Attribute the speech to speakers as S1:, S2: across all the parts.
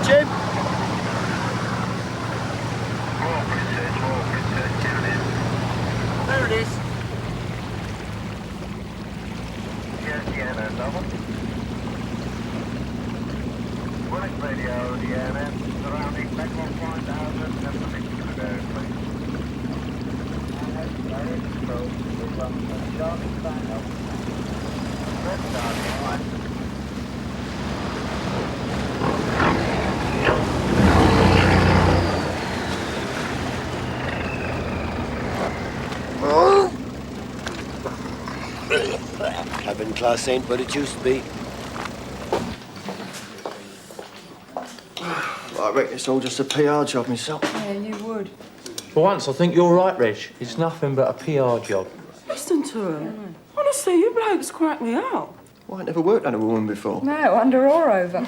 S1: Jim? There it is.
S2: Yes, no double. Willis radio, DNS, surrounding Beckwell 5000, and the mix to go, please.
S1: Cabin class ain't what it used to be. I reckon it's all just a PR job myself.
S3: Yeah, you would.
S4: For once, I think you're right, Reg. It's nothing but a PR job.
S3: Listen to him. Honestly, you blokes crack me out.
S1: Well, I never worked under a woman before.
S5: No, under or over.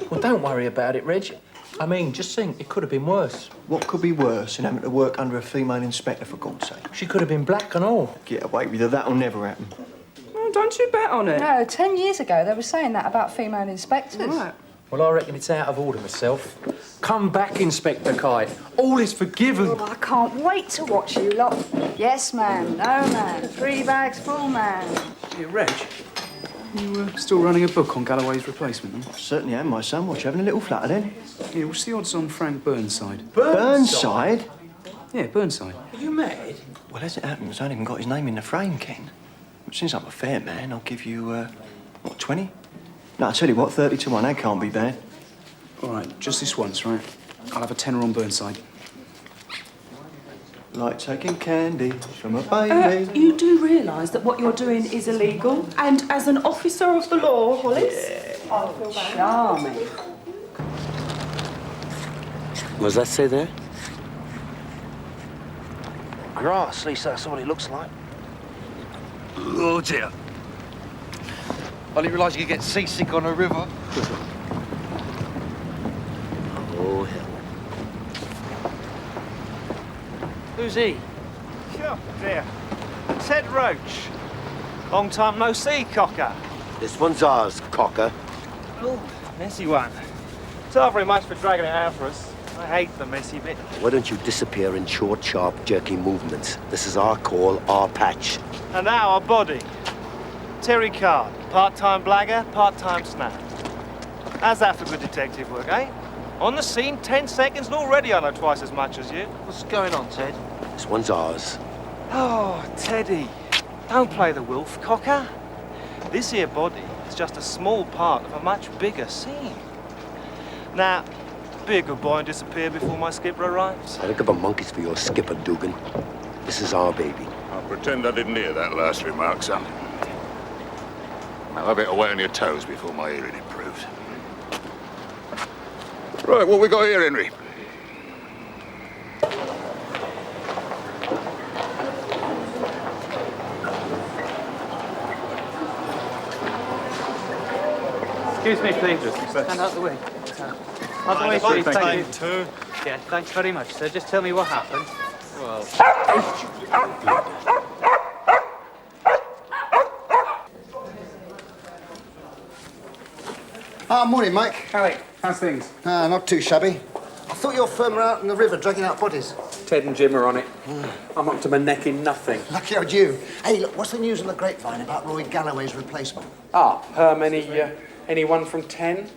S4: Well, don't worry about it, Reg. I mean, just think, it could have been worse.
S1: What could be worse than having to work under a female inspector, for God's sake?
S4: She could have been black and all.
S1: Get away with it, that'll never happen.
S3: Well, don't you bet on it.
S5: No, 10 years ago they were saying that about female inspectors.
S3: Right.
S4: Well, I reckon it's out of order myself. Come back, Inspector Kite. All is forgiven.
S5: Oh, I can't wait to watch you lot. Yes, ma'am. No, ma'am. 3 bags full, ma'am.
S6: Yeah, Reg, you still running a book on Galloway's replacement?
S1: I certainly am, my son. What, you having a little flutter then?
S6: Yeah, what's the odds on Frank Burnside?
S1: Burnside?
S6: Yeah, Burnside.
S4: Are you mad?
S1: Well, as it happens, I ain't even got his name in the frame, Ken. Since I'm a fair man, I'll give you, what, 20? No, I'll tell you what, 30 to 1, that can't be bad.
S6: All right, just this once, right? I'll have a tenner on Burnside.
S1: Like taking candy from a baby.
S3: You do realise that what you're doing is illegal? And as an officer of the law, Hollis? Yeah. I feel bad.
S5: Charming.
S1: What does that say there? Grass, at least that's what it looks like.
S7: Oh, dear. I didn't realise you could get seasick on a river.
S1: Oh, hell.
S8: Who's he?
S9: Sure, dear. Ted Roach. Long time no see, cocker.
S1: This one's ours, cocker.
S9: Oh, messy one. So very much for dragging it out for us. I hate the messy bit.
S1: Why don't you disappear in short, sharp, jerky movements? This is our call, our patch.
S9: And now our body. Terry Card. Part-time blagger, part-time snap. How's that for good detective work, eh? On the scene, 10 seconds, and already I know twice as much as you.
S8: What's going on, Ted?
S1: This one's ours.
S9: Oh, Teddy. Don't play the wolf, cocker. This here body is just a small part of a much bigger scene. Now, be a good boy and disappear before my skipper arrives.
S1: I don't give a monkey's for your skipper, Dugan. This is our baby.
S10: I'll pretend I didn't hear that last remark, son. Now, I better wait on your toes before my hearing improves. Right, what we got here, Henry?
S8: Excuse me, please. Stand out the way. Out the way, please. Thank you.
S9: Too.
S8: Yeah, thanks very much, sir. Just tell me what happened. Well...
S11: Morning, Mike.
S6: Alec, how's things?
S11: Not too shabby. I thought your firm were out in the river dragging out bodies.
S6: Ted and Jim are on it. I'm up to my neck in nothing.
S11: Lucky old you. Hey, look, what's the news on the grapevine about Roy Galloway's replacement?
S6: Any 1 from 10?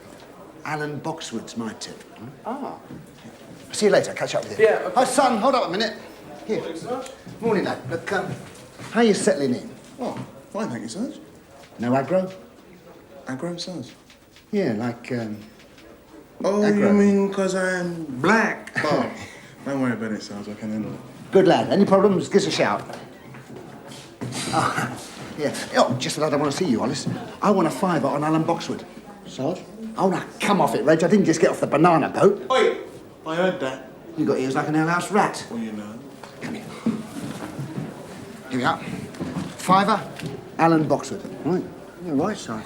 S11: Alan Boxwood's my tip.
S6: Ah.
S11: See you later. Catch up with you.
S6: Yeah, okay.
S11: Oh, son, hold up a minute. Here. Morning, lad. Look, how you settling in?
S12: Oh, fine, thank you, Sarge.
S11: No aggro?
S12: Aggro, Sarge?
S11: Yeah, like,
S12: Oh,
S11: aggro.
S12: you mean because I'm black? Oh, don't worry about it, Sarge. I can handle it.
S11: Good lad. Any problems, give us a shout. Oh, yeah. Oh, just that I don't want to see you, Hollis. I want a £5 on Alan Boxwood.
S12: Sarge?
S11: Oh, now, come off it, Reg. I didn't just get off the banana boat.
S12: Wait, I heard that.
S11: You got ears like an alehouse rat.
S12: Well, you know.
S11: Come here. Here we are. £5, Alan Boxwood. Right. You're right, Sarge.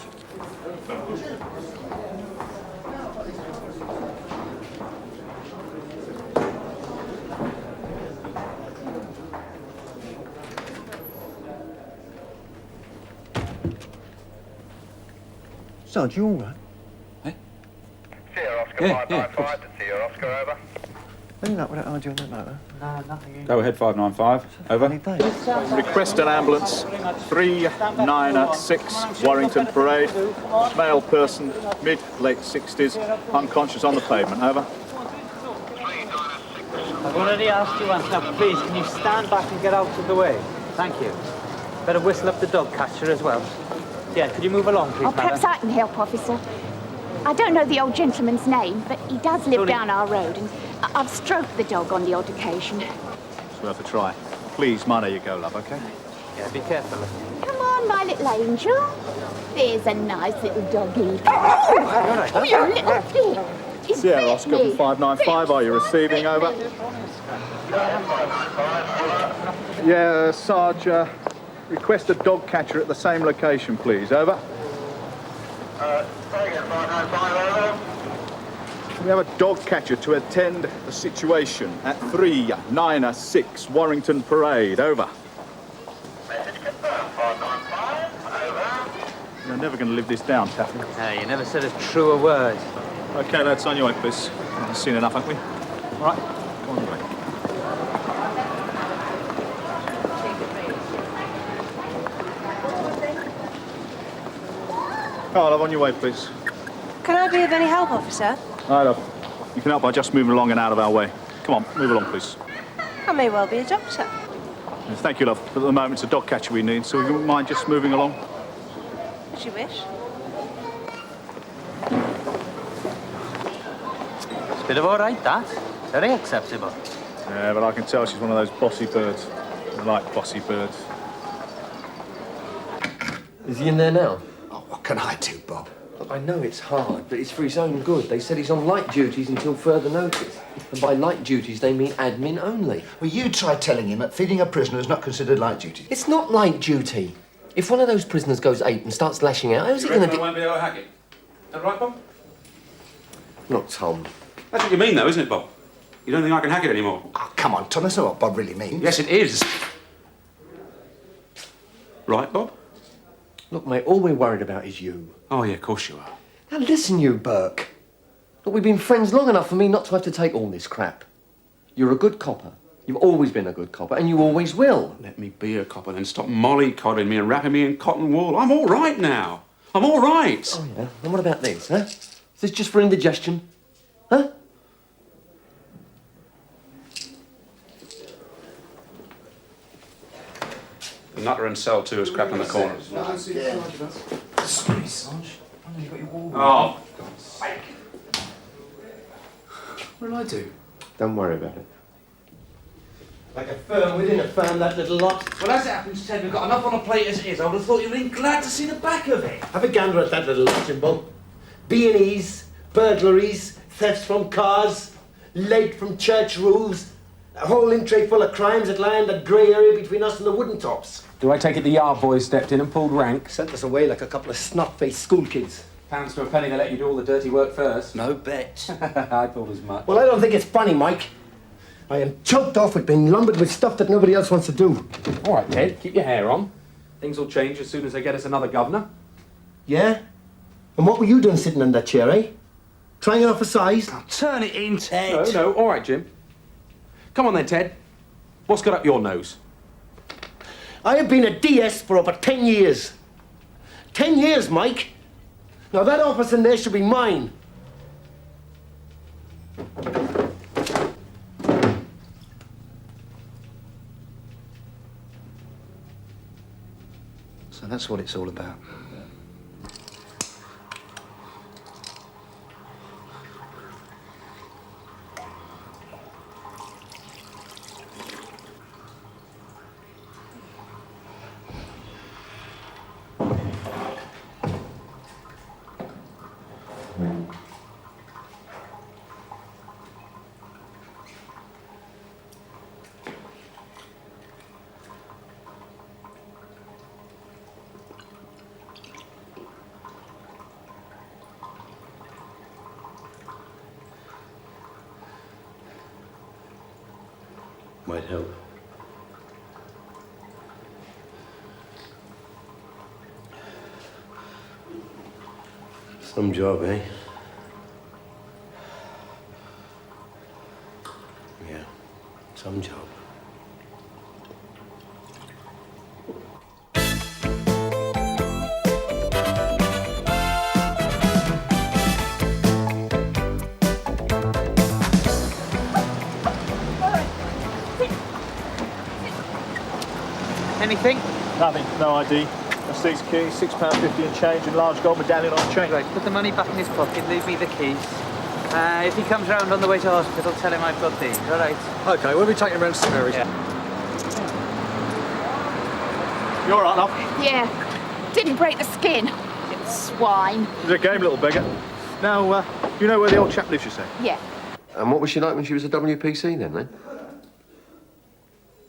S11: Sarge, you all right?
S2: Check Sierra Oscar
S13: Yeah,
S2: 595 to Sierra Oscar, over.
S1: Any luck with that RG on that motor?
S8: No, nothing.
S13: Go ahead, 595. Over.
S14: Request an ambulance. 396 Warrington Parade. Male person, mid-late 60s, unconscious on the pavement. Over.
S8: I've already asked you once. Now, please, can you stand back and get out of the way? Thank you. Better whistle up the dog catcher as well. Yeah, could you move along, please,
S15: Oh, perhaps I can help, officer. I don't know the old gentleman's name, but he does live down our road, and I've stroked the dog on the odd occasion.
S14: It's worth a try. Please, mind how you go, love, OK?
S8: Yeah, be careful.
S15: Come on, my little angel. There's a nice little doggy. Oh, you little thing. He's
S14: Sierra
S15: bit
S14: Oscar
S15: me.
S14: 595, are you receiving? Over. Yeah, Sarge, request a dog catcher at the same location, please. Over. We have a dog catcher to attend the situation at 396 Warrington Parade. Over.
S2: Message confirmed, 595, over.
S14: You're never going to live this down, Taffy.
S8: Hey, you never said a truer word.
S14: OK, lads, on your way, please. We've seen enough, haven't we? All right, go on your way. Carl, on your way, please.
S16: Can I be of any help, officer?
S14: Right, love. You can help by just moving along and out of our way. Come on, move along, please.
S16: I may well be a doctor.
S14: Thank you, love. But at the moment, it's a dog catcher we need, so you wouldn't mind just moving along?
S16: As you wish.
S8: It's a bit of all right, that. Very acceptable.
S14: Yeah, but I can tell she's one of those bossy birds. I like bossy birds.
S4: Is he in there now?
S11: Oh, what can I do, Bob?
S4: Look, I know it's hard, but it's for his own good. They said he's on light duties until further notice. And by light duties, they mean admin only.
S11: Well, you try telling him that feeding a prisoner is not considered light duty.
S4: It's not light duty. If one of those prisoners goes ape and starts lashing out, how's he going to
S13: I won't be able to hack it? Is that right, Bob?
S4: Look, Tom.
S13: That's what you mean, though, isn't it, Bob? You don't think I can hack it anymore?
S11: Oh, come on, Tom, that's not what Bob really means.
S13: Yes, it is. Right, Bob?
S4: Look, mate, all we're worried about is you.
S13: Oh, yeah, of course you are.
S4: Now, listen, you Burke. Look, we've been friends long enough for me not to have to take all this crap. You're a good copper. You've always been a good copper, and you always will.
S13: Let me be a copper, then stop mollycoddling me and wrapping me in cotton wool. I'm all right now. I'm all right.
S4: Oh, yeah? And what about this, huh? Is this just for indigestion? Huh?
S13: The Nutter and Cell 2 is crap in the corner.
S1: Sorry, Sarge. I know you've got your wall.
S13: Oh, for God's sake.
S6: What did I do?
S4: Don't worry about it.
S17: Like a firm within a firm, that little lot.
S7: Well, as it happens, Ted, we've got enough on a plate as it is. I would have thought you'd been glad to see the back of it.
S17: Have a gander at that little lot, Jimbo. B&Es, burglaries, thefts from cars, late from church rules, a whole in tray full of crimes that lie in the grey area between us and the wooden tops.
S6: Do I take it the yard boys stepped in and pulled rank?
S17: Sent us away like a couple of snot-faced school kids.
S6: Pounds to a penny, they let you do all the dirty work first.
S17: No bet.
S6: I thought as much.
S17: Well, I don't think it's funny, Mike. I am choked off with being lumbered with stuff that nobody else wants to do.
S6: All right, Ted, keep your hair on. Things will change as soon as they get us another governor.
S17: Yeah? And what were you doing sitting in that chair, eh? Trying it off a size?
S7: Now, turn it in, Ted.
S6: No, all right, Jim. Come on then, Ted. What's got up your nose?
S17: I have been a DS for over 10 years. 10 years, Mike. Now that office in there should be mine.
S11: So that's what it's all about.
S17: Might help. Some job, eh? Yeah, some job.
S8: Anything?
S14: Nothing, no ID. A 6 keys, £6.50 in change, and large gold medallion on chain.
S8: Right, put the money back in his pocket, leave me the keys. If he comes round on the way to hospital, tell him I've got these, all right?
S4: OK, we'll be taking him round to St Mary's.
S8: Yeah.
S14: You all right, love?
S15: Yeah. Didn't break the skin. Little swine.
S14: It's a game, little beggar. Now, you know where the old chap lives, you say?
S15: Yeah.
S4: And what was she like when she was a WPC then?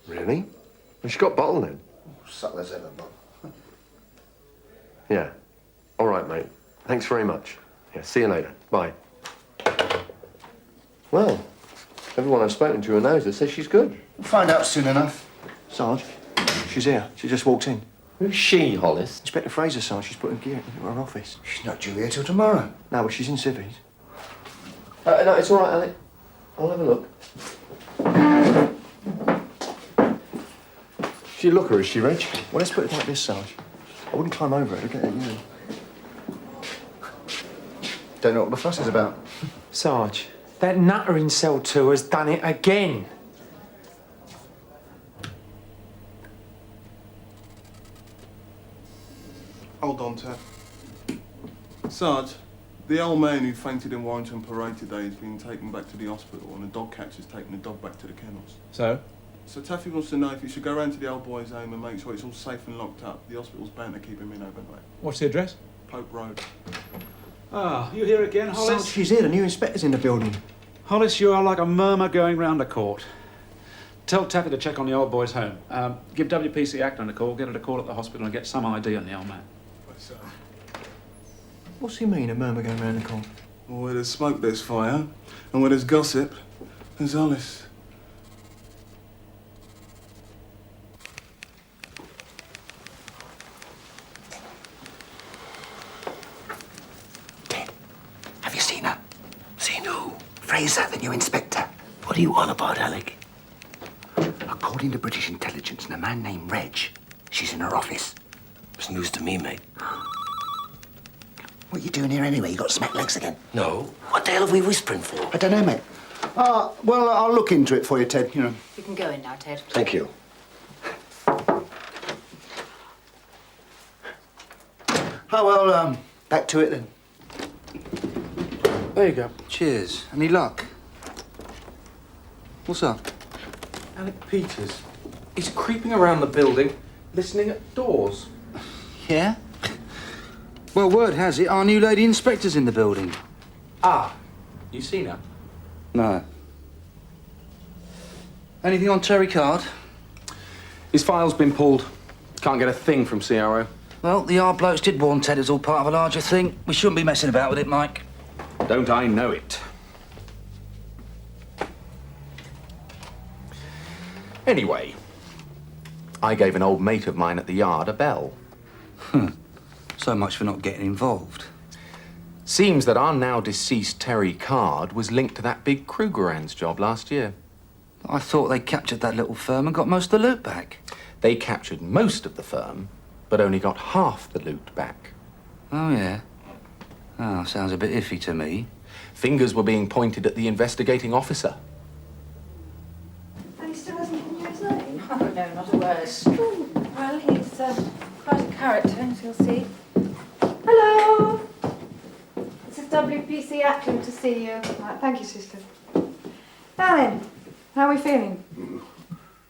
S4: Really? Well, she got bottled then?
S11: Suck as ever, Bob.
S4: Yeah. All right, mate. Thanks very much. Yeah, see you later. Bye. Well, everyone I've spoken to who knows her says she's good.
S11: We'll find out soon enough.
S1: Sarge, she's here. She just walked in.
S4: Who's she, Hollis?
S1: Inspector Fraser, Sarge. She's putting gear into her office.
S11: She's not due here till tomorrow.
S1: No, but she's in civvies.
S4: No, it's all right, Alec. I'll have a look. She a looker, is she, Reg?
S1: Well, let's put it like this, Sarge. I wouldn't climb over her to get at you.
S11: Don't know what the fuss is about.
S18: Sarge, that nutter in cell 2 has done it again.
S12: Hold on, Ted. Sarge, the old man who fainted in Warrington Parade today has been taken back to the hospital and the dog catcher's taken the dog back to the kennels.
S18: So?
S12: So Taffy wants to know if you should go round to the old boy's home and make sure it's all safe and locked up. The hospital's bound to keep him in overnight.
S18: What's the address?
S12: Pope Road.
S13: Ah, you here again, Hollis?
S1: Sarge, she's here. The new inspector's in the building.
S13: Hollis, you are like a murmur going round a court. Tell Taffy to check on the old boy's home. Give WPC Ackland a call, get her to call at the hospital and get some ID on the old man.
S1: What's he mean, a murmur going round the corner?
S12: Well, where there's smoke, there's fire. And where there's gossip, there's Ollis.
S17: Have you seen her? Seen who? Fraser, the new inspector. What are you on about, Alec? According to British intelligence and a man named Reg, she's in her office. It's news to me, mate. What are you doing here anyway? You got smack legs again? No. What the hell are we whispering for?
S11: I don't know, mate. Well, I'll look into it for you, Ted, you know.
S5: You can go in now, Ted.
S17: Thank you.
S11: Oh, well, back to it then.
S7: There you go. Cheers. Any luck? What's up?
S18: Alec Peters. He's creeping around the building, listening at doors.
S7: Yeah? Well, word has it, our new lady inspector's in the building.
S18: Ah, you seen her?
S7: No. Anything on Terry Card?
S4: His file's been pulled. Can't get a thing from CRO.
S7: Well, the yard blokes did warn Ted it's all part of a larger thing. We shouldn't be messing about with it, Mike.
S4: Don't I know it? Anyway, I gave an old mate of mine at the yard a bell.
S7: So much for not getting involved.
S4: Seems that our now deceased Terry Card was linked to that big Krugerrands job last year.
S7: I thought they captured that little firm and got most of the loot back.
S4: They captured most of the firm, but only got half the loot back.
S7: Oh, yeah? Oh, sounds a bit iffy to me.
S4: Fingers were being pointed at the investigating officer.
S5: And he still hasn't given you his name? Oh, no, not a word. Well, he's quite a character, as you'll see. Hello! This is WPC Ackland to see you. Right, thank you, sister. Now then, how are we feeling?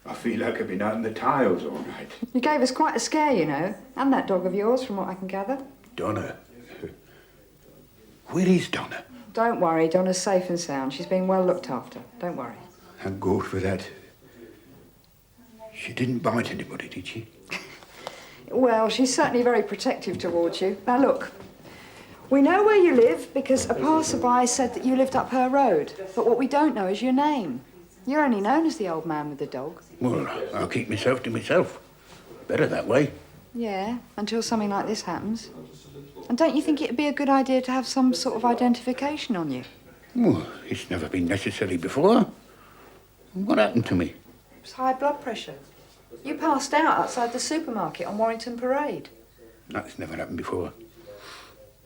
S19: I feel like I've been out in the tiles all night.
S5: You gave us quite a scare, you know, and that dog of yours, from what I can gather.
S19: Donna. Where is Donna?
S5: Don't worry, Donna's safe and sound. She's been well looked after. Don't worry.
S19: Thank God for that. She didn't bite anybody, did she?
S5: Well, she's certainly very protective towards you. Now, look, we know where you live because a passerby said that you lived up her road. But what we don't know is your name. You're only known as the old man with the dog.
S19: Well, I'll keep myself to myself. Better that way.
S5: Yeah, until something like this happens. And don't you think it'd be a good idea to have some sort of identification on you?
S19: Well, it's never been necessary before. What happened to me?
S5: It's high blood pressure. You passed out outside the supermarket on Warrington Parade.
S19: That's never happened before.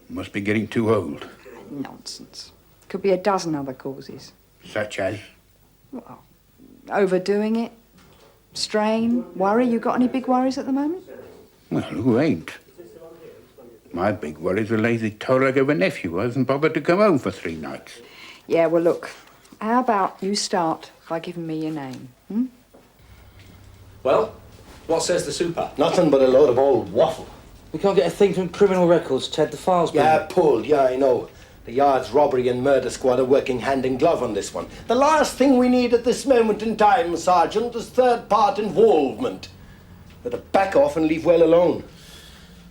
S19: Must be getting too old.
S5: Nonsense. Could be a dozen other causes.
S19: Such as?
S5: Well, overdoing it, strain, worry. You got any big worries at the moment?
S19: Well, who ain't? My big worry's a lazy toad of a nephew who hasn't bothered to come home for 3 nights.
S5: Yeah, well, look. How about you start by giving me your name, hmm?
S20: Well, what says the super?
S17: Nothing but a load of old waffle.
S20: We can't get a thing from criminal records, Ted. The file's been...
S17: Yeah, pulled. Yeah, I know. The Yard's robbery and murder squad are working hand in glove on this one. The last thing we need at this moment in time, Sergeant, is third-part involvement. Better back off and leave well alone.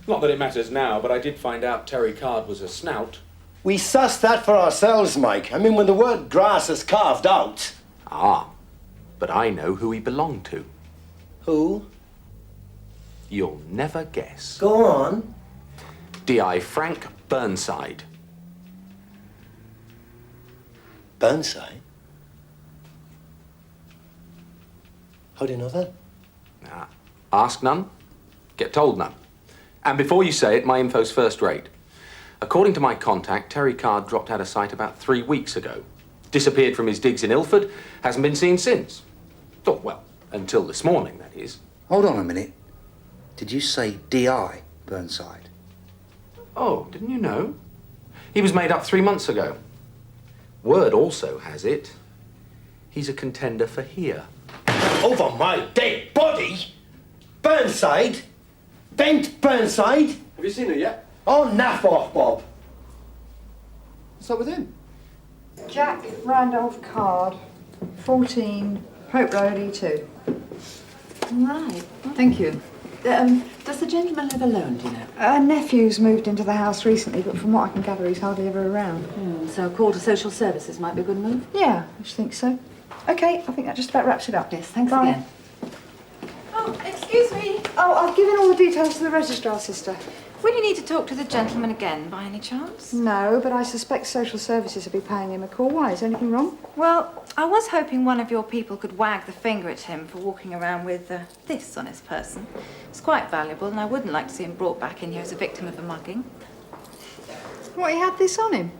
S18: Not that it matters now, but I did find out Terry Card was a snout.
S17: We sussed that for ourselves, Mike. I mean, when the word grass is carved out...
S20: Ah, but I know who he belonged to.
S17: Who?
S20: You'll never guess.
S17: Go on.
S20: D.I. Frank Burnside.
S17: Burnside? How do you know that?
S20: Ask none, get told none. And before you say it, my info's first rate. According to my contact, Terry Card dropped out of sight about 3 weeks ago. Disappeared from his digs in Ilford, hasn't been seen since. Oh, well, until this morning, that is.
S7: Hold on a minute. Did you say D.I. Burnside?
S20: Oh, didn't you know? He was made up 3 months ago. Word also has it, he's a contender for here.
S17: Over my dead body? Burnside? Bent Burnside?
S4: Have you seen her yet?
S17: Oh, naff off, Bob.
S4: What's up with him?
S5: Jack Randolph Card, 14 Hope Road, E2.
S21: Right.
S5: Thank you.
S21: Does the gentleman live alone, do you know?
S5: Nephew's moved into the house recently, but from what I can gather, he's hardly ever around.
S21: So a call to social services might be a good move?
S5: Yeah, I should think so. Okay, I think that just about wraps it up.
S21: Yes, thanks
S5: Bye.
S21: again.
S5: Oh, excuse me. Oh, I've given all the details to the registrar, sister. Will you need to talk to the gentleman again, by any chance? No, but I suspect social services will be paying him a call. Why? Is anything wrong?
S22: Well, I was hoping one of your people could wag the finger at him for walking around with this on his person. It's quite valuable, and I wouldn't like to see him brought back in here as a victim of a mugging.
S5: What, he had this on him?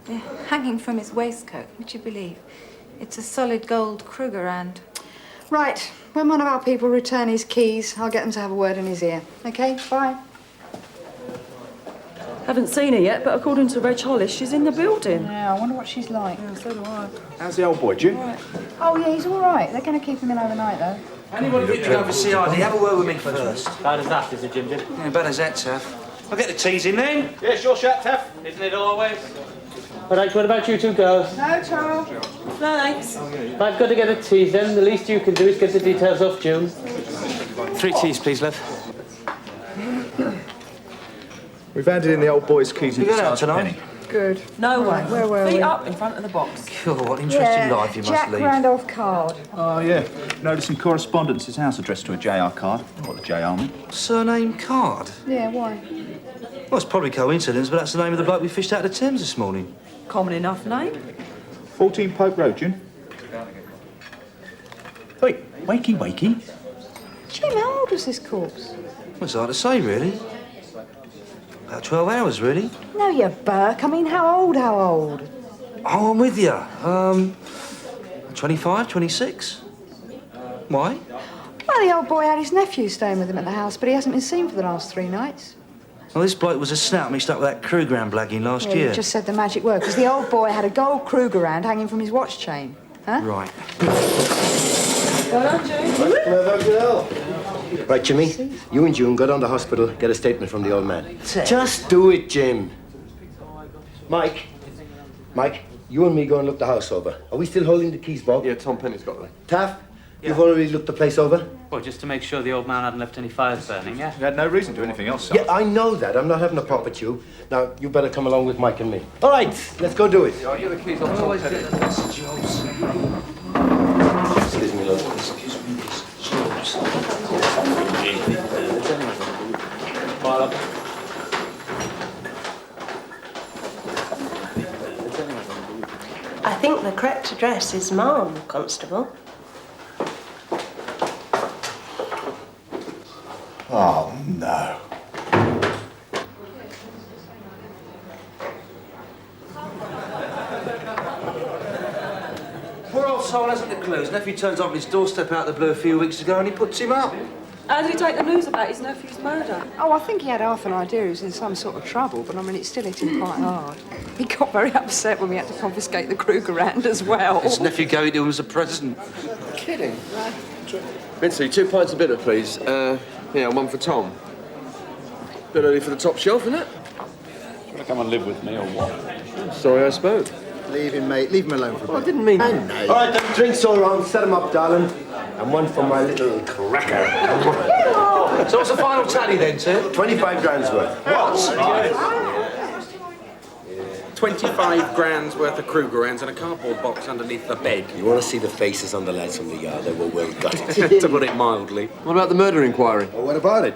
S22: Yeah, hanging from his waistcoat, would you believe? It's a solid gold Krugerrand.
S5: Right. When one of our people return his keys, I'll get them to have a word in his ear. Okay, bye.
S3: Haven't seen her yet, but according to Reg Hollis, she's in the building.
S5: Yeah, I wonder what she's like.
S3: Yeah, so do I.
S14: How's the old boy, Jim?
S5: Oh, yeah, he's all right. They're going to keep him in overnight, though.
S7: Anybody think you have a CID? Have a word with me first.
S8: Bad as that, is it, Jim?
S7: Yeah, bad as that, Taff. I'll get the teas in then.
S14: Yeah, sure, shut, Taff.
S8: Isn't it always? All right, what about you two girls?
S5: No, Charles.
S3: No, thanks.
S8: If I've got to get a tease, then the least you can do is get the details off June.
S20: 3 teas, please, love.
S14: We've handed in the old boy's keys
S20: You
S14: into
S20: going out
S14: Sergeant
S20: tonight?
S14: Penny.
S5: Good.
S3: No way.
S5: Where were
S3: Feet
S5: we?
S3: up in front of the box.
S20: God, what interesting life you must
S5: Jack
S20: lead.
S5: Randolph Card.
S14: Oh, yeah. Noticed some correspondence. His house addressed to a JR card. What the JR mean?
S20: Surname Card?
S5: Yeah, why?
S20: Well, it's probably coincidence, but that's the name of the bloke we fished out of the Thames this morning.
S3: Common enough name.
S14: 14 Pope Road, Jim. Wait, wakey.
S5: Jim, how old was this corpse?
S20: Well, it's hard to say, really. About 12 hours, really.
S5: No, you Burke. I mean, how old?
S20: Oh, I'm with you. 25, 26. Why?
S5: Well, the old boy had his nephew staying with him at the house, but he hasn't been seen for the last 3 nights.
S20: Well, this bloke was a snout mixed up with that Krugerrand blagging last year.
S5: You just said the magic word, because the old boy had a gold Krugerrand hanging from his watch chain. Huh?
S20: Right.
S3: Well done, June.
S17: Right, Jimmy, you and June go down to hospital, get a statement from the old man. Just do it, Jim. Mike, you and me go and look the house over. Are we still holding the keys, Bob?
S4: Yeah, Tom Penny's got them.
S17: Taff, you've already looked the place over?
S8: Well, just to make sure the old man hadn't left any fires burning, yeah?
S14: You had no reason to do anything else,
S17: Yeah, I know that. I'm not having a pop at you. Now, you better come along with Mike and me. All right, let's go do it.
S4: I'll get the keys off Tom Penny.
S17: Excuse me, love.
S20: Excuse me,
S16: I think the correct address is Marne, Constable.
S7: arsehole hasn't a clue. His nephew turns up on his doorstep out of the blue a few weeks ago and he puts him up.
S3: How did he take the news about his nephew's murder?
S9: Oh, I think he had half an idea he was in some sort of trouble, but I mean, it still hit him quite hard. He got very upset when we had to confiscate the Krugerrand as well.
S7: His nephew gave it to him as a present.
S4: Kidding? Mincy, 2 pints of bitter, please. Yeah, one for Tom. Bit early for the top shelf, isn't it?
S13: Do you want to come and live with me or what?
S4: Sorry I spoke.
S11: Leave him, mate. Leave him alone for a bit.
S4: Well, I didn't mean...
S17: All right, then, drinks all round. Set 'em up, darling. And one for my little cracker.
S7: So what's the final tally then, Tim?
S17: 25 grand's worth.
S7: What?
S18: 25 grand's worth of Krugerrands and a cardboard box underneath the bed.
S17: You want to see the faces on the lads from the yard? They were well gutted.
S7: To put it mildly.
S4: What about the murder inquiry?
S17: Well, what about it?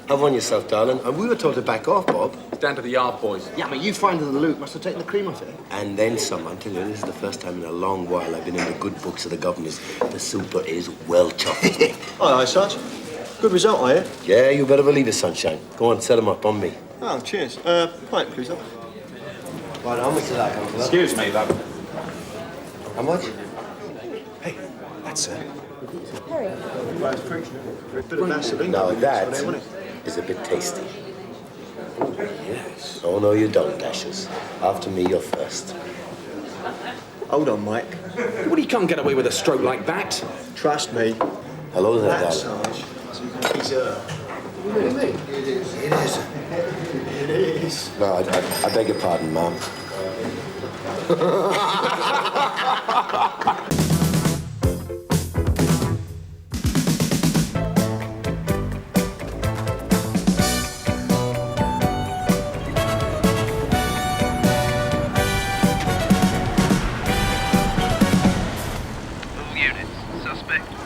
S17: Have on yourself, darling. And we were told to back off, Bob.
S7: It's down to the yard boys.
S17: Yeah, but you finding the loot must have taken the cream off it. And then some. I'm telling you, this is the first time in a long while I've been in the good books of the governors. The super is well chopped.
S1: Aye, Sarge. Good result, are you?
S17: Yeah, you better believe it, sunshine. Go on, set 'em up on me.
S1: Oh, cheers. Pint, please, up.
S17: Right, how much is that, Uncle?
S13: Excuse me, though.
S17: How much?
S18: Hey, that's it.
S1: Bit of Vaseline.
S17: Now that is a bit tasty. Yes. Oh, no, you don't, Dashes. After me, you're first.
S1: Hold on, Mike.
S18: Well, you can't get away with a stroke like that.
S1: Trust me.
S17: Hello there,
S1: That,
S17: darling.
S1: Sarge. He's It is. It is. It is.
S17: No, I beg your pardon, ma'am.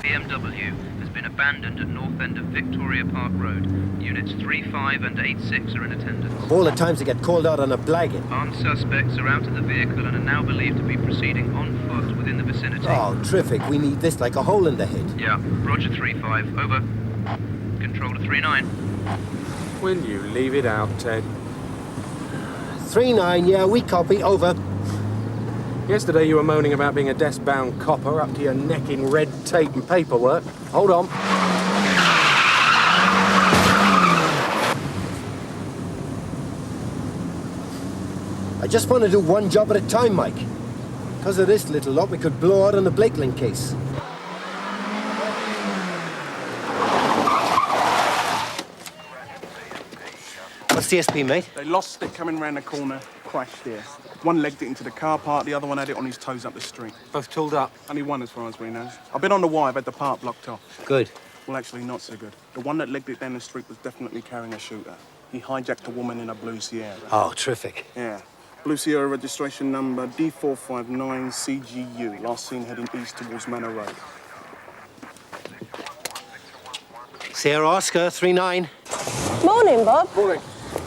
S10: BMW has been abandoned at north end of Victoria Park Road. Units 3-5 and 8-6 are in attendance.
S17: All the times to get called out on a blagging.
S10: Armed suspects are out of the vehicle and are now believed to be proceeding on foot within the vicinity.
S17: Oh, terrific. We need this like a hole in the head.
S10: Yeah, Roger 3-5, over. Control to 3-9.
S18: When you leave it out, Ted.
S17: 3-9, yeah, we copy, over.
S18: Yesterday you were moaning about being a desk-bound copper up to your neck in red tape and paperwork. Hold on.
S17: I just want to do one job at a time, Mike. Because of this little lot, we could blow out on the Blakeland case. What's the SP, mate?
S12: They lost it coming round the corner, crashed here. One legged it into the car park, the other one had it on his toes up the street.
S18: Both tooled up?
S12: Only one as far as we know. I've been on the wire, I've had the park blocked off.
S17: Good.
S12: Well, actually, not so good. The one that legged it down the street was definitely carrying a shooter. He hijacked a woman in a blue Sierra.
S17: Oh, terrific.
S12: Yeah. Blue Sierra registration number D459CGU. Last seen heading east towards Manor Road.
S17: Sierra Oscar, 3-9.
S16: Morning, Bob.
S12: Morning.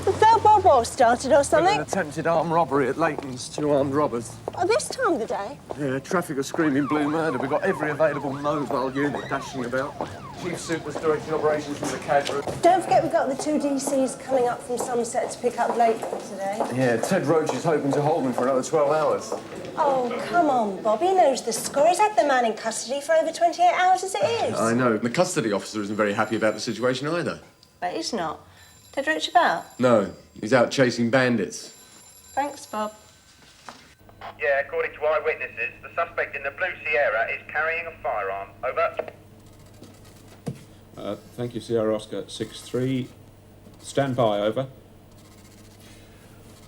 S16: Was that Bob all started or something?
S4: An attempted armed robbery at Leighton's. 2 armed robbers.
S16: Oh, this time of the day?
S4: Yeah, traffic are screaming blue murder. We've got every available mobile unit dashing about. Chief Supt was directing operations from the CAD room.
S16: Don't forget we've got the 2 DCs coming up from Somerset to pick up Litten today.
S4: Yeah, Ted Roach is hoping to hold me for another 12 hours.
S16: Oh, come on, Bob. He knows the score. He's had the man in custody for over 28 hours as it is.
S4: I know. The custody officer isn't very happy about the situation either.
S16: But he's not. Ted Roach about?
S4: No, he's out chasing bandits.
S16: Thanks, Bob.
S2: Yeah, according to eyewitnesses, the suspect in the blue Sierra is carrying a firearm. Over.
S13: Thank you, Sierra Oscar 6-3. Stand by, over.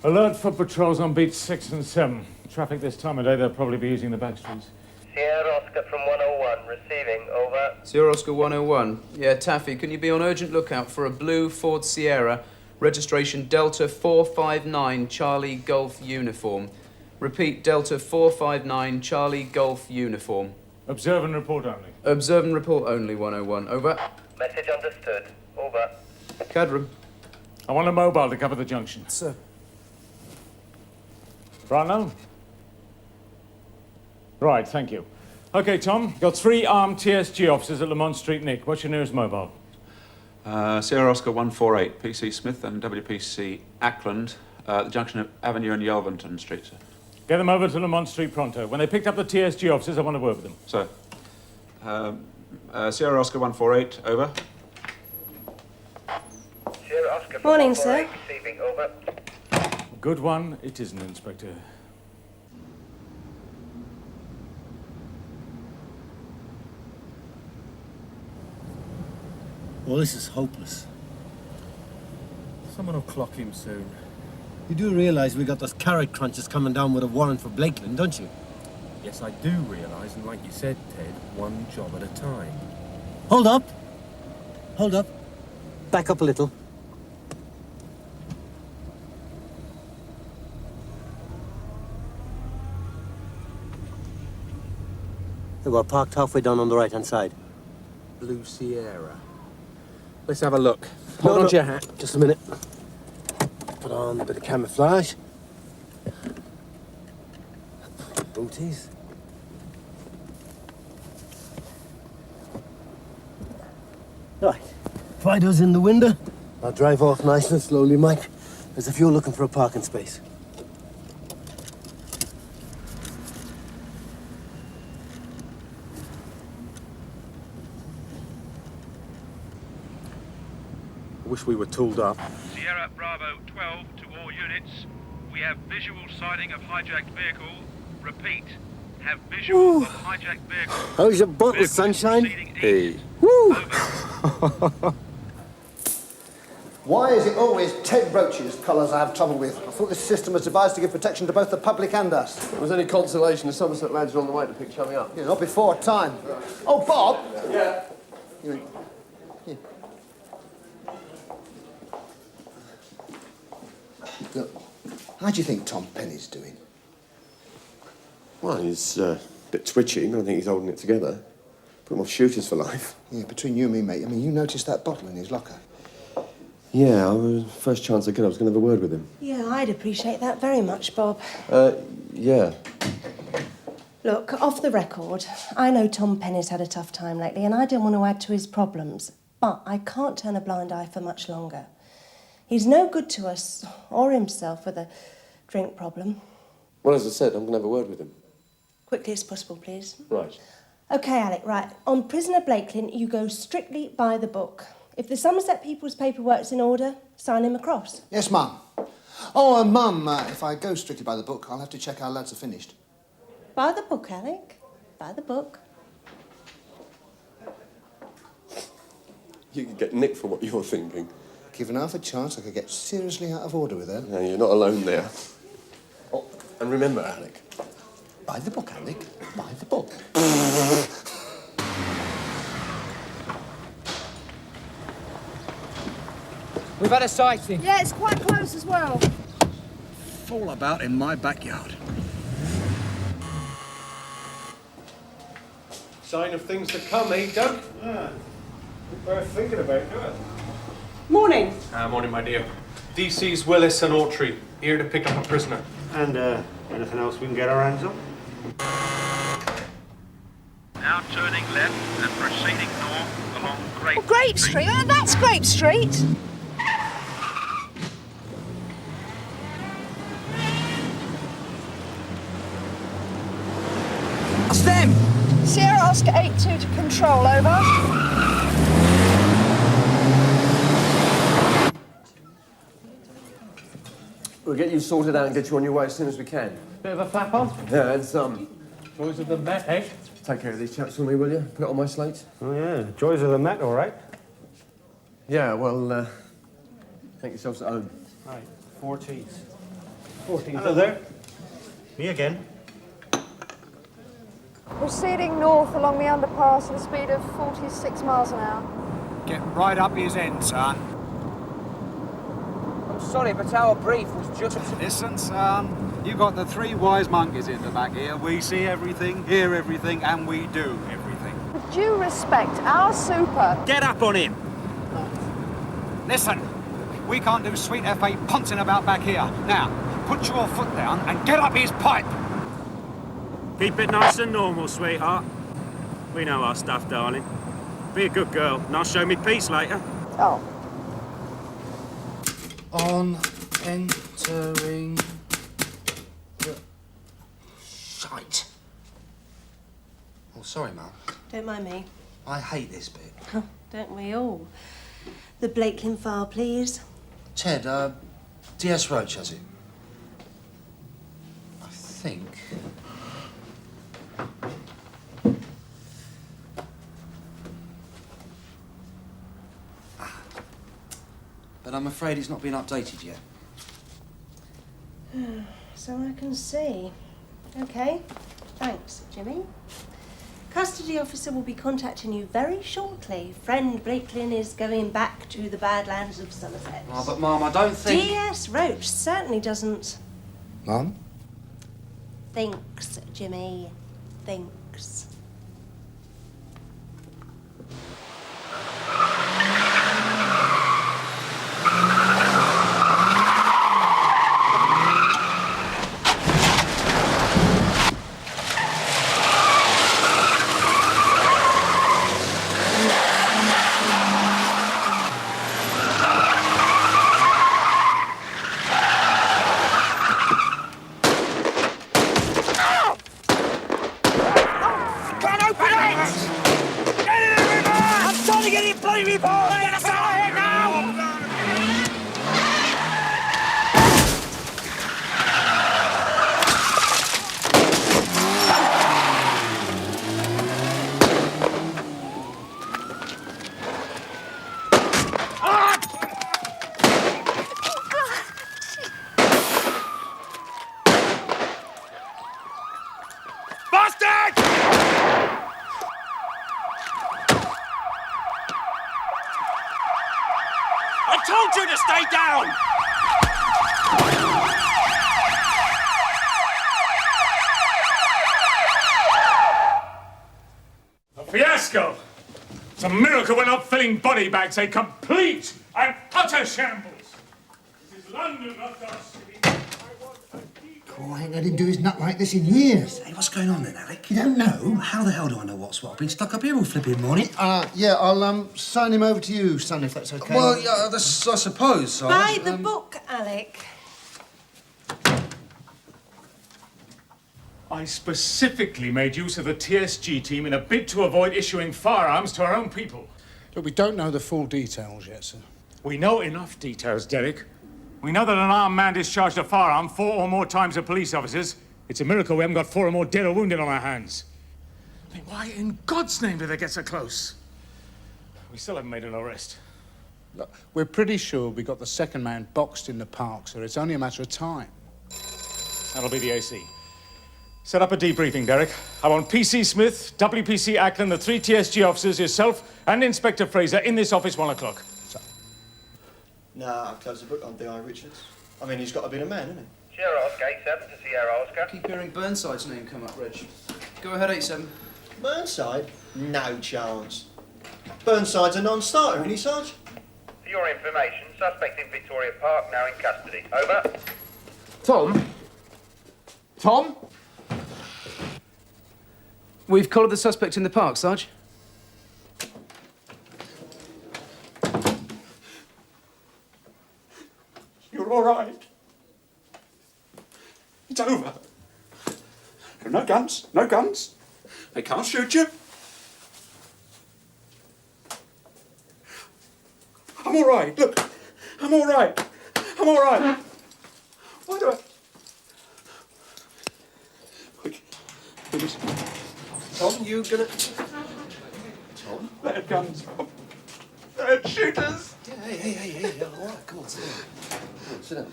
S23: Alert for patrols on beats 6 and 7. Traffic this time of day, they'll probably be using the back streets.
S2: Sierra Oscar from 101, receiving. Over.
S6: Sierra Oscar 101. Yeah, Taffy, can you be on urgent lookout for a blue Ford Sierra, registration Delta 459 Charlie Golf uniform. Repeat, Delta 459 Charlie Golf uniform.
S23: Observe and report only.
S6: Observe and report only, 101. Over.
S2: Message understood. Over.
S6: CAD room.
S23: I want a mobile to cover the junction.
S6: Sir.
S23: Brownlow? Right, thank you. OK, Tom, got 3 armed TSG officers at Lamont Street, Nick. What's your nearest mobile?
S13: Sierra Oscar 148, PC Smith and WPC Ackland, the junction of Avenue and Yelverton Street, sir.
S23: Get them over to Lamont Street pronto. When they picked up the TSG officers, I want to word with them.
S13: So, Sierra Oscar 148, over.
S2: Sierra Oscar
S16: Morning, sir.
S2: Receiving, over.
S23: Good one, it isn't, Inspector.
S17: Well, this is hopeless.
S18: Someone will clock him soon.
S17: You do realise we got those carrot crunchers coming down with a warrant for Blakeland, don't you?
S18: Yes, I do realise, and like you said, Ted, one job at a time.
S17: Hold up. Hold up. Back up a little. They were parked halfway down on the right-hand side.
S18: Blue Sierra. Let's have a look. Hold on to your hat.
S17: Just a minute. Put on a bit of camouflage. Booties. Right. Fido's in the window. I'll drive off nice and slowly, Mike. As if you're looking for a parking space.
S18: I wish we were tooled up.
S15: Sierra Bravo 12 to all units. We have visual sighting of hijacked vehicle. Repeat, have visual of hijacked vehicle.
S17: How's your bottle, sunshine?
S18: Hey.
S17: Woo!
S11: Why is it always Ted Roach's colours I have trouble with? I thought this system was devised to give protection to both the public and us.
S4: If it was any consolation, the Somerset lads are on the way to pick Chummy up.
S11: Yeah, not before time. Oh, Bob!
S4: Yeah?
S11: Here. Look, how do you think Tom Penny's doing?
S4: Well, he's a bit twitchy, but I think he's holding it together. Put him off shooters for life.
S11: Yeah, between you and me, mate, I mean, you noticed that bottle in his locker?
S4: Yeah, first chance I get, I was going to have a word with him.
S16: Yeah, I'd appreciate that very much, Bob.
S4: Yeah.
S16: Look, off the record, I know Tom Penny's had a tough time lately, and I don't want to add to his problems, but I can't turn a blind eye for much longer. He's no good to us, or himself, with a drink problem.
S4: Well, as I said, I'm going to have a word with him.
S16: Quickly as possible, please.
S4: Right.
S16: OK, Alec, right. On prisoner Blakeland, you go strictly by the book. If the Somerset people's paperwork's in order, sign him across.
S11: Yes, Mum. Oh, Mum, if I go strictly by the book, I'll have to check our lads are finished.
S16: By the book, Alec. By the book.
S4: You could get nicked for what you're thinking.
S11: Given half a chance, I could get seriously out of order with her.
S4: No, you're not alone there. Oh, and remember, Alec. By the book, Alec. By the book.
S19: We've had a sighting.
S9: Yeah, it's quite close as well.
S7: Fall about in my backyard.
S18: Sign of things to come, eh, Doug?
S23: Yeah. Worth thinking about, do it?
S3: Morning.
S18: Morning, my dear. DC's Willis and Autry, here to pick up a prisoner.
S8: And, anything else we can get our hands on?
S15: Now turning left and proceeding north along Grape
S9: Grape Street? Oh, that's Grape Street.
S19: That's them!
S9: Sierra Oscar 82 to control, over.
S4: We'll get you sorted out and get you on your way as soon as we can.
S23: Bit of a flap on?
S4: Yeah, and some.
S23: Joys of the Met, eh?
S4: Take care of these chaps for me, will you? Put it on my slate.
S8: Oh, yeah. Joys of the Met, all right.
S4: Yeah, well, make yourselves at home.
S8: Right. 14s. Hello there. Me again.
S9: Proceeding north along the underpass at a speed of 46 miles an hour.
S7: Get right up his end, son.
S19: I'm sorry, but our brief was just...
S7: Listen, son. You got the three wise monkeys in the back here. We see everything, hear everything, and we do everything.
S9: With due respect, our super...
S7: Get up on him! Listen, we can't do sweet FA pouncing about back here. Now, put your foot down and get up his pipe!
S23: Keep it nice and normal, sweetheart. We know our stuff, darling. Be a good girl, and I'll show me peace later.
S9: Oh.
S19: On entering the
S11: Oh, sorry, Mum.
S16: Don't mind me.
S11: I hate this bit.
S16: Don't we all? The Blakeland file, please.
S11: Ted, DS Roach has it. I think. But I'm afraid it's not been updated yet.
S16: So I can see. Okay. Thanks, Jimmy. Custody officer will be contacting you very shortly. Friend Blakeland is going back to the Badlands of Somerset.
S11: Oh, but Mum, I don't think...
S16: DS Roach certainly doesn't.
S11: Mum?
S16: Thinks, Jimmy. Thinks.
S15: I told you to stay down!
S23: A fiasco! It's a miracle we're not filling body bags, a complete and utter shambles. This is London, not our city.
S11: Oh, I didn't do his nut like this in years. Hey, what's going on then, Alec? You don't know? How the hell do I know what's what? I've been stuck up here all flipping morning.
S17: Yeah, I'll sign him over to you, son, if that's okay.
S11: Well, yeah, I suppose, Sarge.
S16: Buy the book, Alec.
S23: I specifically made use of the TSG team in a bid to avoid issuing firearms to our own people.
S7: Look, we don't know the full details yet, sir.
S23: We know enough details, Derek. We know that an armed man discharged a firearm 4 or more times at police officers. It's a miracle we haven't got 4 or more dead or wounded on our hands. I mean, why in God's name did they get so close? We still haven't made an arrest.
S7: Look, we're pretty sure we got the second man boxed in the park, sir. It's only a matter of time.
S23: That'll be the AC. Set up a debriefing, Derek. I want PC Smith, WPC Ackland, the 3 TSG officers, yourself, and Inspector Fraser in this office 1 o'clock.
S1: Nah, I'll close the book on D.I. Richards. I mean, he's got to be the man, hasn't he?
S2: Sierra Oscar, 87 to Sierra Oscar.
S6: Keep hearing Burnside's name come up, Reg. Go ahead, 87.
S1: Burnside? No chance. Burnside's a non-starter, isn't he, Sarge?
S2: For your information, suspect in Victoria Park now in custody. Over.
S4: Tom? Tom?
S6: We've collared the suspect in the park, Sarge.
S13: You're all right. It's over. No guns, no guns. They can't shoot you. I'm all right. Look, I'm all right. I'm all right. Why do I... Quick.
S4: Tom, you gonna... Tom?
S13: They're guns, Tom. They're shooters.
S4: Yeah, hey, all right, come on, sit down. Come on, sit down.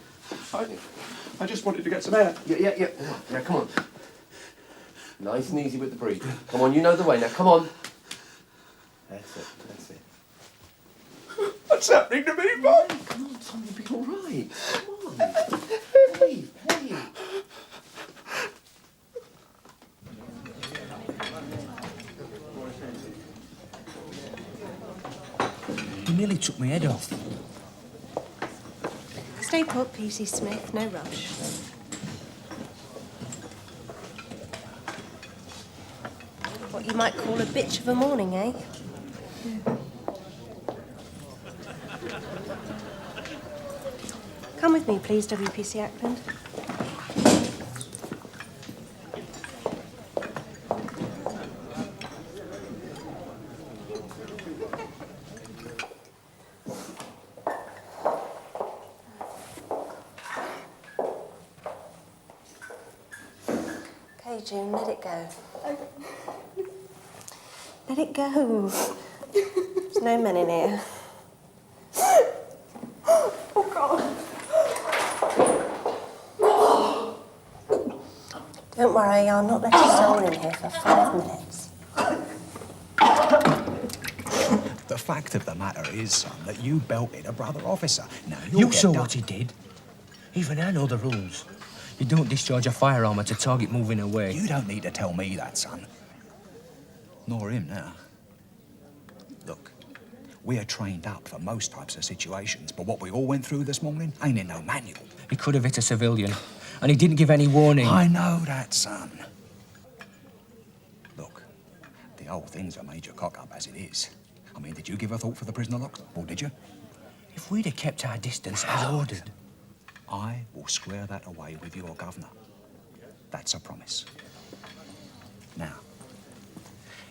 S13: I just wanted to get some air.
S4: Yeah, come on. Nice and easy with the breathing. Come on, you know the way now, come on. That's it.
S13: What's happening to me, Bob?
S4: Come on, Tom, you'll be all right. Come on. Hey.
S11: You nearly took my head off.
S16: Stay put, PC Smith. No rush. What you might call a bitch of a morning, eh? Come with me, please, WPC Ackland. June. Let it go. Let it go. There's no men in here.
S3: Oh, God.
S16: Don't worry, I'll not let a soul in here for 5 minutes.
S7: The fact of the matter is, son, that you belted a brother officer. Now,
S5: You saw what he did. Even I know the rules. You don't discharge a firearm at a target moving away.
S7: You don't need to tell me that, son. Nor him now. Look, we're trained up for most types of situations, but what we all went through this morning ain't in no manual.
S5: He could have hit a civilian, and he didn't give any warning.
S7: I know that, son. Look, the whole thing's a major cock-up as it is. I mean, did you give a thought for the prisoner lock, or did you?
S5: If we'd have kept our distance as ordered.
S7: I will square that away with your governor. That's a promise. Now,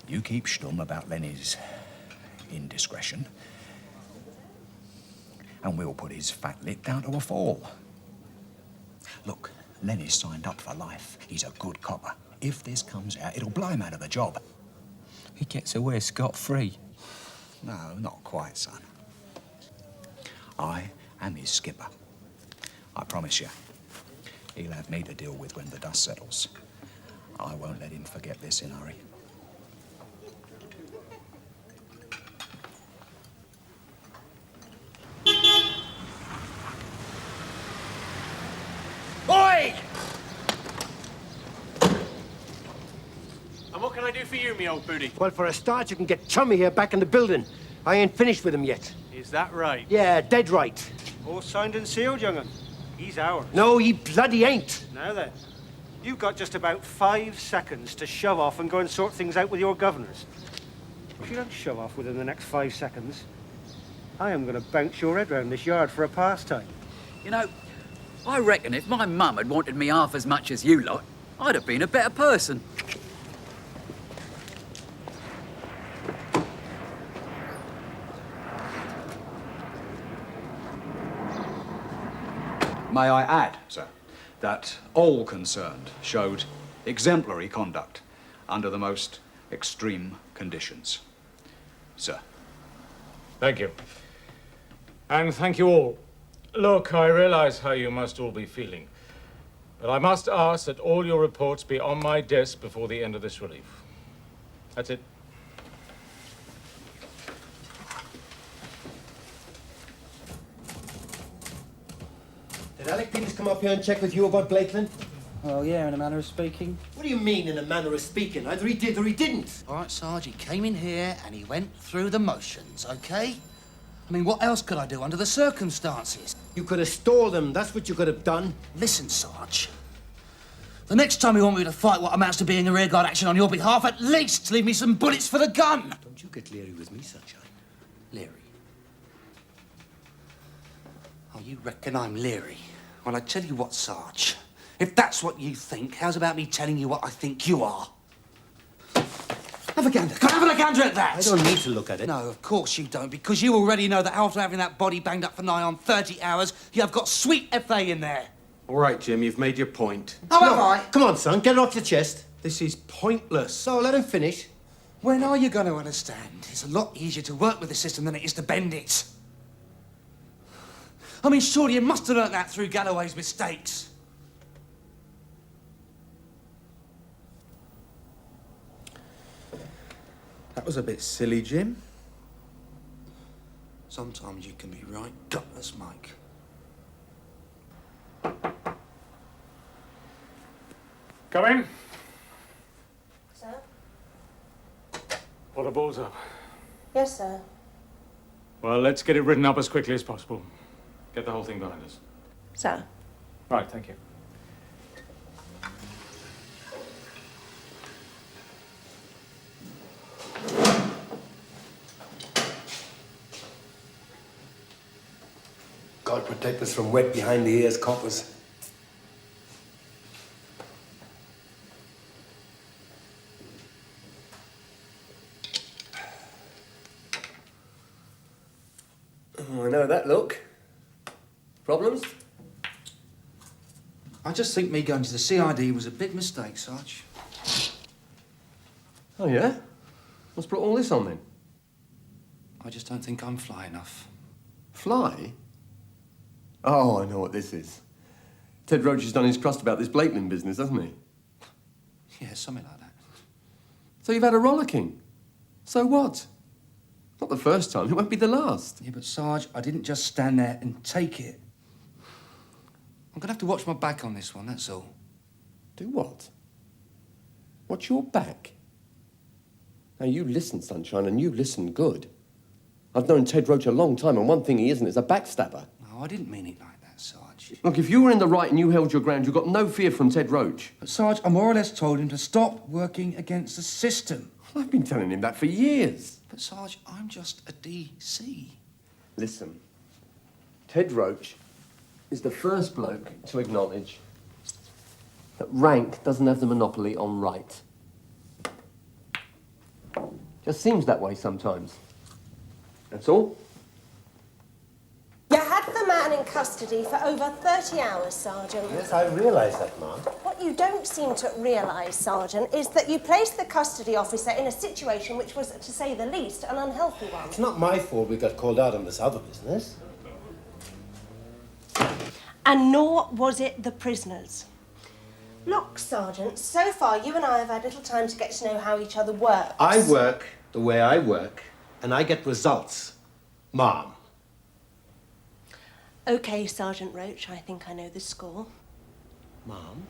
S7: you keep stum about Lenny's indiscretion, and we'll put his fat lip down to a fall. Look, Lenny's signed up for life. He's a good copper. If this comes out, it'll blow him out of the job.
S5: He gets away scot-free.
S7: No, not quite, son. I am his skipper. I promise you, he'll have me to deal with when the dust settles. I won't let him forget this in a hurry.
S18: Oi! And what can I do for you, me old booty?
S17: Well, for a start, you can get Chummy here back in the building. I ain't finished with him yet.
S18: Is that right?
S17: Yeah, dead right.
S21: All signed and sealed, young'un. He's ours.
S17: No, he bloody ain't.
S21: Now then, you've got just about 5 seconds to shove off and go and sort things out with your governors. If you don't shove off within the next 5 seconds, I am going to bounce your head round this yard for a pastime.
S22: You know, I reckon if my mum had wanted me half as much as you lot, I'd have been a better person.
S7: May I add, sir, that all concerned showed exemplary conduct under the most extreme conditions. Sir.
S23: Thank you. And thank you all. Look, I realize how you must all be feeling, but I must ask that all your reports be on my desk before the end of this relief. That's it.
S17: Did Alec Peters come up here and check with you about Blakeland?
S19: Well, yeah, in a manner of speaking.
S17: What do you mean, in a manner of speaking? Either he did or he didn't.
S24: All right, Sarge, he came in here and he went through the motions, OK? I mean, what else could I do under the circumstances?
S17: You could have stalled him. That's what you could have done.
S24: Listen, Sarge. The next time you want me to fight what amounts to being a rearguard action on your behalf, at least leave me some bullets for the gun.
S17: Don't you get leery with me, Sunshine.
S24: Leery? Oh, you reckon I'm leery? Well, I tell you what, Sarge. If that's what you think, how's about me telling you what I think you are? Have a gander. Can I have a gander at that?
S17: I don't need to look at it.
S24: No, of course you don't, because you already know that after having that body banged up for nigh on 30 hours, you have got sweet FA in there.
S18: All right, Jim, you've made your point.
S24: Oh, have I?
S17: Come on, son, get it off your chest.
S18: This is pointless.
S17: So let him finish.
S24: When are you going to understand? It's a lot easier to work with the system than it is to bend it. I mean, surely you must have learnt that through Galloway's mistakes.
S18: That was a bit silly, Jim.
S24: Sometimes you can be right gutless, Mike.
S23: Come in.
S16: Sir?
S23: What a balls up.
S16: Yes, sir.
S23: Well, let's get it written up as quickly as possible. Get the whole thing behind us.
S16: Sir?
S23: Right, thank you.
S17: God protect us from wet behind the ears coppers. Oh, I know that look. Problems?
S24: I just think me going to the CID was a big mistake, Sarge.
S4: Oh, yeah? What's brought all this on, then?
S24: I just don't think I'm fly enough.
S4: Fly? Oh, I know what this is. Ted Roach has done his crust about this Blakeland business, hasn't he?
S24: Yeah, something like that.
S4: So you've had a rollicking. So what? Not the first time. It won't be the last.
S24: Yeah, but Sarge, I didn't just stand there and take it. I'm gonna have to watch my back on this one, that's all.
S4: Do what? Watch your back? Now, you listen, Sunshine, and you listen good. I've known Ted Roach a long time, and one thing he isn't is a backstabber.
S24: No, I didn't mean it like that, Sarge.
S4: Look, if you were in the right and you held your ground, you've got no fear from Ted Roach.
S24: But Sarge, I more or less told him to stop working against the system.
S4: I've been telling him that for years.
S24: But Sarge, I'm just a DC.
S4: Listen, Ted Roach is the first bloke to acknowledge that rank doesn't have the monopoly on right. Just seems that way sometimes. That's all.
S16: You had the man in custody for over 30 hours, Sergeant.
S17: Yes, I realise that, Ma'am.
S16: What you don't seem to realise, Sergeant, is that you placed the custody officer in a situation which was, to say the least, an unhealthy one.
S17: It's not my fault we got called out on this other business.
S16: And nor was it the prisoners. Look, Sergeant, so far you and I have had little time to get to know how each other works.
S17: I work the way I work, and I get results, Ma'am.
S16: OK, Sergeant Roach, I think I know the score.
S17: Ma'am?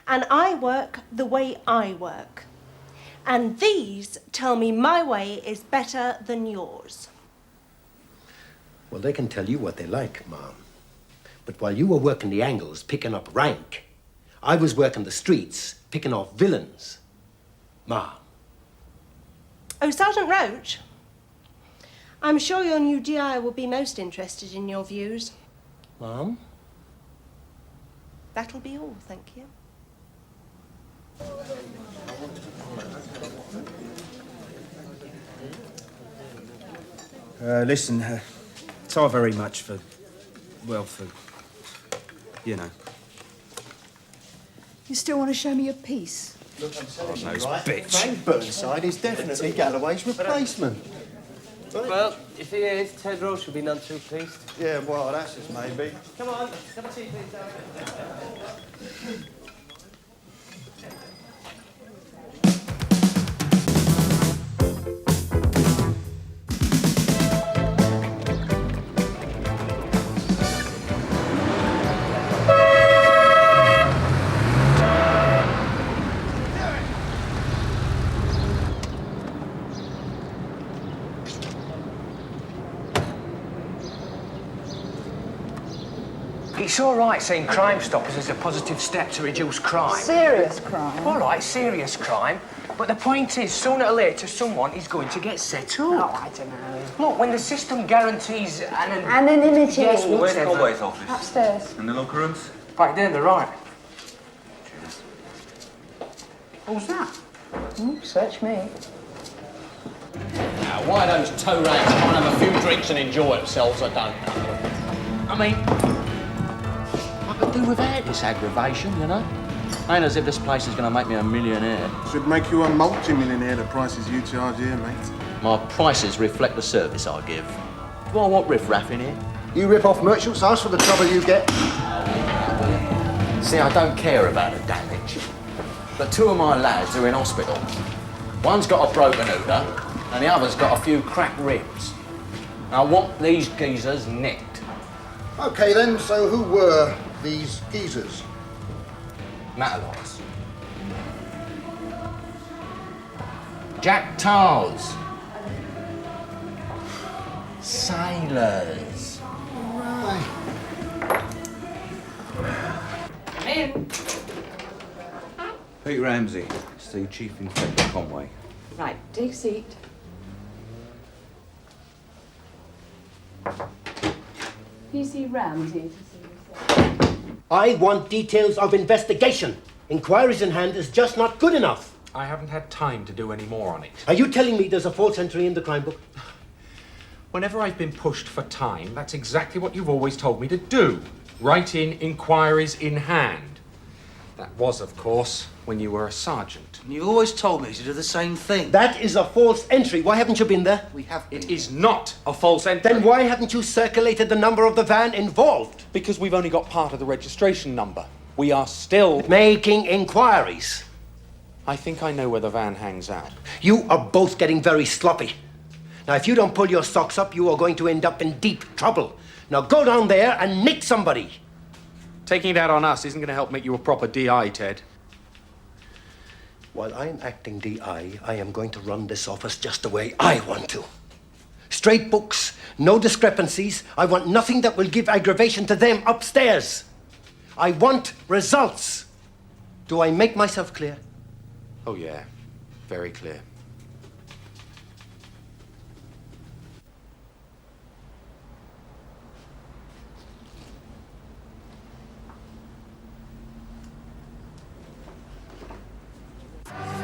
S16: And I work the way I work. And these tell me my way is better than yours.
S17: Well, they can tell you what they like, Ma'am. But while you were working the angles, picking up rank, I was working the streets, picking off villains, Ma'am.
S16: Oh, Sergeant Roach, I'm sure your new DI will be most interested in your views.
S17: Ma'am?
S16: That'll be all, thank you.
S19: Listen, it's all very much for, well, for, you know.
S9: You still want to show me your piece?
S1: Look, I'm telling you,
S19: those
S1: right?
S19: bitch.
S1: Frank Burnside is definitely Galloway's replacement.
S4: Well, if he is, Ted Roach will be none too pleased.
S1: Yeah, well, that's just maybe.
S4: Come on, have a seat, please, Darren.
S5: It's all right saying Crime Stoppers is a positive step to reduce crime.
S9: Serious crime?
S5: All right, serious crime. But the point is, sooner or later, someone is going to get set up.
S9: Oh, I don't know.
S5: Look, when the system guarantees
S9: anonymity.
S5: Yes,
S10: Where's
S5: whatever.
S10: Conway's office?
S9: Upstairs.
S10: In the locker rooms?
S5: Right there, on the right.
S9: Who's that? Search me.
S12: Now, why those toe rags can't have a few drinks and enjoy themselves, I don't know. I mean, I could do without this aggravation, you know? Ain't as if this place is going to make me a millionaire.
S14: Should make you a multi-millionaire, the prices you charge here, mate.
S12: My prices reflect the service I give. Do I want riff-raff in here?
S11: You rip off merchants, ask for the trouble you get.
S12: See, I don't care about the damage. But two of my lads are in hospital. One's got a broken hooter, and the other's got a few cracked ribs. I want these geezers nicked.
S11: OK then, so who were these geezers?
S12: Matterlocks. Jack Tars. Sailors.
S11: Right.
S9: Come in.
S10: Pete Ramsey, it's the Chief Inspector Conway.
S9: Right, take a seat. PC Ramsey.
S17: I want details of investigation. Inquiries in hand is just not good enough.
S18: I haven't had time to do any more on it.
S17: Are you telling me there's a false entry in the crime book?
S18: Whenever I've been pushed for time, that's exactly what you've always told me to do. Write in inquiries in hand. That was, of course, when you were a sergeant.
S24: You've always told me to do the same thing.
S17: That is a false entry. Why haven't you been there?
S24: We have.
S18: It is not a false entry.
S17: Then why haven't you circulated the number of the van involved?
S18: Because we've only got part of the registration number. We are still...
S17: making inquiries.
S18: I think I know where the van hangs out.
S17: You are both getting very sloppy. Now, if you don't pull your socks up, you are going to end up in deep trouble. Now, go down there and nick somebody.
S18: Taking it out on us isn't going to help make you a proper DI, Ted.
S17: While I'm acting DI, I am going to run this office just the way I want to. Straight books, no discrepancies. I want nothing that will give aggravation to them upstairs. I want results. Do I make myself clear?
S18: Oh, yeah. Very clear.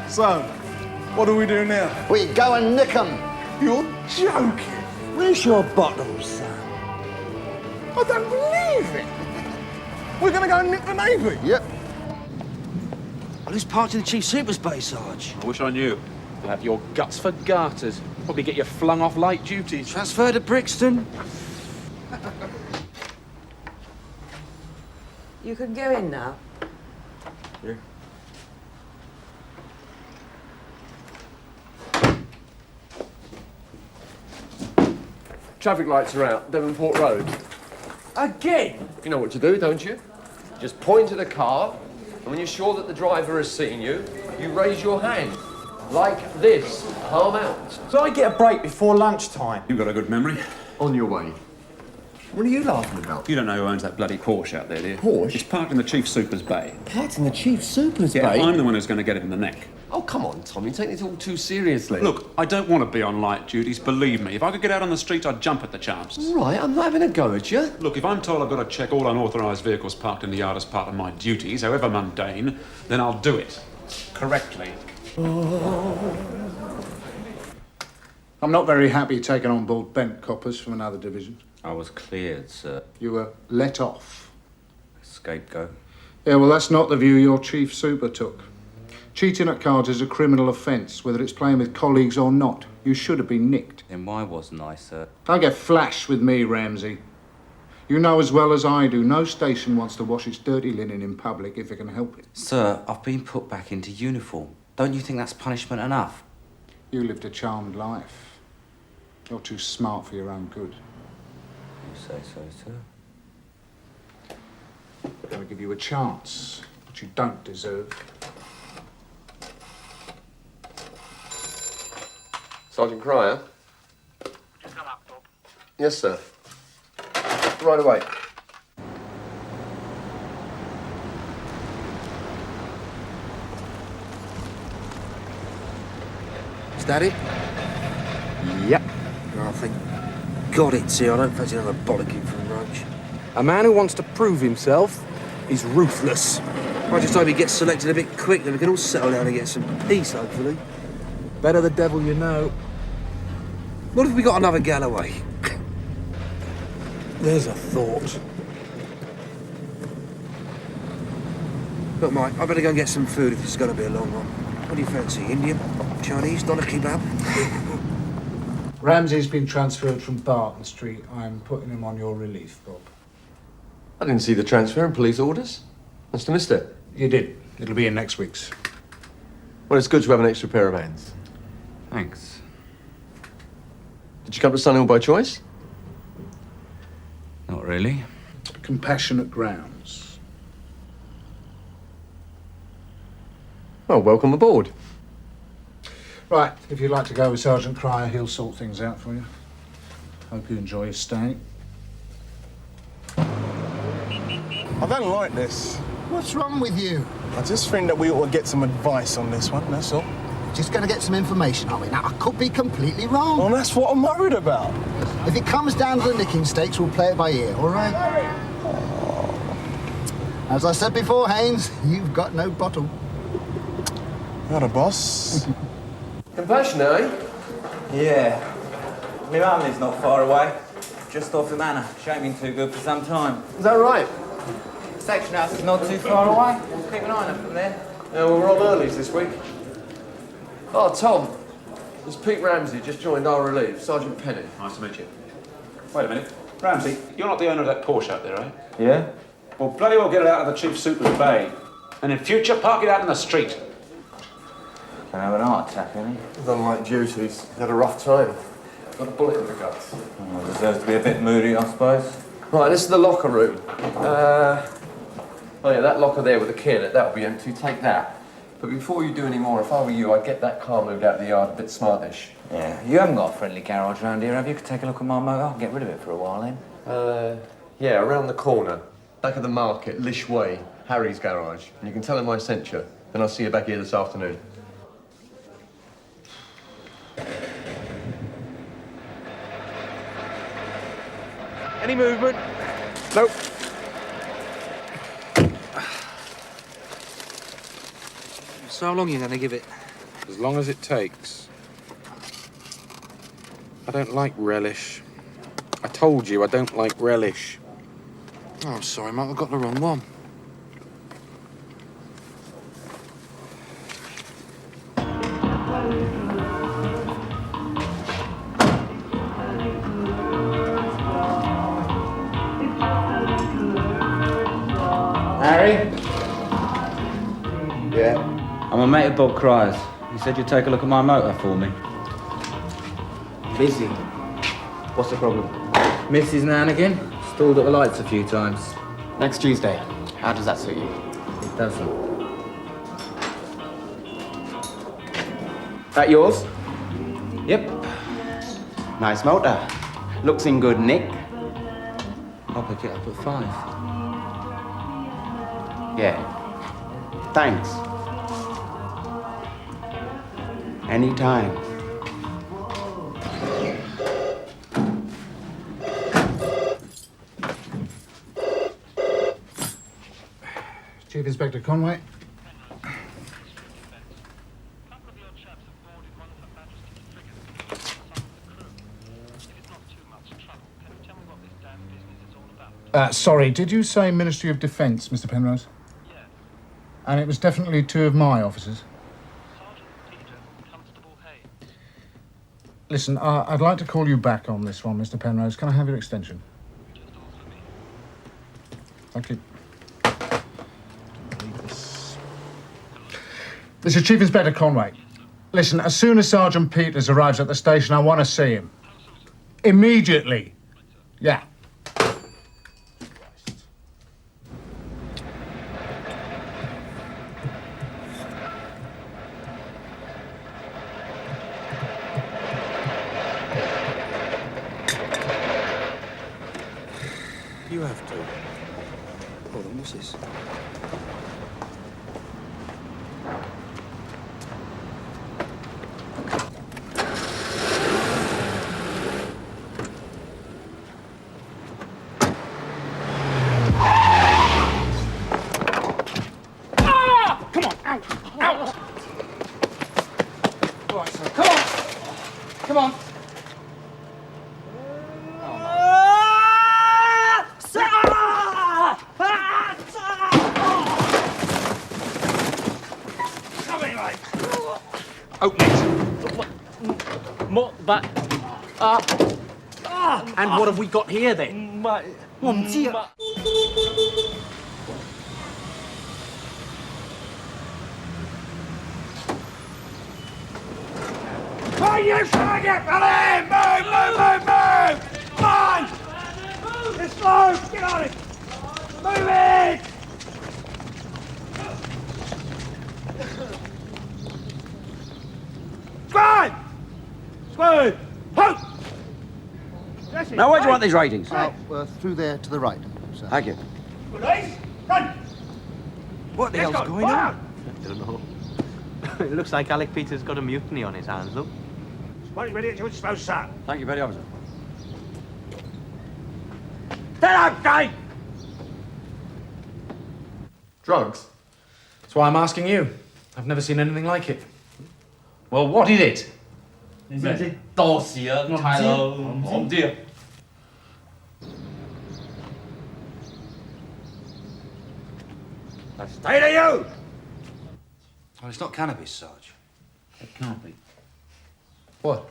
S14: So, what do we do now?
S11: We go and nick 'em.
S14: You're joking.
S11: Where's your bottles, son?
S14: I don't believe it. We're gonna go and nick the navy.
S11: Yep.
S24: Well, who's parked in the Chief Super's bay, Sarge?
S13: I wish I knew.
S18: You'll have your guts for garters. Probably get you flung off light duties.
S24: Transferred to Brixton.
S9: You can go in now.
S18: Yeah.
S4: Traffic lights are out, Devonport Road.
S18: Again?
S4: You know what to do, don't you? Just point at a car, and when you're sure that the driver has seen you, you raise your hand. Like this, palm out.
S19: So I get a break before lunchtime.
S13: You've got a good memory.
S4: On your way. What are you laughing about?
S13: You don't know who owns that bloody Porsche out there, do you?
S4: Porsche?
S13: It's parked in the Chief Super's bay.
S4: Parked in the Chief Super's
S13: Yeah,
S4: bay?
S13: I'm the one who's going to get it in the neck.
S4: Oh, come on, Tom. You take this all too seriously.
S13: Look, I don't want to be on light duties, believe me. If I could get out on the street, I'd jump at the chance.
S4: All right, I'm not having a go at you.
S13: Look, if I'm told I've got to check all unauthorised vehicles parked in the yard as part of my duties, however mundane, then I'll do it. Correctly.
S2: I'm not very happy taking on board bent coppers from another division.
S10: I was cleared, sir.
S2: You were let off.
S10: Scapegoat.
S2: Yeah, well, that's not the view your Chief Super took. Cheating at cards is a criminal offence, whether it's playing with colleagues or not. You should have been nicked.
S10: Then why wasn't I, sir?
S2: Don't get flash with me, Ramsey. You know as well as I do, no station wants to wash its dirty linen in public if it can help it.
S10: Sir, I've been put back into uniform. Don't you think that's punishment enough?
S2: You lived a charmed life. You're too smart for your own good.
S10: You say so, sir.
S2: I'm going to give you a chance, but you don't deserve.
S4: Sergeant Cryer? Come up, Bob. Yes, sir. Right away.
S24: Is that it?
S4: Yep.
S24: I think God it's here. I don't fancy another bollocking from Roach.
S18: A man who wants to prove himself is ruthless.
S24: I just hope he gets selected a bit quick, then we can all settle down and get some peace, hopefully.
S18: Better the devil you know.
S24: What if we got another Galloway?
S18: There's a thought.
S24: Look, Mike, I better go and get some food if it's going to be a long one. What do you fancy? Indian? Chinese? Doner kebab?
S2: Ramsey's been transferred from Barton Street. I'm putting him on your relief, Bob.
S4: I didn't see the transfer in police orders. Must have missed it.
S2: You did. It'll be in next week's.
S4: Well, it's good to have an extra pair of hands.
S10: Thanks.
S4: Did you come to Sunhill by choice?
S10: Not really.
S2: Compassionate grounds.
S4: Well, welcome aboard.
S2: Right, if you'd like to go with Sergeant Cryer, he'll sort things out for you. Hope you enjoy your stay.
S14: I don't like this.
S11: What's wrong with you?
S14: I just think that we ought to get some advice on this one, that's all.
S11: Just going to get some information, are we? Now, I could be completely wrong.
S14: Well, that's what I'm worried about.
S11: If it comes down to the nicking stakes, we'll play it by ear, all right? As I said before, Haynes, you've got no bottle.
S14: Not a boss.
S4: Compassion, eh?
S8: Yeah. My mum lives not far away. Just off the manor. She ain't been too good for some time.
S4: Is that right?
S8: Section house is not too far away. We'll keep an eye on her from there.
S4: Yeah, well, we're on earlies this week. Oh, Tom. There's Pete Ramsey, just joined our relief. Sergeant Penny.
S13: Nice to meet you. Wait a minute. Ramsey, you're not the owner of that Porsche out there, are you?
S8: Yeah?
S13: Well, bloody well get it out of the chief super's bay. And in future, park it out in the street.
S8: Can have an heart attack, ain't he?
S4: He's on light duties. He's had a rough time. Got a bullet in the guts.
S8: Well, deserves to be a bit moody, I suppose.
S4: Right, this is the locker room. Oh yeah, that locker there with the key in it, that'll be empty. Take that. But before you do any more, if I were you, I'd get that car moved out of the yard a bit smartish.
S8: Yeah, you haven't got a friendly garage around here, have you? Could take a look at my motor. I'll get rid of it for a while, then.
S4: Yeah, around the corner. Back of the market, Lish Way, Harry's garage. And you can tell him I sent you. Then I'll see you back here this afternoon.
S18: Any movement? Nope.
S19: So how long are you going to give it?
S18: As long as it takes. I don't like relish. I told you I don't like relish.
S19: Oh, I'm sorry, mate. I got the wrong one.
S8: Harry?
S10: Yeah?
S8: I'm a mate of Bob Cryer's. He said you'd take a look at my motor for me.
S10: Busy. What's the problem?
S8: Misses now and again. Stalled at the lights a few times.
S10: Next Tuesday. How does that suit you?
S8: It doesn't.
S10: That yours?
S8: Yep.
S10: Nice motor. Looks in good nick.
S8: I'll pick it up at 5.
S10: Yeah. Thanks. Anytime.
S2: Chief Inspector Conway. Sorry, did you say Ministry of Defence, Mr. Penrose? Yes. And it was definitely 2 of my officers? Listen, I'd like to call you back on this one, Mr. Penrose. Can I have your extension? Thank you. This is Chief Inspector Conway. Listen, as soon as Sergeant Peters arrives at the station, I want to see him. Immediately. Yeah.
S19: You have to. Hold on, what's this?
S14: Come on, out, out! All right, sir. Come on! Come on!
S19: Open it.
S12: What? That...
S19: And what have we got here then?
S14: Are you trying to get Billy? Move, move, move, move! Come on! It's slow! Get on it! Move it! Come on! Smooth! Hope!
S12: Now, where do you want these ratings?
S11: Through there to the right, sir.
S12: Thank you.
S14: Police! Run!
S12: What the
S14: Let's
S12: hell's
S14: go.
S12: going
S14: Fire!
S12: on?
S10: I don't know. It looks like Alec Peters got a mutiny on his hands, look.
S14: Squad ready to expose, sir.
S12: Thank you, Petty Officer.
S14: Get out, guy!
S4: Drugs?
S13: That's why I'm asking you. I've never seen anything like it. Well, what is it?
S14: Stay to you!
S24: Well, it's not cannabis, Sarge. It can't be.
S13: What?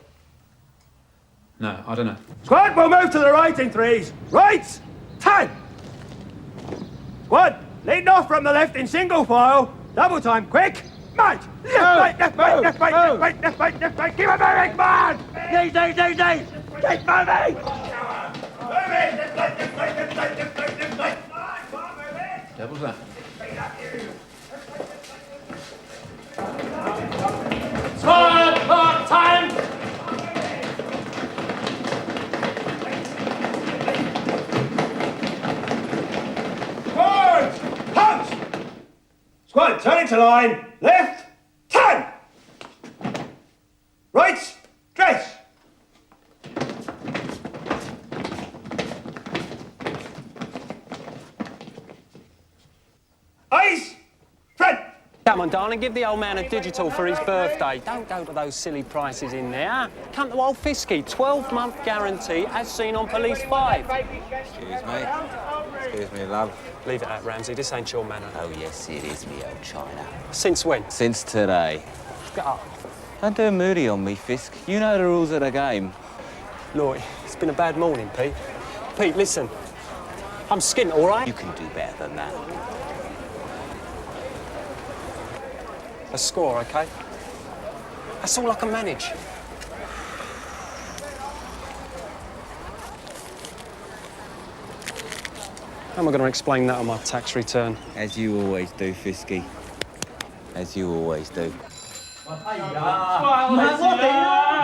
S13: No, I don't know.
S14: Squad, we'll move to the right in threes. Right! 10! Squad, leading off from the left in single file. Double time, quick! March! Left, right, left, right, left, right, left, right, left, right, left, right. Keep it moving, man! Knees. Keep moving!
S13: Devil's that.
S14: Squad, part time! Forward! Punch! Squad, turn into line. Left, 10! Right, dress! Eyes, front!
S3: Come on, darling, give the old man a digital for his birthday. Don't go to those silly prices in there. Come to Old Fisky, 12-month guarantee, as seen on Police 5.
S8: Excuse me. Excuse me, love.
S3: Leave it at Ramsey, this ain't your manner.
S8: Oh, yes, it is me old China.
S3: Since when?
S8: Since today.
S3: Get up.
S8: Don't do a moody on me, Fisk. You know the rules of the game.
S3: Lloyd, it's been a bad morning, Pete. Pete, listen. I'm skint, all right?
S8: You can do better than that.
S3: A score, OK? That's all I can manage. How am I going to explain that on my tax return?
S8: As you always do, Fisky. As you always do.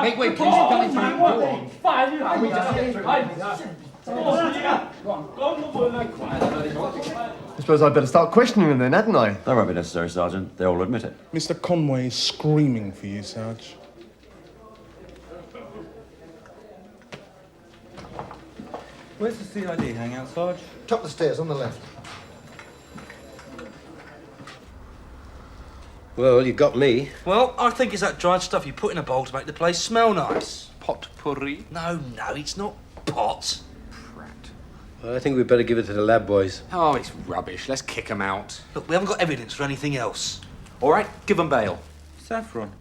S14: Make way, please. Coming through.
S6: I suppose I'd better start questioning them then, hadn't I?
S15: That won't be necessary, Sergeant. They'll all admit it.
S20: Mr. Conway is screaming for you, Sarge.
S15: Where's the CID hangout, Sarge?
S11: Top of the stairs, on the left.
S17: Well, you got me.
S24: Well, I think it's that dried stuff you put in a bowl to make the place smell nice.
S13: Potpourri?
S24: No, it's not pot.
S17: Well, I think we'd better give it to the lab boys.
S13: Oh, it's rubbish. Let's kick them out.
S24: Look, we haven't got evidence for anything else.
S13: All right, give them bail.
S15: Saffron.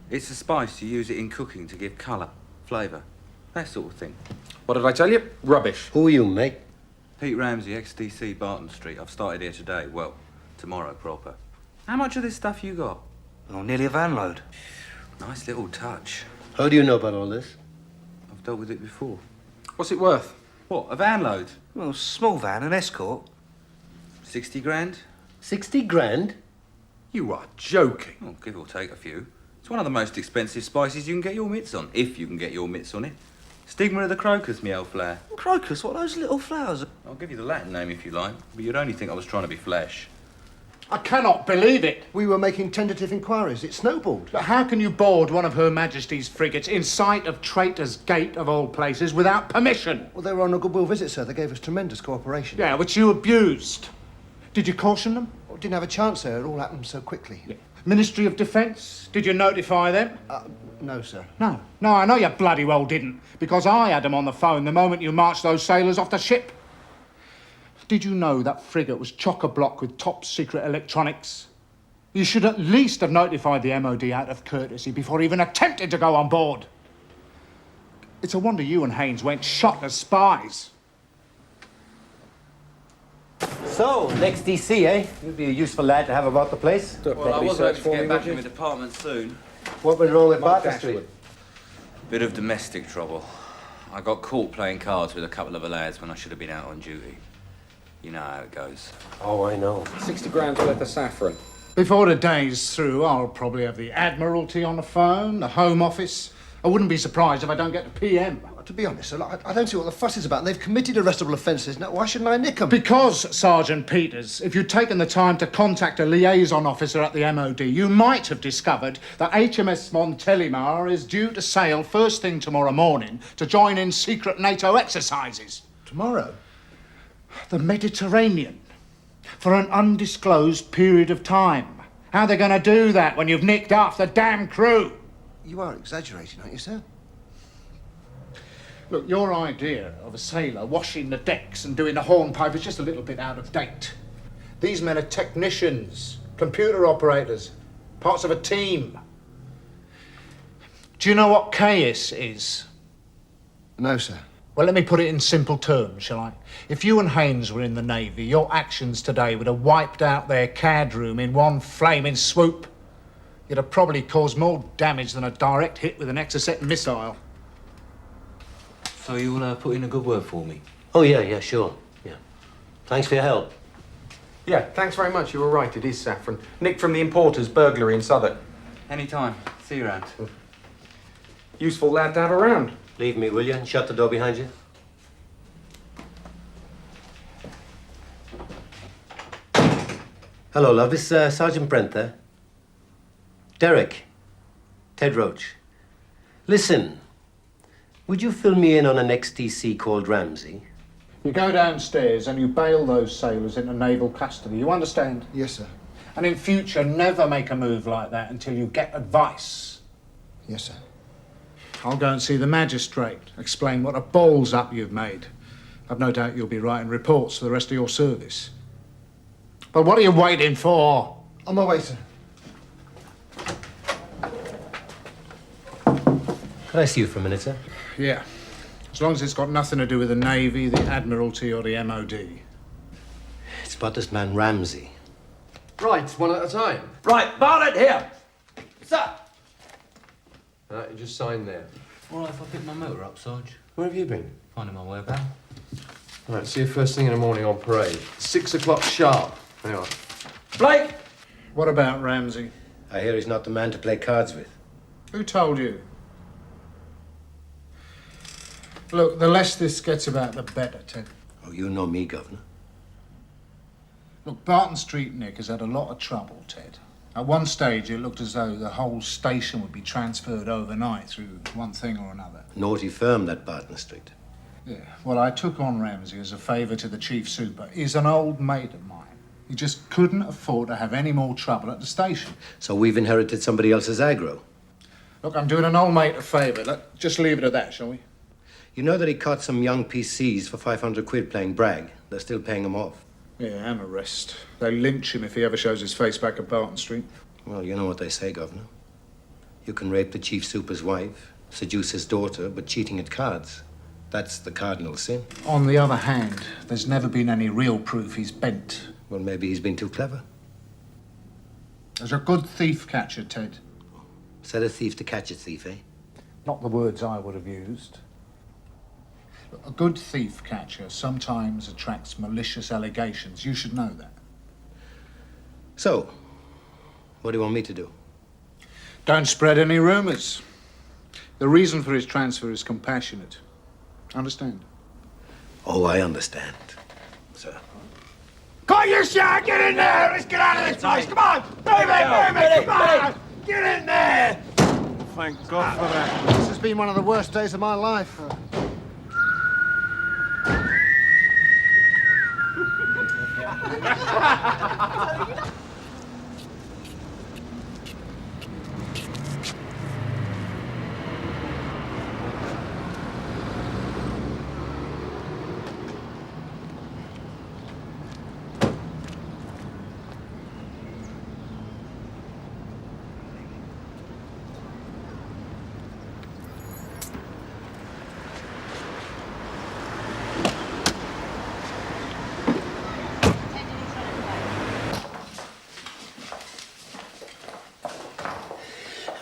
S15: It's a spice. You use it in cooking to give colour, flavour, that sort of thing.
S13: What did I tell you? Rubbish.
S17: Who are you, mate?
S15: Pete Ramsey, XDC, Barton Street. I've started here today. Well, tomorrow proper. How much of this stuff you got?
S24: Oh, nearly a van load.
S15: Nice little touch.
S17: How do you know about all this?
S15: I've dealt with it before.
S13: What's it worth?
S15: What, a van load?
S24: Well, small van, an escort.
S15: 60 grand?
S17: 60 grand?
S13: You are joking.
S15: Well, give or take a few. It's one of the most expensive spices you can get your mitts on, if you can get your mitts on it. Stigma of the crocus, me old flower.
S24: Crocus? What are those little flowers?
S15: I'll give you the Latin name if you like, but you'd only think I was trying to be flesh.
S2: I cannot believe it.
S11: We were making tentative inquiries. It snowballed.
S2: But how can you board one of Her Majesty's frigates in sight of Traitor's Gate, of all places, without permission?
S11: Well, they were on a goodwill visit, sir. They gave us tremendous cooperation.
S2: Yeah, which you abused. Did you caution them?
S11: Well, didn't have a chance, sir. It all happened so quickly.
S2: Yeah. Ministry of Defence, did you notify them?
S11: No, sir.
S2: No, I know you bloody well didn't, because I had them on the phone the moment you marched those sailors off the ship. Did you know that frigate was chock-a-block with top-secret electronics? You should at least have notified the MOD out of courtesy before even attempting to go on board. It's a wonder you and Haynes weren't shot as spies.
S17: So, next DC, eh? You'd be a useful lad to have about the place.
S15: Well, I was hoping to get back in my department soon.
S17: What went wrong with Barton Street?
S15: Bit of domestic trouble. I got caught playing cards with a couple of lads when I should have been out on duty. You know how it goes.
S17: Oh, I know.
S13: 60 grand's worth of saffron.
S2: Before the day's through, I'll probably have the Admiralty on the phone, the Home Office. I wouldn't be surprised if I don't get the PM.
S11: To be honest, sir, I don't see what the fuss is about. They've committed arrestable offences. Now, why shouldn't I nick them?
S2: Because, Sergeant Peters, if you'd taken the time to contact a liaison officer at the MOD, you might have discovered that HMS Montélimar is due to sail first thing tomorrow morning to join in secret NATO exercises.
S11: Tomorrow?
S2: The Mediterranean. For an undisclosed period of time. How are they going to do that when you've nicked half the damn crew?
S11: You are exaggerating, aren't you, sir?
S2: Look, your idea of a sailor washing the decks and doing the hornpipe is just a little bit out of date. These men are technicians, computer operators, parts of a team. Do you know what chaos is?
S6: No, sir.
S2: Well, let me put it in simple terms, shall I? If you and Haynes were in the Navy, your actions today would have wiped out their CAD room in one flaming swoop. You'd have probably caused more damage than a direct hit with an Exocet missile.
S15: So you'll put in a good word for me?
S17: Oh, yeah, sure. Yeah. Thanks for your help.
S18: Yeah, thanks very much. You were right, it is Saffron. Nick from the importer's burglary in Southwark.
S15: Anytime. See you around.
S18: Useful lad to have around.
S17: Leave me, will you, and shut the door behind you? Hello, love. Is Sergeant Brent there? Derek. Ted Roach. Listen, would you fill me in on an ex-TC called Ramsey?
S2: You go downstairs and you bail those sailors into naval custody, you understand?
S6: Yes, sir.
S2: And in future, never make a move like that until you get advice.
S6: Yes, sir.
S2: I'll go and see the magistrate, explain what a balls up you've made. I've no doubt you'll be writing reports for the rest of your service. But what are you waiting for?
S6: On my way, sir.
S17: Could I see you for a minute, sir?
S2: Yeah. As long as it's got nothing to do with the Navy, the Admiralty, or the MOD.
S17: It's about this man Ramsey.
S4: Right, one at a time.
S8: Right, Bartlett here. Sir.
S4: You just sign there.
S15: All right, if I pick my motor up, Sarge.
S4: Where have you been?
S15: Finding my way about.
S4: Right, see you first thing in the morning on parade. 6 o'clock sharp. There you are.
S8: Blake!
S2: What about Ramsey?
S17: I hear he's not the man to play cards with.
S2: Who told you? Look, the less this gets about, the better, Ted.
S17: Oh, you know me, Governor.
S2: Look, Barton Street Nick has had a lot of trouble, Ted. At one stage, it looked as though the whole station would be transferred overnight through one thing or another.
S17: Naughty firm, that Barton Street.
S2: Yeah, well, I took on Ramsey as a favour to the chief super. He's an old mate of mine. He just couldn't afford to have any more trouble at the station.
S17: So we've inherited somebody else's aggro.
S2: Look, I'm doing an old mate a favour. Let's just leave it at that, shall we?
S17: You know that he caught some young PCs for 500 quid playing brag. They're still paying him off.
S2: Yeah, and arrest. They lynch him if he ever shows his face back at Barton Street.
S17: Well, you know what they say, Governor. You can rape the chief super's wife, seduce his daughter, but cheating at cards, that's the cardinal sin.
S2: On the other hand, there's never been any real proof he's bent.
S17: Well, maybe he's been too clever.
S2: There's a good thief catcher, Ted.
S17: Set a thief to catch a thief, eh?
S2: Not the words I would have used. A good thief catcher sometimes attracts malicious allegations. You should know that.
S17: So, what do you want me to do?
S2: Don't spread any rumours. The reason for his transfer is compassionate. Understand?
S17: Oh, I understand, sir.
S14: Got your shot! Get in there! Let's get out of this place! Come on! Move it! Come on! Get in there!
S20: Thank God for that. This has been one of the worst days of my life.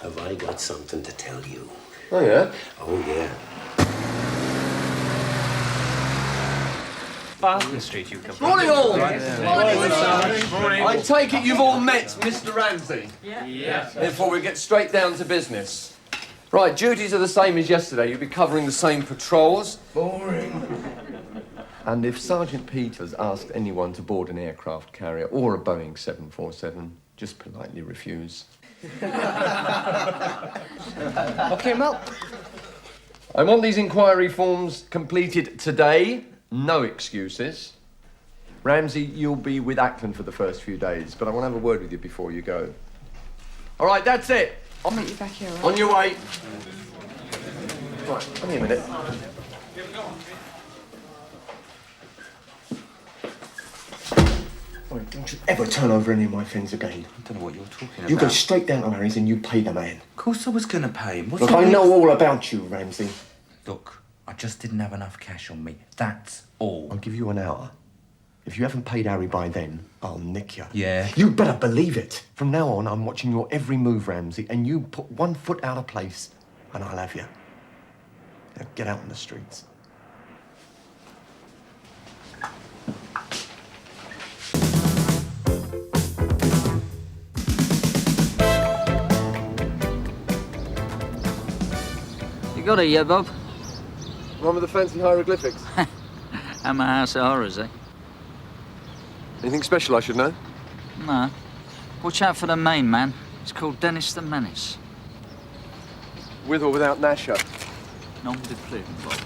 S17: Have I got something to tell you?
S4: Oh, yeah?
S17: Oh, yeah.
S10: Barton Street, you come from.
S4: Morning, all!
S10: Morning.
S4: I take it you've all met Mr. Ramsey?
S10: Yeah.
S4: Therefore, we get straight down to business. Right, duties are the same as yesterday. You'll be covering the same patrols.
S6: Boring. And if Sergeant Peters asked anyone to board an aircraft carrier or a Boeing 747, just politely refuse.
S4: Okay, Mel. I want these inquiry forms completed today. No excuses. Ramsey, you'll be with Ackland for the first few days, but I want to have a word with you before you go. All right, that's it.
S9: I'll meet you back here.
S4: On your way. Right, give me a minute.
S6: Right, don't you ever turn over any of my things again.
S15: I don't know what you're talking about.
S6: You go straight down to Harry's and you pay the man.
S15: Of course I was going to pay him.
S6: Look, I know all about you, Ramsey.
S15: Look, I just didn't have enough cash on me. That's all.
S6: I'll give you an hour. If you haven't paid Harry by then, I'll nick you.
S15: Yeah.
S6: You better believe it. From now on, I'm watching your every move, Ramsey, and you put 1 foot out of place, and I'll have you. Now get out in the streets.
S7: You got it yet, Bob?
S6: One with the fancy hieroglyphics.
S7: I'm a house of horrors, eh?
S6: Anything special I should know?
S7: No. Watch out for the main man. It's called Dennis the Menace.
S6: With or without Nasher?
S7: Non de plume, Bob.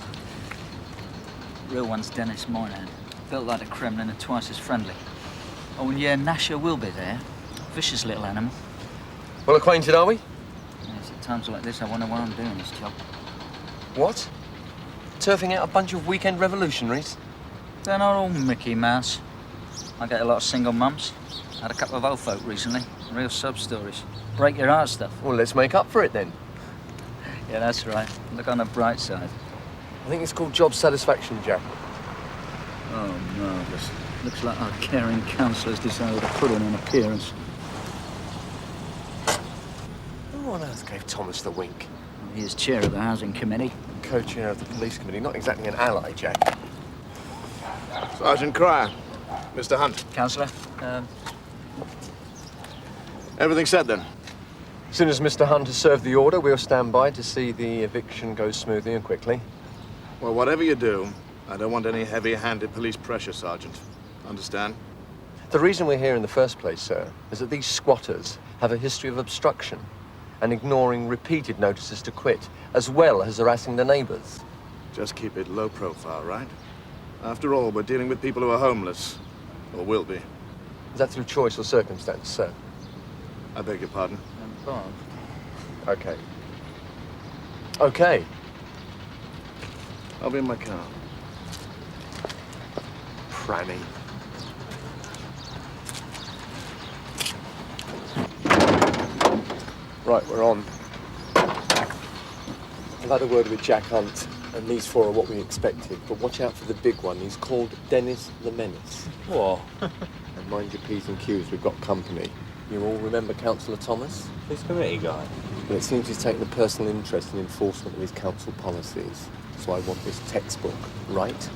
S7: Real one's Dennis Moynihan. Built like a Kremlin and twice as friendly. Oh, and yeah, Nasher will be there. Vicious little animal.
S6: Well acquainted, are we?
S7: Yes, at times like this, I wonder why I'm doing this job.
S6: What? Turfing out a bunch of weekend revolutionaries?
S7: They're not all Mickey Mouse. I get a lot of single mums. Had a couple of old folk recently. Real sub-stories. Break your heart stuff.
S6: Well, let's make up for it then.
S7: Yeah, that's right. Look on the bright side.
S6: I think it's called job satisfaction, Jack.
S7: Oh, marvellous. Looks like our caring counsellor's decided to put in an appearance.
S6: Who on earth gave Thomas the wink?
S7: He is chair of the housing committee.
S6: Co-chair of the police committee. Not exactly an ally, Jack.
S21: Sergeant Cryer. Mr. Hunt.
S7: Councillor,
S21: Everything set, then?
S6: As soon as Mr. Hunt has served the order, we'll stand by to see the eviction go smoothly and quickly.
S21: Well, whatever you do, I don't want any heavy-handed police pressure, Sergeant. Understand?
S6: The reason we're here in the first place, sir, is that these squatters have a history of obstruction and ignoring repeated notices to quit, as well as harassing the neighbours.
S21: Just keep it low profile, right? After all, we're dealing with people who are homeless. Or will be.
S6: Is that through choice or circumstance, sir?
S21: I beg your pardon?
S7: Bob.
S6: Okay. Okay.
S21: I'll be in my car.
S6: Pranny. Right, we're on. I've had a word with Jack Hunt, and these four are what we expected, but watch out for the big one. He's called Dennis the Menace.
S15: What?
S6: And mind your P's and Q's, we've got company. You all remember Councillor Thomas?
S15: This committee guy?
S6: Well, it seems he's taken a personal interest in enforcement of his council policies. So I want this textbook, right?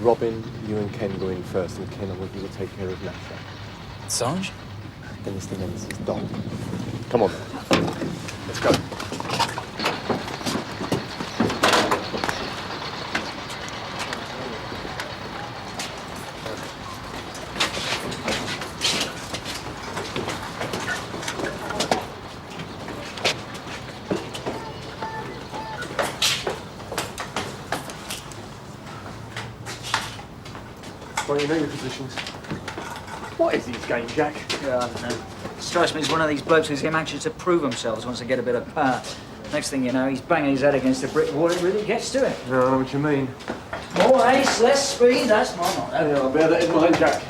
S6: Robin, you and Ken go in first, and Ken, I want you to take care of Nasher.
S7: Sarge?
S6: Dennis the Menace's dog. Come on, let's go. Well, you know your positions. What is this game, Jack?
S7: Yeah, I don't know. Strikes me as one of these blokes who's anxious to prove themselves once they get a bit of power. Next thing you know, he's banging his head against a brick wall. It really gets to him.
S6: No, I know what you mean.
S7: More ace, less speed. That's my motto.
S6: Yeah, I'll bear that in mind, Jack.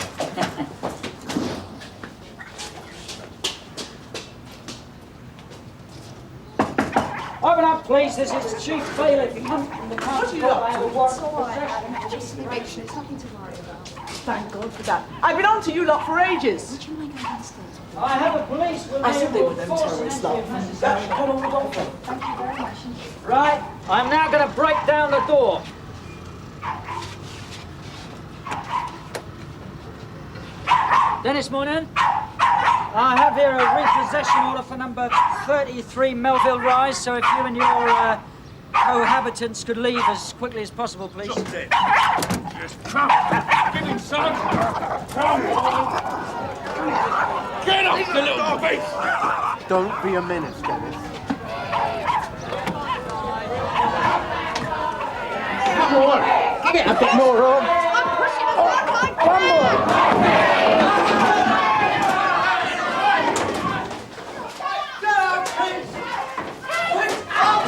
S7: Open up, please. This is the chief bailiff. You come from the council.
S9: It's all right, Adam. Just an eviction. It's nothing to worry about.
S22: Thank God for that. I've been on to you lot for ages.
S9: Would you mind going downstairs?
S7: I have a police.
S22: I said they were them terrorists, love.
S9: Thank you very much.
S7: Right. I'm now going to break down the door. Dennis Moynihan, I have here a repossession order for number 33 Melville Rise, so if you and your cohabitants could leave as quickly as possible, please.
S14: Just come! Get him, son! Come on! Get up, the little beast!
S6: Don't be a menace, Dennis.
S14: Come on! Give it a bit more room!
S22: I'm pushing as hard as I can.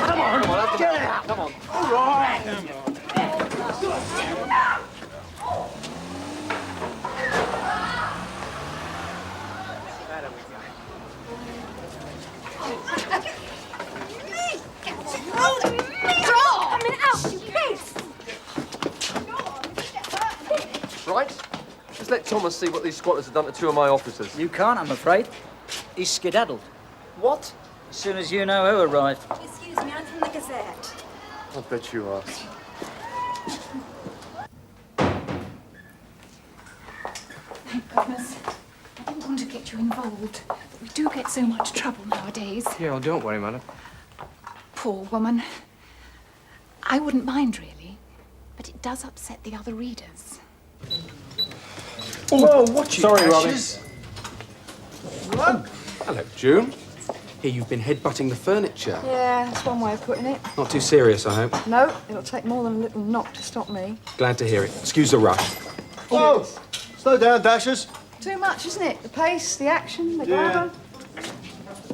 S14: Come on, get out! Come on! All right!
S22: Coming out, you pigs!
S6: Right? Just let Thomas see what these squatters have done to two of my officers.
S7: You can't, I'm afraid. He's skedaddled.
S6: What?
S7: As soon as you know who arrived.
S22: Excuse me, I'm from the Gazette.
S6: I bet you are.
S1: Thank goodness. I didn't want to get you involved, but we do get so much trouble nowadays.
S18: Yeah, well, don't worry, madam.
S1: Poor woman. I wouldn't mind, really, but it does upset the other readers.
S18: Whoa, watch it,
S19: Sorry,
S18: Ashes. Hello, June. Here you've been headbutting the furniture.
S9: Yeah, that's one way of putting it.
S18: Not too serious, I hope.
S9: No, it'll take more than a little knock to stop me.
S18: Glad to hear it. Excuse the rush.
S11: Whoa! Slow down, Dashers.
S9: Too much, isn't it? The pace, the action, the
S11: Yeah.
S9: glamour.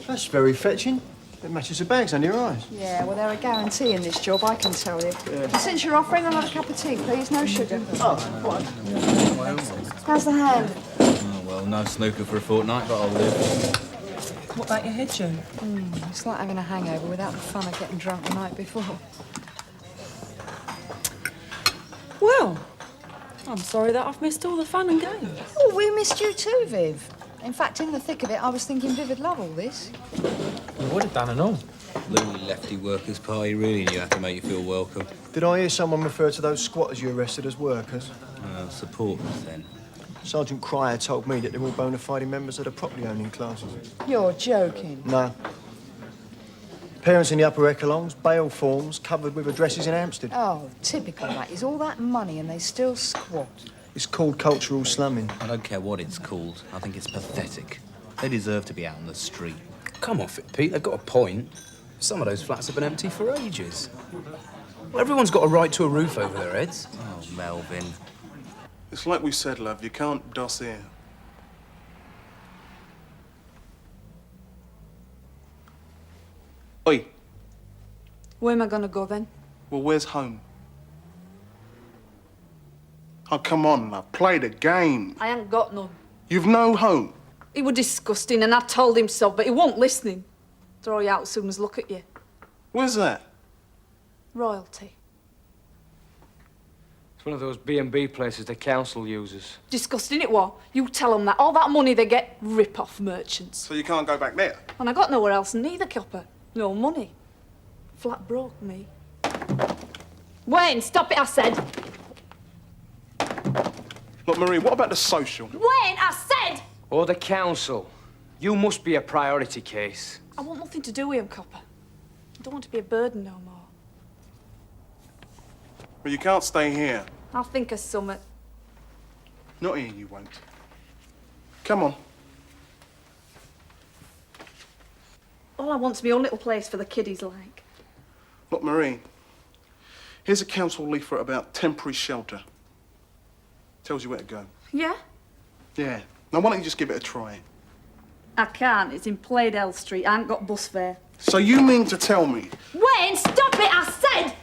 S11: That's very fetching. It matches the bags under your eyes.
S9: Yeah, well, they're a guarantee in this job, I can tell you.
S11: Yeah.
S9: And since you're offering, I'll have a cup of tea, please. No sugar.
S11: Oh, what?
S9: How's the hand?
S15: Oh, well, no snooker for a fortnight, but I'll live.
S9: What about your head, Joe? It's like having a hangover without the fun of getting drunk the night before.
S5: Well, I'm sorry that I've missed all the fun and games.
S9: Oh, we missed you too, Viv. In fact, in the thick of it, I was thinking Viv would love all this.
S19: You would have done and all.
S15: Little lefty workers' party really knew how to make you feel welcome.
S11: Did I hear someone refer to those squatters you arrested as workers?
S15: Supporters, then.
S11: Sergeant Cryer told me that they're all bona fide members of the property-owning classes.
S9: You're joking.
S11: No. Parents in the upper echelons, bail forms covered with addresses in Hampstead.
S9: Oh, typical, that is. All that money and they still squat.
S11: It's called cultural slumming.
S15: I don't care what it's called. I think it's pathetic. They deserve to be out on the street.
S18: Come off it, Pete. They've got a point. Some of those flats have been empty for ages. Well, everyone's got a right to a roof over their heads.
S15: Oh, Melvin.
S21: It's like we said, love, you can't doss here. Oi,
S5: Where am I gonna go then?
S21: well, where's home? Oh, come on, love, play the game.
S5: I ain't got none.
S21: You've no home.
S5: He was disgusting and I told him so, but he won't listening. Throw you out as soon as look at you.
S21: Where's that?
S5: Royalty.
S19: It's one of those B&B places the council uses.
S5: Disgusting it was. You tell them that. All that money they get, rip-off merchants.
S21: So you can't go back there?
S5: And I got nowhere else neither, copper. No money. Flat broke me. Wayne, stop it, I said.
S21: Look, Marie, what about the social?
S5: Wayne, I said!
S19: Or the council. You must be a priority case.
S5: I want nothing to do with him, copper. I don't want to be a burden no more.
S21: Well, you can't stay here.
S5: I'll think of something.
S21: Not here, you won't. Come on.
S5: All I want's my own little place for the kiddies, like.
S21: Look, Marie, here's a council leaflet about temporary shelter. Tells you where to go.
S5: Yeah?
S21: Yeah. Now, why don't you just give it a try?
S5: I can't. It's in Playdell Street. I ain't got bus fare.
S21: So you mean to tell me?
S5: Wayne, stop it, I said!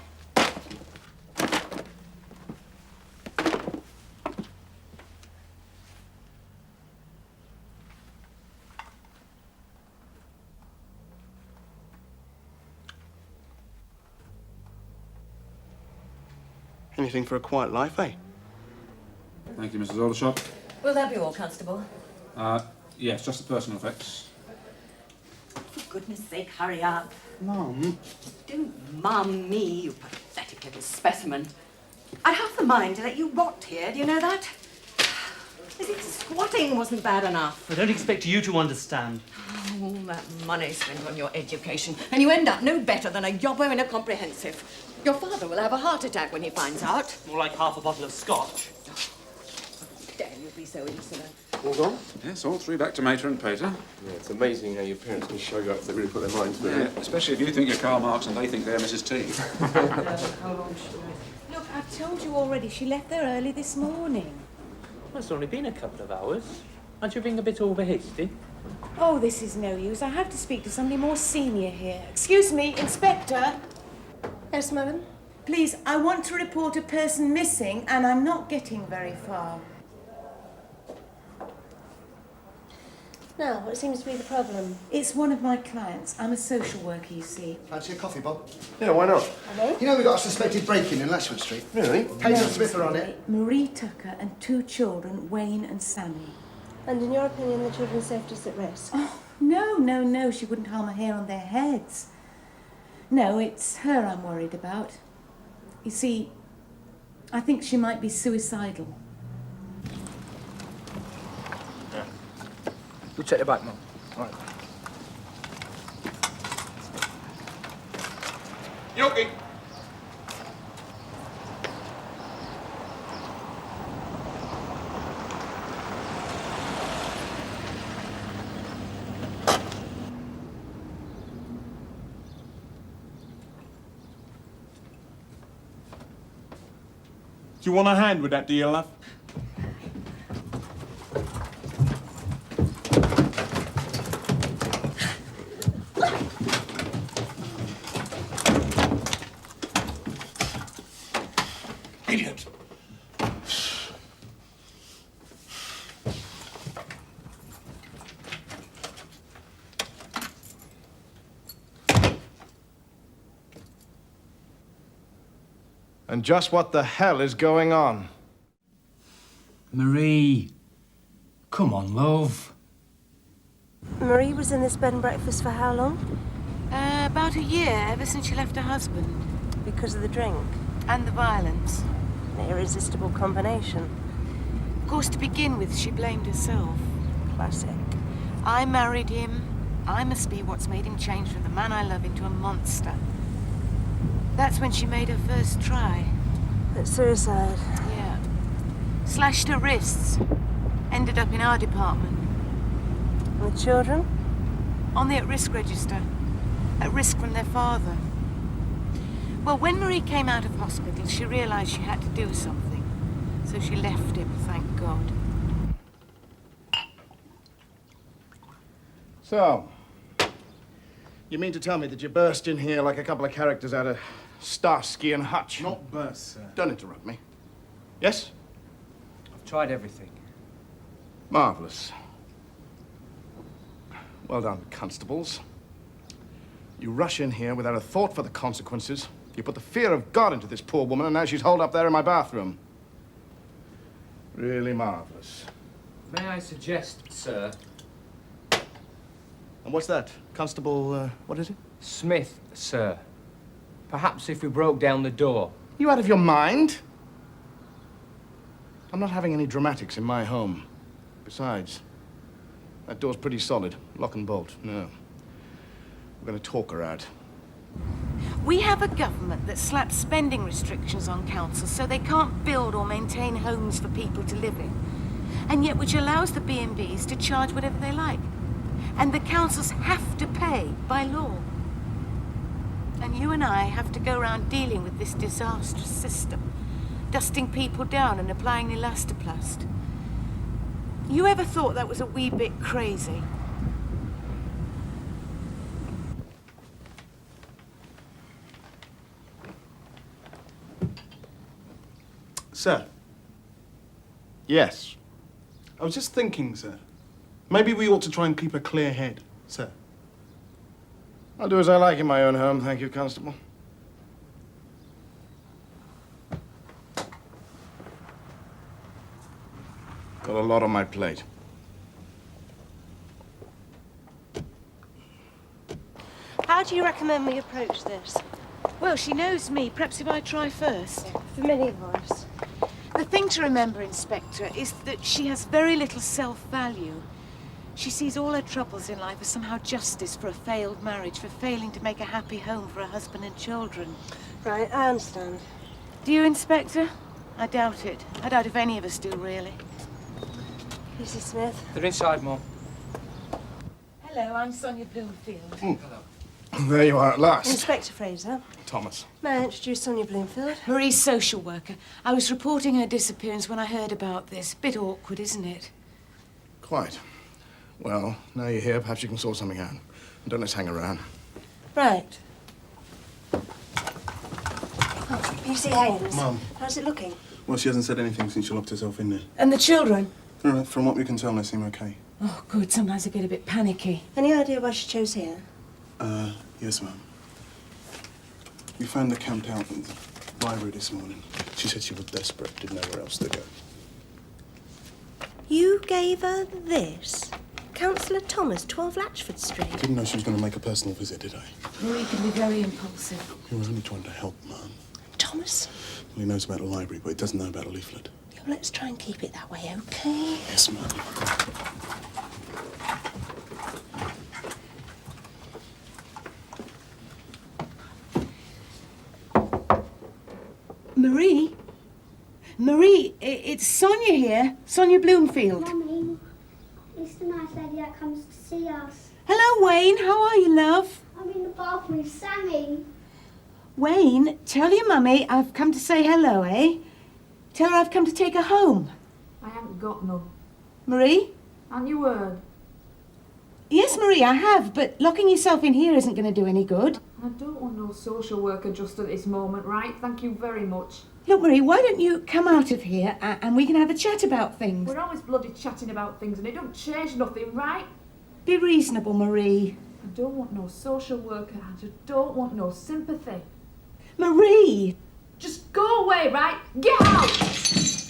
S21: Anything for a quiet life, eh?
S13: Thank you, Mrs. Aldershot.
S22: Will that be all, Constable?
S13: Yes, just the personal effects.
S22: For goodness sake, hurry up.
S21: Mum.
S22: Don't mum me, you pathetic little specimen. I'd half the mind to let you rot here, do you know that? As if squatting wasn't bad enough.
S3: I don't expect you to understand.
S22: All that money spent on your education, and you end up no better than a yobbo in a comprehensive. Your father will have a heart attack when he finds out.
S3: More like half a bottle of scotch.
S22: Dare you be so insolent?
S4: All gone?
S13: Yes, all three back to Mater and Pater.
S4: Yeah, it's amazing how your parents can show you up if they really put their minds to it.
S13: Yeah, especially if you think you're Karl Marx and they think they're Mrs. T.
S22: Look, I've told you already, she left there early this morning.
S10: Well, it's only been a couple of hours. Aren't you being a bit over hasty?
S22: Oh, this is no use. I have to speak to somebody more senior here. Excuse me, Inspector.
S16: Yes, madam?
S22: Please, I want to report a person missing, and I'm not getting very far.
S16: Now, what seems to be the problem?
S1: It's one of my clients. I'm a social worker, you see.
S11: Fancy a coffee, Bob?
S4: Yeah, why not?
S16: Hello?
S11: You know we've got a suspected break-in Lashwood Street.
S4: Really?
S11: Hayes and Smith are on it.
S1: Marie Tucker and 2 children, Wayne and Sammy.
S16: And in your opinion, the children's safety is at risk?
S1: Oh, no. She wouldn't harm a hair on their heads. No, it's her I'm worried about. You see, I think she might be suicidal.
S18: Yeah. You check your back, Mum. All right.
S21: Yogi! Do you want a hand with that, do you, love? Idiot!
S19: And just what the hell is going on?
S7: Marie, come on, love.
S16: Marie was in this bed and breakfast for how long?
S1: About a year, ever since she left her husband.
S16: Because of the drink?
S1: And the violence.
S16: An irresistible combination.
S1: Of course, to begin with, she blamed herself.
S16: Classic.
S1: I married him. I must be what's made him change from the man I love into a monster. That's when she made her first try.
S16: At suicide?
S1: Yeah. Slashed her wrists. Ended up in our department.
S16: And the children?
S1: On the at-risk register. At risk from their father. Well, when Marie came out of hospital, she realized she had to do something. So she left him, thank God.
S19: So, you mean to tell me that you burst in here like a couple of characters out of Starsky and Hutch?
S21: Not burst, sir.
S19: Don't interrupt me. Yes?
S10: I've tried everything.
S19: Marvellous. Well done, constables. You rush in here without a thought for the consequences. You put the fear of God into this poor woman, and now she's holed up there in my bathroom. Really marvellous.
S10: May I suggest, sir?
S19: And what's that? Constable, what is it?
S10: Smith, sir. Perhaps if we broke down the door.
S19: You out of your mind? I'm not having any dramatics in my home. Besides, that door's pretty solid. Lock and bolt. No. We're going to talk her out.
S1: We have a government that slaps spending restrictions on councils so they can't build or maintain homes for people to live in. And yet which allows the B&Bs to charge whatever they like. And the councils have to pay by law. And you and I have to go around dealing with this disastrous system, dusting people down and applying elastoplast. You ever thought that was a wee bit crazy?
S21: Sir,
S19: Yes.
S21: I was just thinking, sir. Maybe we ought to try and keep a clear head, sir.
S19: I'll do as I like in my own home, thank you, Constable. Got a lot on my plate.
S16: How do you recommend we approach this?
S1: Well, she knows me. Perhaps if I try first.
S16: Familiar voice.
S1: The thing to remember, Inspector, is that she has very little self-value. She sees all her troubles in life as somehow justice for a failed marriage, for failing to make a happy home for her husband and children.
S16: Right, I understand.
S1: Do you, Inspector? I doubt it. I doubt if any of us do, really.
S16: Mrs. Smith.
S10: They're inside, Mum.
S1: Hello, I'm Sonia Bloomfield.
S19: Hello. There you are at last.
S16: Inspector Fraser.
S19: Thomas.
S16: May I introduce Sonia Bloomfield?
S1: Marie's social worker. I was reporting her disappearance when I heard about this. Bit awkward, isn't it?
S19: Quite. Well, now you're here, perhaps you can sort something out. And don't let's hang around.
S16: Right. Oh, you see Haynes?
S21: Mum.
S16: How's it looking?
S21: Well, she hasn't said anything since she locked herself in there.
S1: And the children?
S21: All right, from what we can tell, they seem okay.
S1: Oh, good. Sometimes I get a bit panicky.
S16: Any idea why she chose here?
S21: Yes, ma'am. We found her camped out in the library this morning. She said she was desperate, didn't know where else to go.
S16: You gave her this? Councillor Thomas, 12 Latchford Street.
S21: Didn't know she was going to make a personal visit, did I?
S1: Marie can be very impulsive.
S21: He was only trying to help, ma'am.
S16: Thomas?
S21: Well, he knows about the library, but he doesn't know about a leaflet.
S16: Well, let's try and keep it that way, OK?
S21: Yes, ma'am.
S1: Marie? Marie, it's Sonia here. Sonia Bloomfield.
S8: Mummy, it's the nice lady that comes to see us.
S1: Hello, Wayne. How are you, love?
S8: I'm in the bathroom with Sammy.
S1: Wayne, tell your mummy I've come to say hello, eh? Tell her I've come to take her home.
S5: I haven't got none.
S1: Marie?
S5: And you heard?
S1: Yes, Marie, I have, but locking yourself in here isn't going to do any good.
S5: I don't want no social worker just at this moment, right? Thank you very much.
S1: Look, Marie, why don't you come out of here and we can have a chat about things?
S5: We're always bloody chatting about things and it don't change nothing, right?
S1: Be reasonable, Marie.
S5: I don't want no social worker. I just don't want no sympathy.
S1: Marie!
S5: Just go away, right? Get out!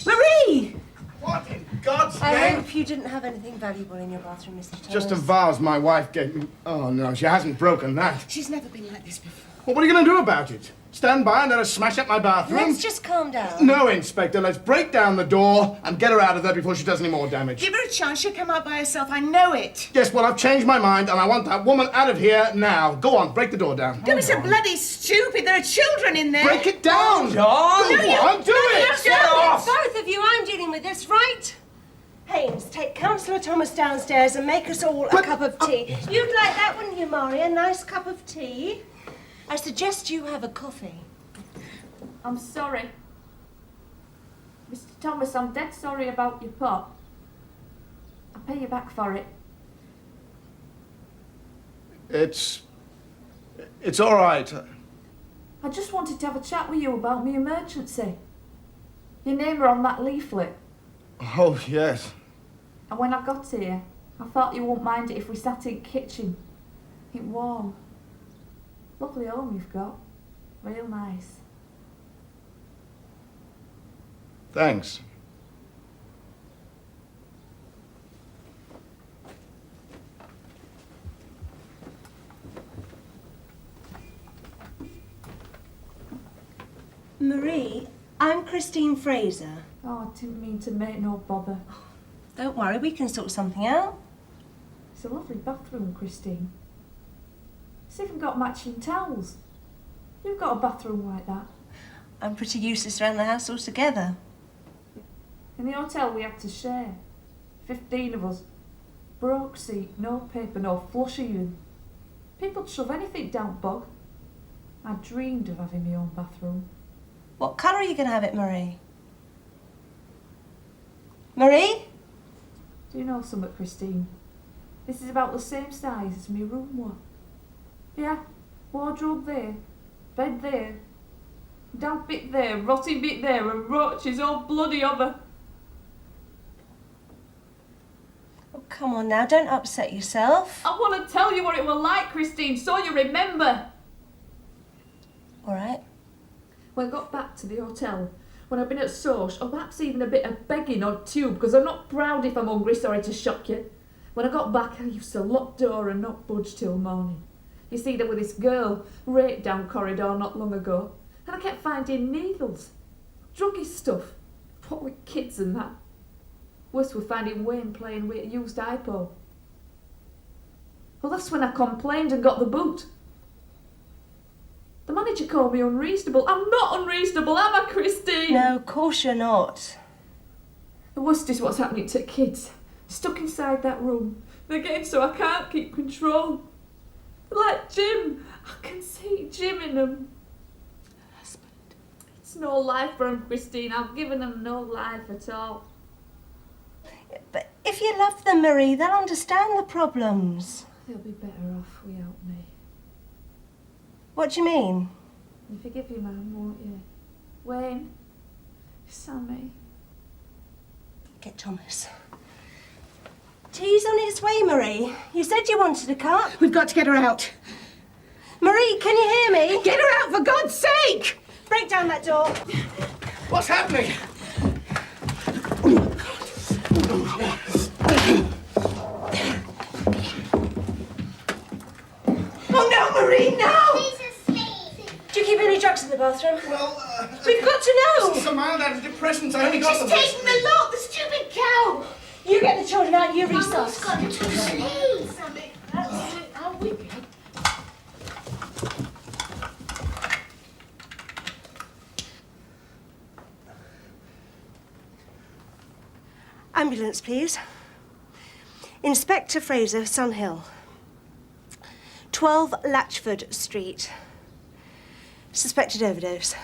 S1: Marie!
S19: What in God's
S16: I
S19: name?
S16: hope you didn't have anything valuable in your bathroom, Mr. Thomas.
S19: Just a vase my wife gave me. Oh, no, she hasn't broken that.
S1: She's never been like this before.
S19: Well, what are you going to do about it? Stand by and let her smash up my bathroom?
S16: Let's just calm down.
S19: No, Inspector. Let's break down the door and get her out of there before she does any more damage.
S1: Give her a chance. She'll come out by herself. I know it.
S19: Yes, well, I've changed my mind and I want that woman out of here now. Go on, break the door down.
S1: Don't be so bloody stupid. There are children in there.
S19: Break it down!
S16: John!
S19: Go on, do it!
S16: Get off! Both of you, I'm dealing with this, right? Haynes, take Councillor Thomas downstairs and make us all a cup of tea. You'd like that, wouldn't you, Maury? A nice cup of tea? I suggest you have a coffee.
S5: I'm sorry. Mr. Thomas, I'm dead sorry about your pot. I'll pay you back for it.
S19: It's all right.
S5: I just wanted to have a chat with you about my emergency. Your name were on that leaflet.
S19: Oh, yes.
S5: And when I got here, I thought you wouldn't mind it if we sat in the kitchen. It warm. Lovely home you've got. Real nice.
S19: Thanks.
S16: Marie, I'm Christine Fraser.
S5: Oh, I didn't mean to make no bother.
S16: Don't worry, we can sort something out.
S5: It's a lovely bathroom, Christine. It's even got matching towels. You've got a bathroom like that.
S16: I'm pretty useless around the house altogether.
S5: In the hotel we had to share. 15 of us. Broke seat, no paper, no flush even. People'd shove anything down bog. I dreamed of having my own bathroom.
S16: What colour are you going to have it, Marie? Marie?
S5: Do you know something, Christine? This is about the same size as my room was. Yeah, wardrobe there, bed there, damp bit there, rotting bit there, and roaches all bloody over.
S16: Oh, come on now, don't upset yourself.
S5: I want to tell you what it was like, Christine, so you remember.
S16: All right.
S5: When I got back to the hotel, when I've been at Soch, or perhaps even a bit of begging or tube, because I'm not proud if I'm hungry, sorry to shock you. When I got back, I used to lock door and not budge till morning. You see, there was this girl raped down corridor not long ago, and I kept finding needles, druggy stuff, what with kids and that. Worse were finding Wayne playing with a used iPod. Well, that's when I complained and got the boot. The manager called me unreasonable. I'm not unreasonable, am I, Christine?
S16: No, of course you're not.
S5: The worst is what's happening to kids. Stuck inside that room. They're getting so I can't keep control. They're like Jim. I can see Jim in them. Husband. It's no life for them, Christine. I've given them no life at all.
S16: But if you love them, Marie, they'll understand the problems.
S5: They'll be better off without me.
S16: What do you mean?
S5: You forgive your man, won't you? Wayne, Sammy.
S16: Get Thomas. Tea's on its way, Marie. You said you wanted a cup.
S1: We've got to get her out.
S16: Marie, can you hear me?
S1: Get her out, for God's sake!
S16: Break down that door.
S19: What's happening?
S16: Oh no, Marie, no! Do you keep any drugs in the bathroom?
S19: Well,
S16: we've got to know!
S19: Some mild antidepressants. I only got
S16: She's
S19: them.
S16: taking the lot, the stupid cow! You get the children out, you resource.
S8: Got to sleep.
S16: That's it. How wicked. Ambulance, please. Inspector Fraser, Sunhill. 12 Latchford Street. Suspected overdose.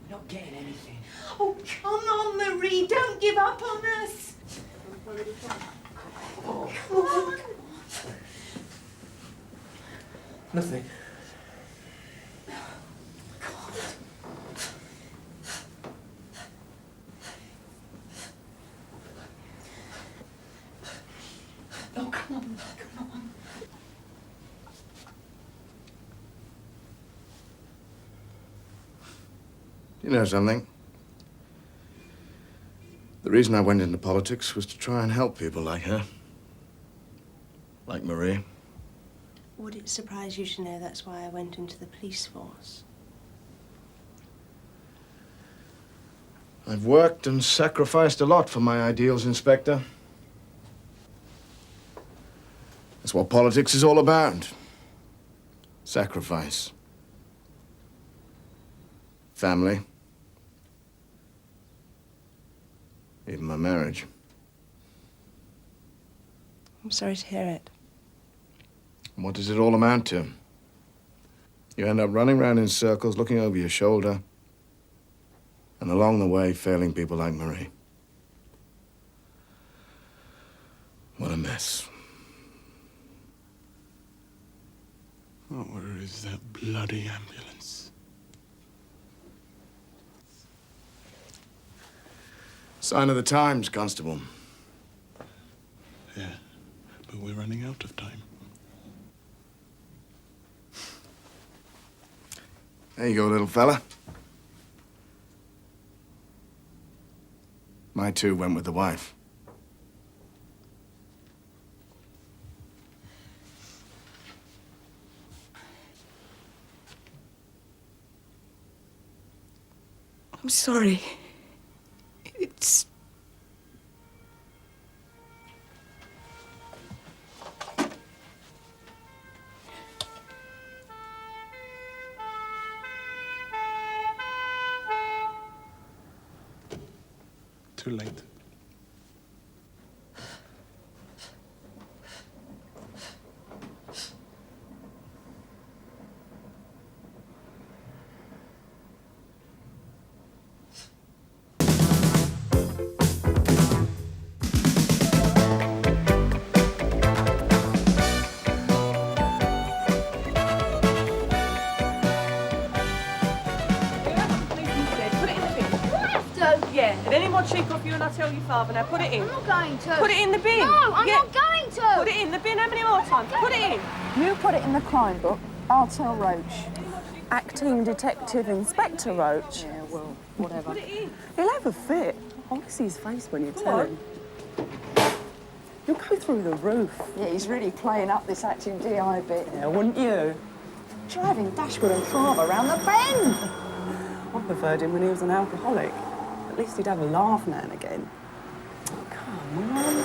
S7: We're not getting anything.
S1: Oh, come on, Marie. Don't give up on us.
S7: Oh.
S1: Come on.
S6: Nothing.
S1: Oh, come on. Come on.
S19: You know something? The reason I went into politics was to try and help people like her. Like Marie.
S16: Would it surprise you to know that's why I went into the police force?
S19: I've worked and sacrificed a lot for my ideals, Inspector. That's what politics is all about. Sacrifice. Family. Even my marriage.
S16: I'm sorry to hear it.
S19: And what does it all amount to? You end up running around in circles, looking over your shoulder, and along the way, failing people like Marie. What a mess.
S21: Oh, where is that bloody ambulance?
S19: Sign of the times, Constable.
S21: Yeah, but we're running out of time.
S19: There you go, little fella. My two went with the wife.
S1: I'm sorry. It's...
S21: Too late.
S2: Yeah, and any more cheek off you and I'll tell your father. Now put it in.
S8: I'm not going to.
S2: Put it in the bin.
S8: No, I'm not going to.
S2: Put it in the bin. How many more times? Put it in.
S9: You put it in the crime book, I'll tell Roach. Acting Detective Inspector Roach. Yeah, well, whatever.
S2: Put it in.
S9: He'll have a fit. I want to see his face when you tell him. You'll go through the roof. Yeah, he's really playing up this acting DI bit. Yeah, wouldn't you? Driving Dashwood and Carver around the bend. I preferred him when he was an alcoholic. At least he'd have a laugh now and again. Oh, come on.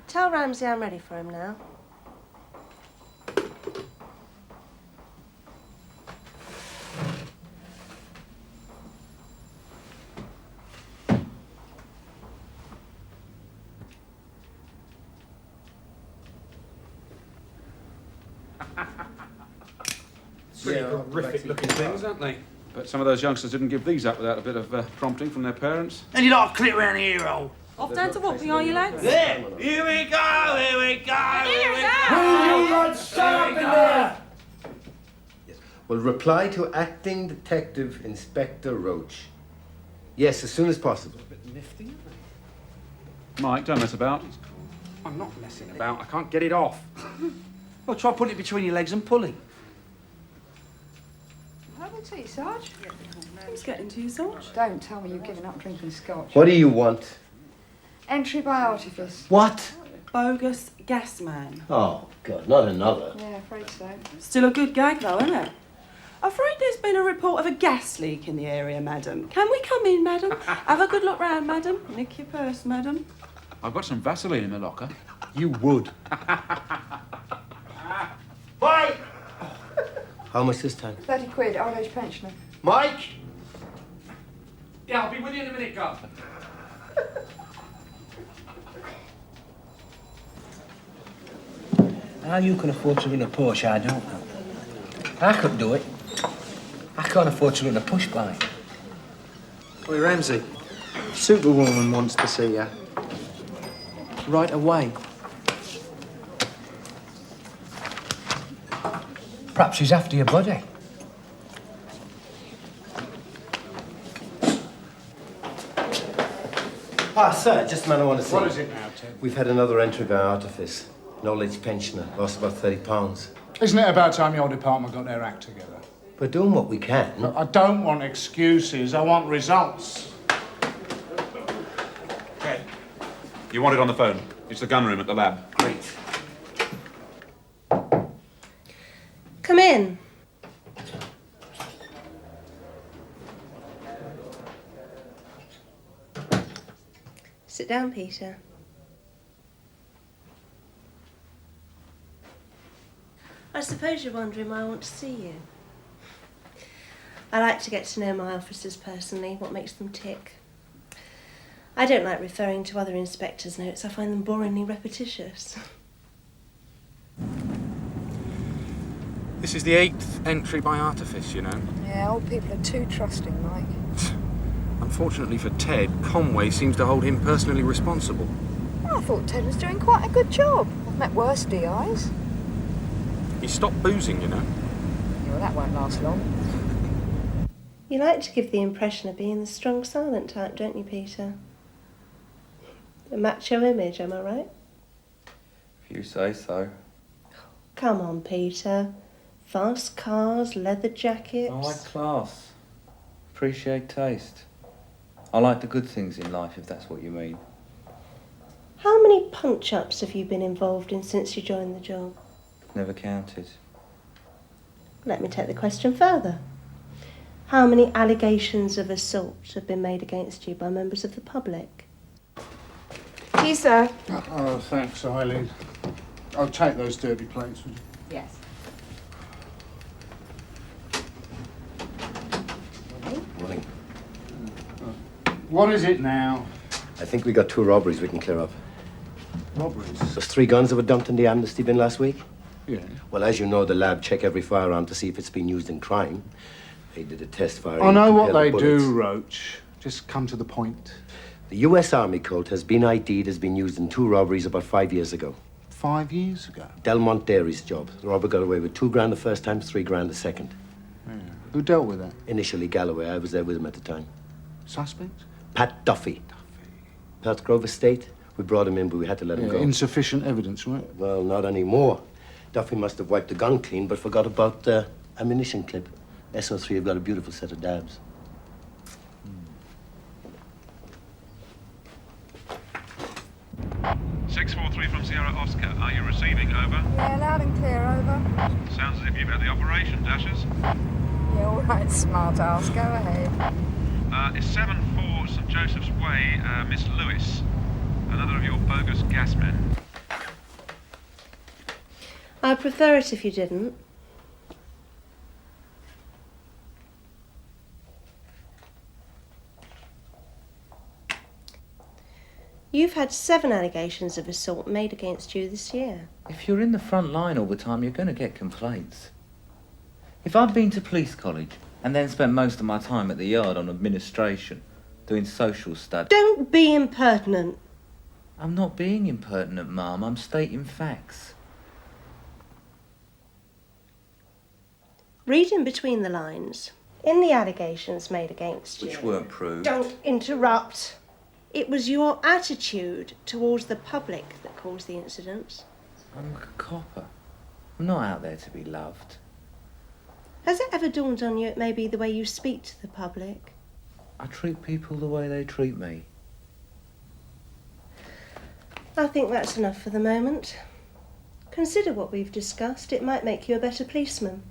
S16: Tell Ramsey I'm ready for him now.
S13: Pretty horrific looking things, aren't they? But some of those youngsters didn't give these up without a bit of prompting from their parents.
S14: And you like clip round the ear hole.
S2: Off down to Wapping, are you, lads?
S14: There! Here we go! Here we go!
S2: Here we go!
S14: Who you got shut up in there?
S12: Will reply to Acting Detective Inspector Roach.
S17: Yes, as soon as possible.
S13: A bit nifty. Mike, don't mess about.
S10: I'm not messing about. I can't get it off. Well, try putting it between your legs and pulling.
S9: Have a tea, Sarge.
S2: Who's getting to you, Sarge?
S9: Don't tell me you've given up drinking scotch.
S17: What do you want?
S9: Entry by artifice.
S17: What?
S2: Bogus gas man.
S17: Oh, God, not another.
S9: Yeah, afraid so.
S2: Still a good gag, though, isn't it? Afraid there's been a report of a gas leak in the area, madam. Can we come in, madam? Have a good look round, madam. Nick your purse, madam.
S13: I've got some Vaseline in my locker.
S17: You would. Mike! How much this time?
S9: 30 quid, old age pensioner.
S17: Mike!
S13: Yeah, I'll be with you in a minute, Gov.
S12: How you can afford to run a Porsche, I don't know. I couldn't do it. I can't afford to run a push bike.
S18: Oi, Ramsey. Superwoman wants to see you. Right away.
S12: Perhaps he's after your body.
S17: Ah, sir, just a man I want to see.
S21: What is it now, Ted?
S17: We've had another entry by artifice. An old-age pensioner. Lost about £30.
S21: Isn't it about time your department got their act together?
S17: We're doing what we can.
S21: Look, I don't want excuses. I want results.
S13: Ted, you want it on the phone. It's the gun room at the lab.
S17: Great.
S16: Come in. Sit down, Peter. I suppose you're wondering why I want to see you. I like to get to know my officers personally, what makes them tick. I don't like referring to other inspectors' notes. I find them boringly repetitious.
S18: This is the 8th entry by artifice, you know.
S9: Yeah, old people are too trusting, Mike.
S18: Unfortunately for Ted, Conway seems to hold him personally responsible.
S9: I thought Ted was doing quite a good job. I've met worse DIs.
S18: He stopped boozing, you know.
S9: Yeah, well, that won't last long.
S16: You like to give the impression of being the strong, silent type, don't you, Peter? A macho image, am I right?
S15: If you say so.
S16: Come on, Peter. Fast cars, leather jackets.
S15: I like class. Appreciate taste. I like the good things in life, if that's what you mean.
S16: How many punch-ups have you been involved in since you joined the job?
S15: Never counted.
S16: Let me take the question further. How many allegations of assault have been made against you by members of the public?
S9: Tea, sir.
S21: Oh, thanks, Eileen. I'll take those dirty plates, would you?
S9: Yes.
S17: Morning.
S21: What is it now?
S17: I think we got 2 robberies we can clear up.
S21: Robberies?
S17: Those 3 guns that were dumped in the amnesty bin last week?
S21: Yeah.
S17: Well, as you know, the lab check every firearm to see if it's been used in crime. They did a test fire.
S21: I know what
S17: compare
S21: they
S17: the bullets.
S21: do, Roach. Just come to the point.
S17: The US Army Colt has been ID'd as being used in 2 robberies about 5 years ago.
S21: 5 years ago?
S17: Delmont Dairy's job. The robber got away with $2 the first time, $3 the second.
S21: Yeah. Who dealt with that?
S17: Initially Galloway. I was there with him at the time.
S21: Suspect?
S17: Pat Duffy. Perth Grove Estate. We brought him in, but we had to let him go.
S21: Insufficient evidence, right?
S17: Well, not anymore. Duffy must have wiped the gun clean, but forgot about the ammunition clip. SO3 have got a beautiful set of dabs.
S20: 643 from Sierra Oscar. Are you receiving? Over.
S9: Yeah, loud and clear, over.
S20: Sounds as if you've had the operation, Dashers.
S9: Yeah, all right, smart ass. Go ahead.
S20: It's 74 St. Joseph's Way, Miss Lewis. Another of your bogus gas men.
S16: I'd prefer it if you didn't. You've had 7 allegations of assault made against you this year.
S15: If you're in the front line all the time, you're going to get complaints. If I'd been to police college and then spent most of my time at the yard on administration, doing social studies...
S16: Don't be impertinent.
S15: I'm not being impertinent, Mum. I'm stating facts.
S16: Reading between the lines, In the allegations made against you...
S15: Which weren't proved.
S16: Don't interrupt. It was your attitude towards the public that caused the incidents.
S15: I'm a copper. I'm not out there to be loved.
S16: Has it ever dawned on you it may be the way you speak to the public?
S15: I treat people the way they treat me.
S16: I think that's enough for the moment. Consider what we've discussed. It might make you a better policeman.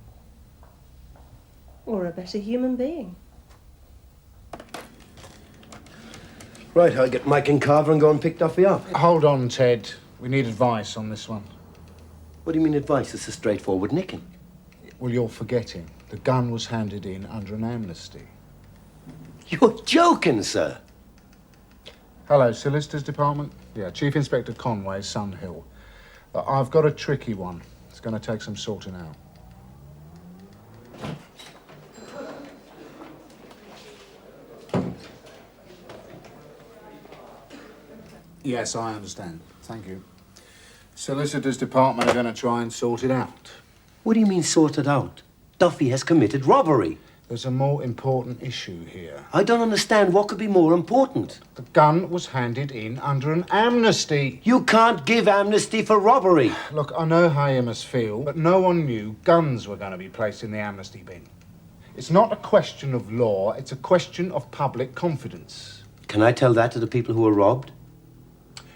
S16: Or a better human being.
S17: Right, I'll get Mike and Carver and go and pick Duffy up.
S10: Hold on, Ted. We need advice on this one.
S17: What do you mean advice? It's a straightforward nicking.
S10: Well, you're forgetting. The gun was handed in under an amnesty.
S17: You're joking, sir.
S10: Hello, Solicitors Department. Yeah, Chief Inspector Conway, Sunhill. I've got a tricky one. It's going to take some sorting out. Yes, I understand. Thank you. Solicitors Department are going to try and sort it out.
S17: What do you mean sort it out? Duffy has committed robbery.
S10: There's a more important issue here.
S17: I don't understand what could be more important.
S10: The gun was handed in under an amnesty.
S17: You can't give amnesty for robbery.
S10: Look, I know how you must feel, but no one knew guns were going to be placed in the amnesty bin. It's not a question of law, it's a question of public confidence.
S17: Can I tell that to the people who were robbed?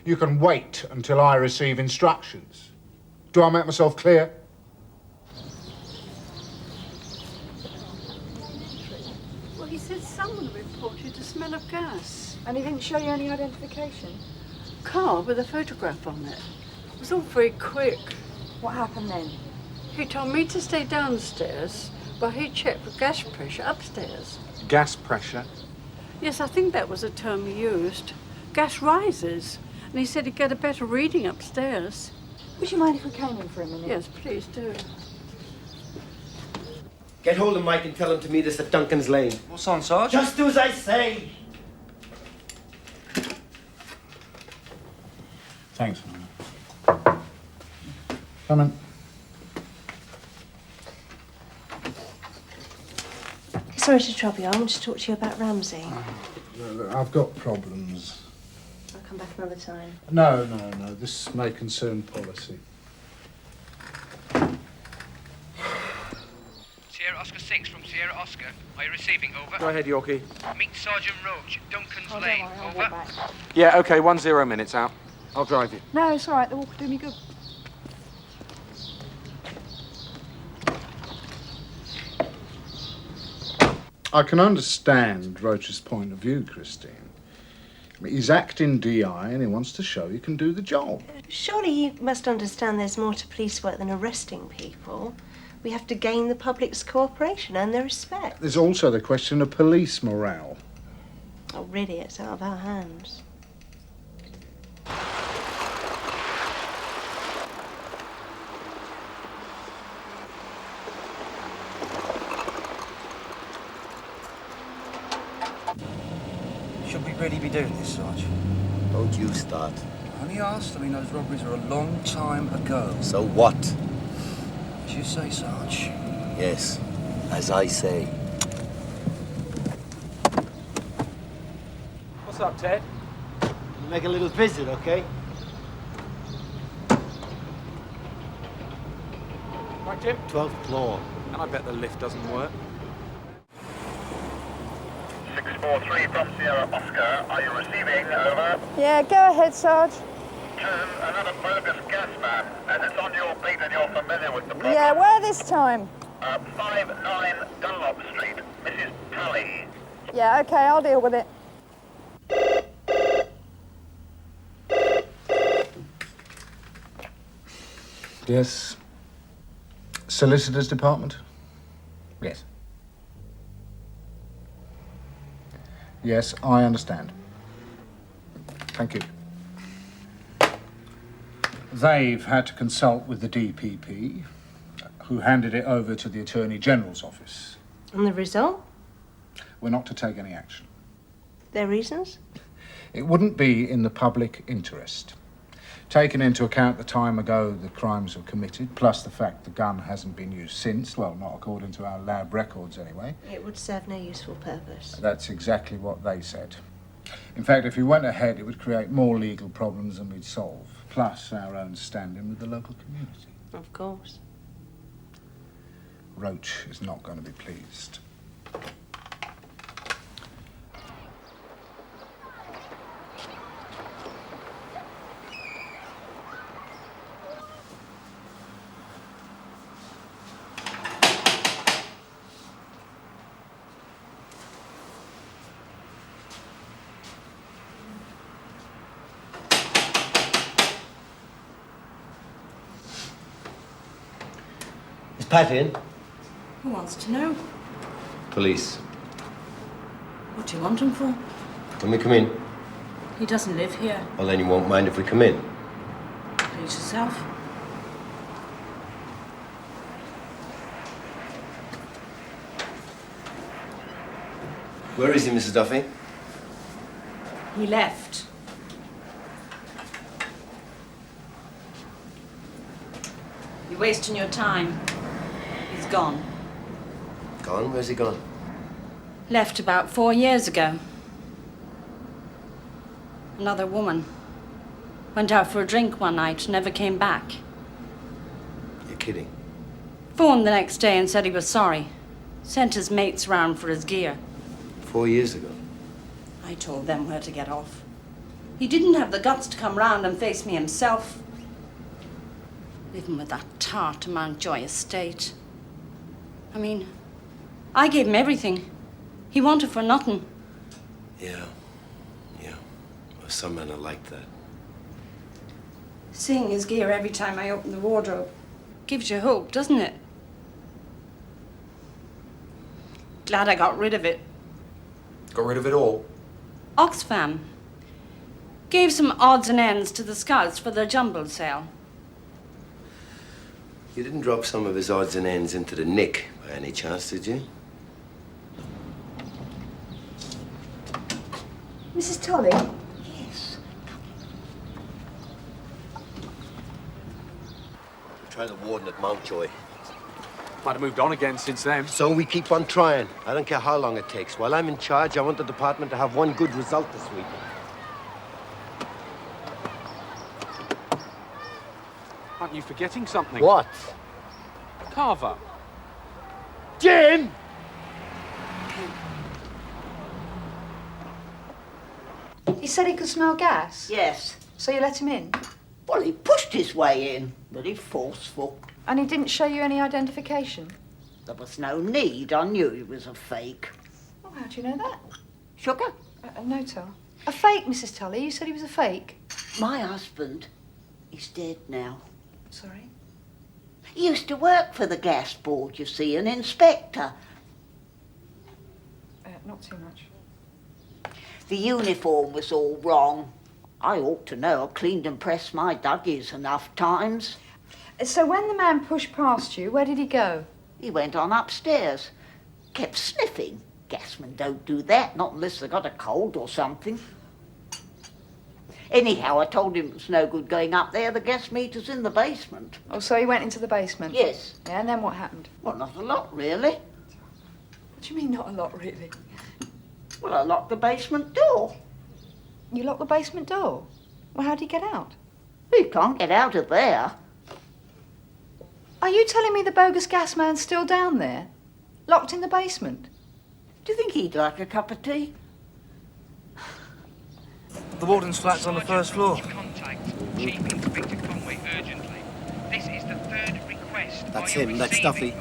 S10: You can wait until I receive instructions. Do I make myself clear?
S9: Well, he said someone reported the smell of gas.
S3: And he didn't show you any identification?
S9: Car with a photograph on it. It was all very quick.
S3: What happened then?
S9: He told me to stay downstairs, but he checked for gas pressure upstairs.
S13: Gas pressure?
S9: Yes, I think that was a term he used. Gas rises. And he said he'd get a better reading upstairs.
S3: Would you mind if we came in for a minute?
S9: Yes, please do.
S17: Get hold of Mike and tell him to meet us at Duncan's Lane.
S15: What's on, Sarge?
S17: Just do as I say.
S10: Thanks. Come in.
S16: Sorry to trouble you. I want to talk to you about Ramsey.
S10: I've got problems.
S16: I'll come back another time.
S10: No. This may concern policy.
S22: Sierra Oscar 6 from Sierra Oscar. Are you receiving? Over.
S13: Go ahead, Yorkie.
S22: Meet Sergeant Roach, Duncan's Lane. Over.
S13: Yeah, OK, 10 minutes out. I'll drive you.
S3: No, it's all right. The walk will do me good.
S10: I can understand Roach's point of view, Christine. I mean, he's acting DI and he wants to show he can do the job.
S16: Surely you must understand there's more to police work than arresting people. We have to gain the public's cooperation and their respect.
S10: There's also the question of police morale.
S16: Oh, really, it's out of our hands.
S23: Should we really be doing this, Sarge?
S17: Don't you start.
S23: I only asked. I mean, those robberies were a long time ago.
S17: So what?
S23: As you say, Sarge.
S17: Yes, as I say.
S13: What's up, Ted?
S17: We'll make a little visit, okay?
S13: Right, Jim?
S17: 12th floor.
S13: And I bet the lift doesn't work.
S22: 643 from Sierra Oscar. Are you receiving? Over.
S3: Yeah, go ahead, Sarge.
S22: Another bogus gas man, and it's on your beat and you're familiar with the problem.
S3: Yeah, where this time?
S22: 59 Dunlop Street, Mrs. Tully.
S3: Yeah, okay, I'll deal with it.
S10: Yes. Solicitors Department? Yes. Yes, I understand. Thank you. They've had to consult with the DPP, who handed it over to the Attorney General's office.
S16: And the result?
S10: We're not to take any action.
S16: Their reasons?
S10: It wouldn't be in the public interest. Taking into account the time ago the crimes were committed, plus the fact the gun hasn't been used since, well, not according to our lab records anyway.
S16: It would serve no useful purpose.
S10: That's exactly what they said. In fact, if we went ahead, it would create more legal problems than we'd solve, plus our own standing with the local community.
S16: Of course.
S10: Roach is not going to be pleased.
S17: Is Pat in?
S16: Who wants to know?
S17: Police.
S16: What do you want him for?
S17: Can we come in?
S16: He doesn't live here.
S17: Well, then you won't mind if we come in.
S16: Please yourself.
S17: Where is he, Mrs. Duffy?
S16: He left. You're wasting your time. He's gone.
S17: Gone? Where's he gone?
S16: Left about 4 years ago. Another woman. Went out for a drink one night, never came back.
S17: You're kidding.
S16: Phoned the next day and said he was sorry. Sent his mates round for his gear.
S17: 4 years ago.
S16: I told them where to get off. He didn't have the guts to come round and face me himself. Living with that tart to Mountjoy estate. I mean, I gave him everything. He wanted for nothing.
S17: Yeah. Well, some men are like that.
S16: Seeing his gear every time I open the wardrobe gives you hope, doesn't it? Glad I got rid of it.
S17: Got rid of it all?
S16: Oxfam. Gave some odds and ends to the scouts for their jumble sale.
S17: You didn't drop some of his odds and ends into the nick by any chance, did you?
S3: Mrs. Tolley?
S17: Yes. Try the warden at Mountjoy.
S13: Might have moved on again since then.
S17: So we keep on trying. I don't care how long it takes. While I'm in charge, I want the department to have one good result this week.
S13: Aren't you forgetting something?
S17: What?
S13: Carver.
S17: Jim!
S3: He said he could smell gas?
S4: Yes.
S3: So you let him in?
S4: Well, he pushed his way in, very forceful.
S3: And he didn't show you any identification?
S4: There was no need. I knew he was a fake.
S3: Oh, how do you know that?
S4: Sugar?
S3: No, Tom. A fake, Mrs. Tolley? You said he was a fake?
S4: My husband, he's dead now.
S3: Sorry?
S4: He used to work for the gas board, you see, an inspector.
S3: Not too much.
S4: The uniform was all wrong. I ought to know. I cleaned and pressed my duggies enough times.
S3: So when the man pushed past you, where did he go?
S4: He went on upstairs. Kept sniffing. Gasmen don't do that, not unless they got a cold or something. Anyhow, I told him it was no good going up there. The gas meter's in the basement.
S3: Oh, so he went into the basement?
S4: Yes.
S3: Yeah, and then what happened?
S4: Well, not a lot, really.
S3: What do you mean, not a lot, really?
S4: Well, I locked the basement door.
S3: You locked the basement door? Well, how'd he get out?
S4: He can't get out of there.
S3: Are you telling me the bogus gas man's still down there? Locked in the basement?
S4: Do you think he'd like a cup of tea?
S23: The warden's flat's on the first floor.
S22: Chief Inspector Conway urgently. This is the third request.
S17: That's him, that's Duffy.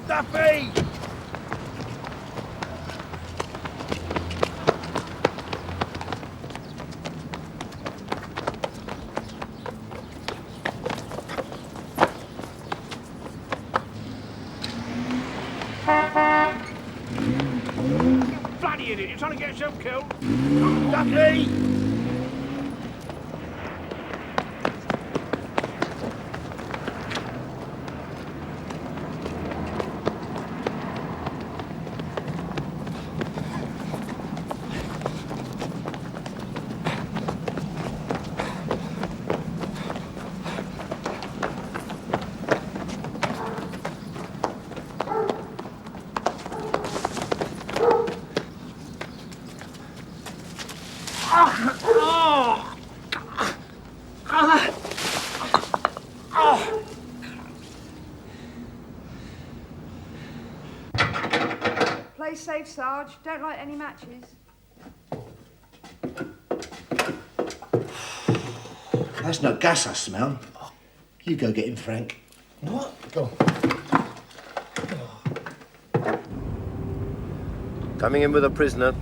S14: Duffy! Bloody idiot, you're trying to get yourself killed. Duffy! Oh! Oh!
S3: Play safe, Sarge. Don't light any matches.
S17: That's no gas I smell. You go get him, Frank.
S18: What? Go on.
S6: Coming in with a prisoner.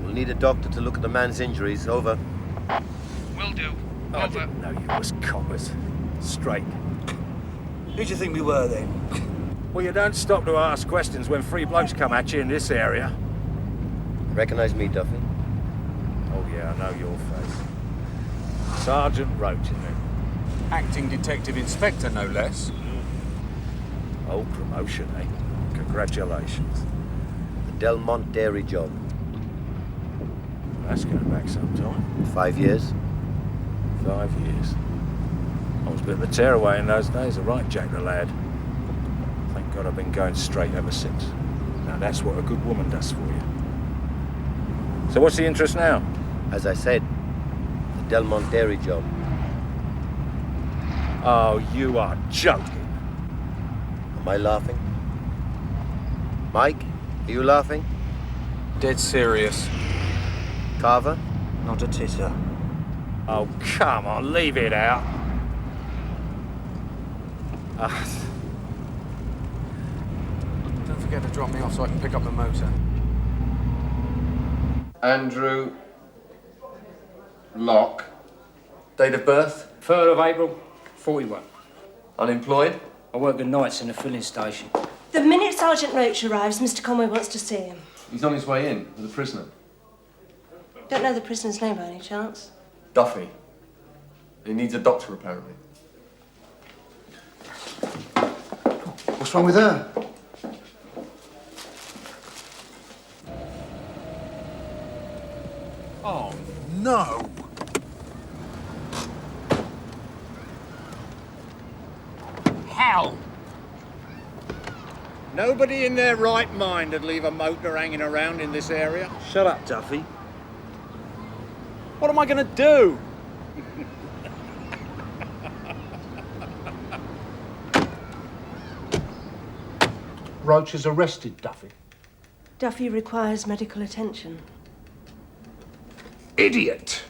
S6: We'll need a doctor to look at the man's injuries. Over.
S20: Will do.
S14: I didn't know you was coppers. Straight. Who do you think we were then? Well, you don't stop to ask questions when three blokes come at you in this area.
S6: Recognize me, Duffy?
S14: Oh, yeah, I know your face. Sergeant Roach, isn't it?
S10: Acting Detective Inspector, no less.
S14: Old promotion, eh? Congratulations.
S6: The Delmont dairy job.
S14: That's going back some time.
S6: 5 years.
S14: 5 years. I was a bit of a tearaway in those days, all right, Jack the lad. Thank God I've been going straight ever since. Now that's what a good woman does for you. So what's the interest now?
S6: As I said, the Delmont dairy job.
S14: Oh, you are joking.
S6: Am I laughing? Mike, are you laughing?
S10: Dead serious.
S6: Carver?
S14: Not a titter. Oh, come on, leave it out.
S10: Don't forget to drop me off so I can pick up the motor.
S6: Andrew Locke. Date of birth?
S23: 3rd of April, 41.
S6: Unemployed?
S23: I work the nights in a filling station.
S16: The minute Sergeant Roach arrives, Mr. Conway wants to see him.
S6: He's on his way in with a prisoner.
S16: Don't know the prisoner's name by any chance.
S6: Duffy. He needs a doctor, apparently.
S17: What's wrong with her?
S10: Oh, no!
S14: Hell! Nobody in their right mind would leave a motor hanging around in this area.
S23: Shut up, Duffy. What am I going to do?
S10: Roach has arrested Duffy.
S16: Duffy requires medical attention.
S14: Idiot!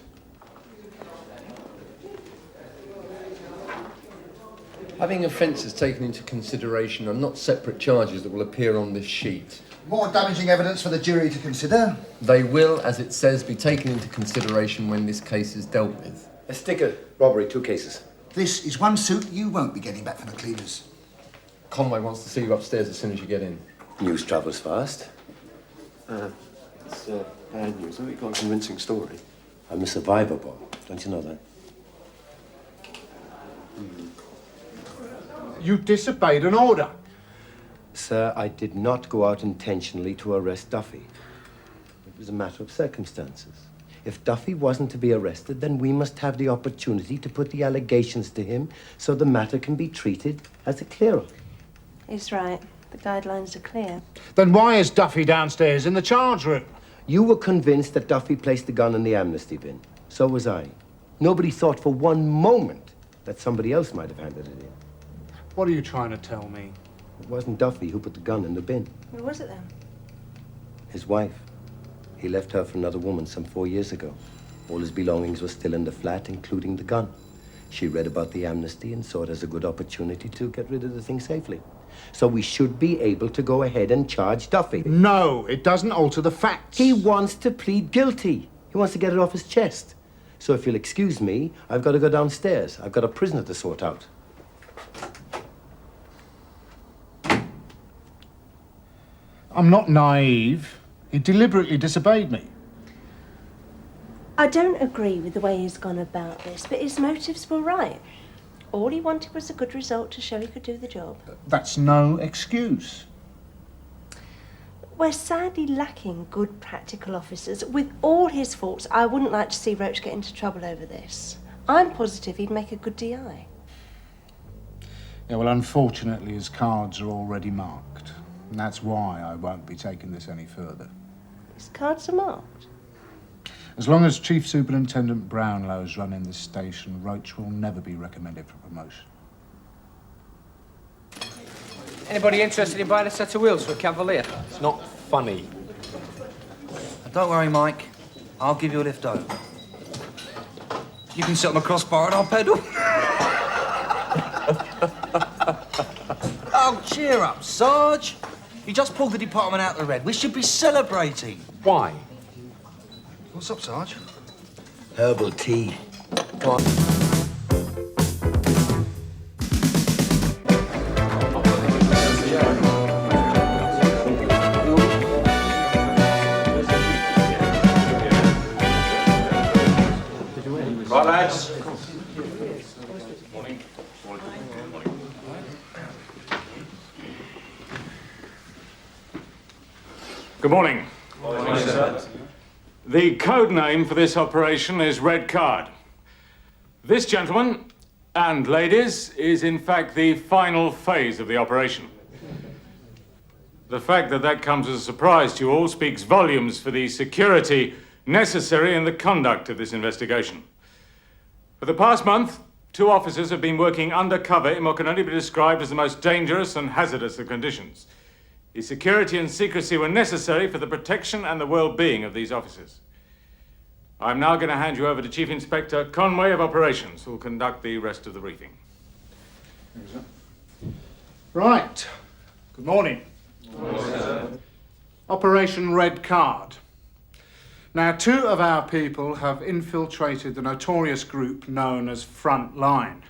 S6: Having offences taken into consideration are not separate charges that will appear on this sheet.
S17: More damaging evidence for the jury to consider.
S6: They will, as it says, be taken into consideration when this case is dealt with.
S18: A sticker. Robbery, 2 cases.
S17: This is one suit you won't be getting back from the cleaners.
S6: Conway wants to see you upstairs as soon as you get in.
S18: News travels fast. It's bad news. You've got a convincing story. I'm a survivor, Bob. Don't you know that?
S10: You disobeyed an order.
S18: Sir, I did not go out intentionally to arrest Duffy. It was a matter of circumstances. If Duffy wasn't to be arrested, then we must have the opportunity to put the allegations to him so the matter can be treated as a clear-up.
S16: He's right. The guidelines are clear.
S10: Then why is Duffy downstairs in the charge room?
S18: You were convinced that Duffy placed the gun in the amnesty bin. So was I. Nobody thought for one moment that somebody else might have handed it in.
S10: What are you trying to tell me?
S18: It wasn't Duffy who put the gun in the bin.
S16: Who was it then?
S18: His wife. He left her for another woman some 4 years ago. All his belongings were still in the flat, including the gun. She read about the amnesty and saw it as a good opportunity to get rid of the thing safely. So we should be able to go ahead and charge Duffy.
S10: No, it doesn't alter the facts.
S18: He wants to plead guilty. He wants to get it off his chest. So if you'll excuse me, I've got to go downstairs. I've got a prisoner to sort out.
S10: I'm not naive. He deliberately disobeyed me.
S16: I don't agree with the way he's gone about this, but his motives were right. All he wanted was a good result to show he could do the job.
S10: That's no excuse.
S16: We're sadly lacking good practical officers. With all his faults, I wouldn't like to see Roach get into trouble over this. I'm positive he'd make a good DI.
S10: Yeah, well, unfortunately, his cards are already marked. And that's why I won't be taking this any further.
S16: His cards are marked.
S10: As long as Chief Superintendent Brownlow's running this station, Roach will never be recommended for promotion.
S12: Anybody interested in buying a set of wheels for a Cavalier?
S6: It's not funny.
S23: Don't worry, Mike. I'll give you a lift over. You can sit on the crossbar and I'll pedal. Oh, cheer up, Sarge. You just pulled the department out of the red. We should be celebrating.
S6: Why?
S23: What's up, Sarge?
S17: Herbal tea.
S6: Come on.
S20: Right, lads.
S13: Good morning.
S20: Morning, sir.
S13: The code name for this operation is Red Card. This, gentlemen and ladies, is in fact the final phase of the operation. The fact that that comes as a surprise to you all speaks volumes for the security necessary in the conduct of this investigation. For the past month, 2 officers have been working undercover in what can only be described as the most dangerous and hazardous of conditions. The security and secrecy were necessary for the protection and the well-being of these officers. I'm now going to hand you over to Chief Inspector Conway of Operations, who will conduct the rest of the briefing.
S10: Right. Good morning.
S20: Good morning, sir.
S10: Operation Red Card. Now, 2 of our people have infiltrated the notorious group known as Front Line.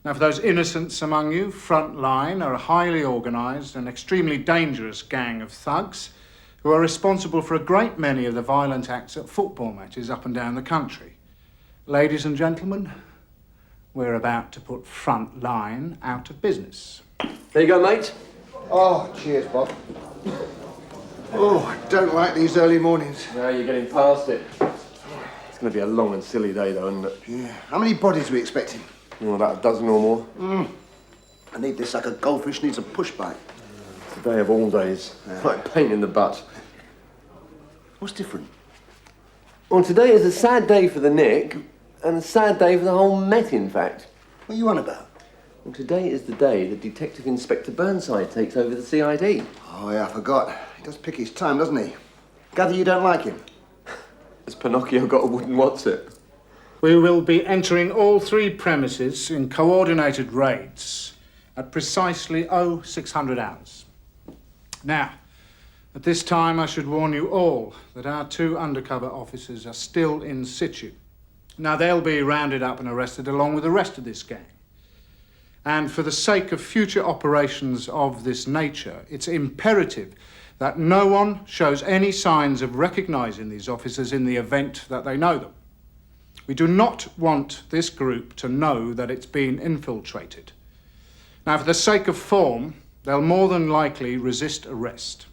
S10: Now, for those innocents among you, Front Line are a highly organised and extremely dangerous gang of thugs who are responsible for a great many of the violent acts at football matches up and down the country. Ladies and gentlemen, we're about to put Front Line out of business.
S6: There you go, mate.
S21: Oh, cheers, Bob. Oh, I don't like these early mornings.
S6: Now you're getting past it. It's going to be a long and silly day, though, isn't it?
S21: Yeah. How many bodies are we expecting?
S6: Well, about a dozen or more.
S21: I need this like a goldfish needs a push bite.
S6: It's a day of all days. Like pain in the butt.
S21: What's different?
S6: Well, today is a sad day for the Nick, and a sad day for the whole Met, in fact.
S21: What are you on about?
S6: Well, today is the day that Detective Inspector Burnside takes over the CID.
S21: Oh, yeah, I forgot. He does pick his time, doesn't he? Gather you don't like him?
S6: Has Pinocchio got a wooden what's it?
S10: We will be entering all 3 premises in coordinated raids at precisely 0600 hours. Now, at this time, I should warn you all that our 2 undercover officers are still in situ. Now, they'll be rounded up and arrested along with the rest of this gang. And for the sake of future operations of this nature, it's imperative that no one shows any signs of recognising these officers in the event that they know them. We do not want this group to know that it's been infiltrated. Now, for the sake of form, they'll more than likely resist arrest.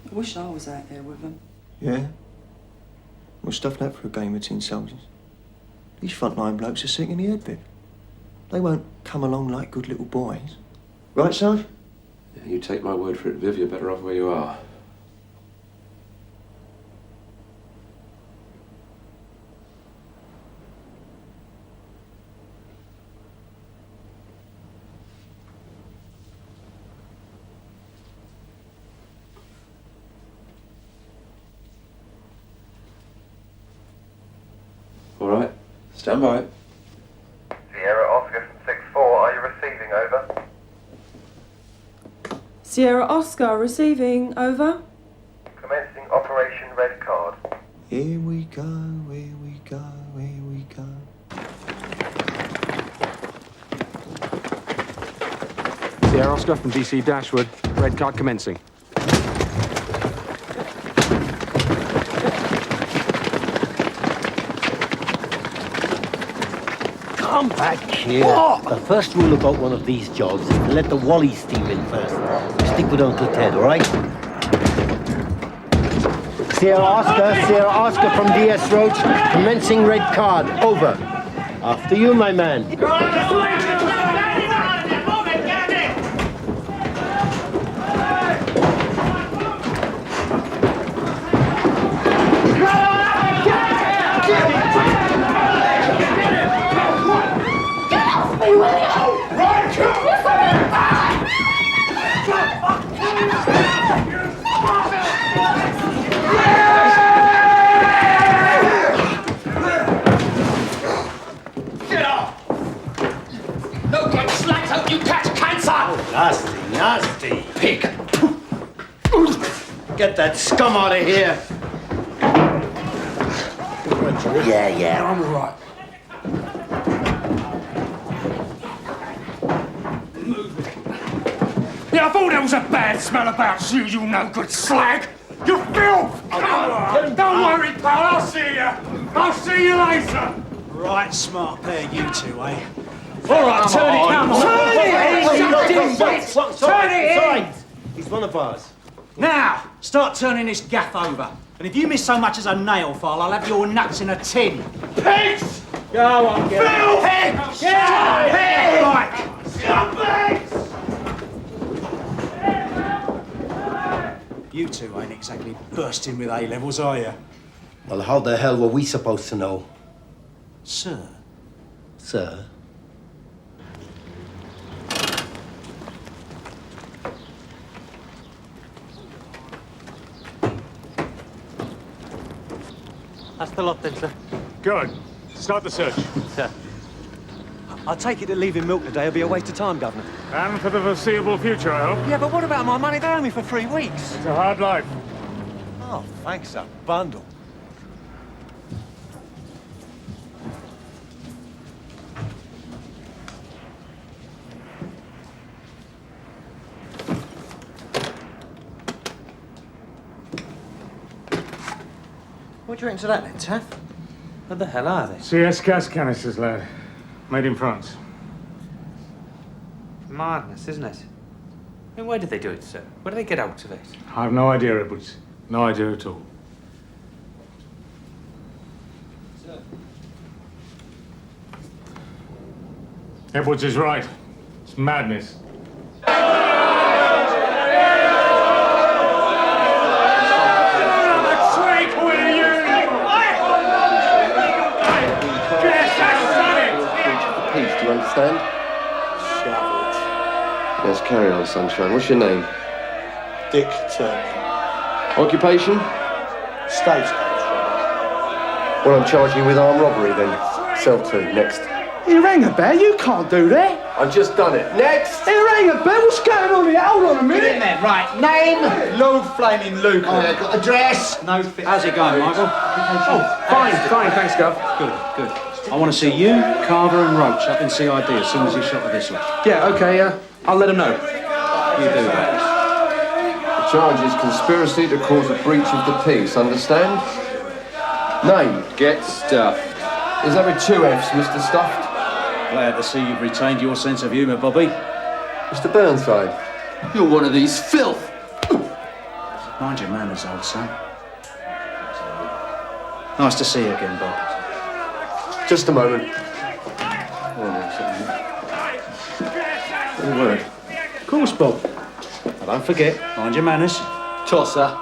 S9: I wish I was out there with them.
S5: Yeah? We're stuffing up for a game of tin soldiers. These frontline blokes are sick in the head, Vic. They won't come along like good little boys. Right, Sarge?
S20: Yeah, you take my word for it, Viv, you're better off where you are. All right, stand by.
S22: Sierra Oscar from 6-4, are you receiving? Over.
S2: Sierra Oscar receiving, over.
S22: Commencing Operation Red Card.
S5: Here we go, here we go, here we go.
S13: Sierra Oscar from DC Dashwood. Red Card commencing.
S17: Come back here. What? The first rule about one of these jobs is to let the Wally steam in first. You stick with Uncle Ted, all right? Sierra Oscar from DS Roach, commencing Red Card. Over. After you, my man. Get that scum out of here! Yeah, I'm all right.
S13: Yeah, I thought there was a bad smell about you, you no good slag! You filth! Don't worry, pal, I'll see you! I'll see you later!
S7: Right, smart pair, you two, eh?
S17: All right,
S7: turn it, come on.
S17: Turn it in! He's one of ours.
S7: Now, start turning this gaff over. And if you miss so much as a nail file, I'll have your nuts in a tin.
S13: Pigs!
S7: Go on, get
S13: Filth!
S7: Pigs!
S13: Pigs!
S7: Right.
S13: Scumbags!
S7: You two ain't exactly bursting with A-levels, are you?
S18: Well, how the hell were we supposed to know?
S7: Sir?
S18: Sir?
S7: That's the lot then, sir.
S13: Good. Start the search.
S7: Sir. I take it that leaving milk today will be a waste of time, Governor.
S13: And for the foreseeable future, I hope.
S7: Yeah, but what about my money? They owe me for 3 weeks.
S13: It's a hard life.
S7: Oh, thanks, a bundle. What do you reckon to that then, Taff? What the hell are they?
S13: CS gas canisters, lad. Made in France.
S11: Madness, isn't it? I mean, where did they do it, sir? Where did they get out of it?
S13: I've no idea, Edwards. No idea at all.
S11: Sir.
S13: Edwards is right. It's madness.
S6: Do you understand? Yes, carry on, sunshine. What's your name?
S21: Dick Turner.
S6: Occupation?
S21: State.
S6: Well, I'm charging you with armed robbery then. Cell 2, next.
S14: You rang a bell, you can't do that.
S6: I've just done it. Next!
S14: You rang a bell, what's going on here? Hold on a minute.
S7: Get in there, right. Name? Lord Flaming Luke.
S14: Oh, yeah, got address.
S7: No fit. How's it going, Michael?
S11: Oh, fine, thanks, Gov.
S7: Good. I want to see you, Carver and Roach up in CID as soon as you shot the Vissel.
S11: Yeah, okay, I'll let them know.
S7: You do that.
S6: The charge is conspiracy to cause a breach of the peace, understand? Name? Get stuffed. Is that with 2 F's, Mr. Stuffed?
S7: Glad to see you've retained your sense of humour, Bobby.
S6: Mr. Burnside, you're one of these filth.
S7: Mind your manners, old son. Nice to see you again, Bob.
S6: Just a moment. One word.
S7: Of course, Bob. But don't forget, mind your manners.
S6: Tosser.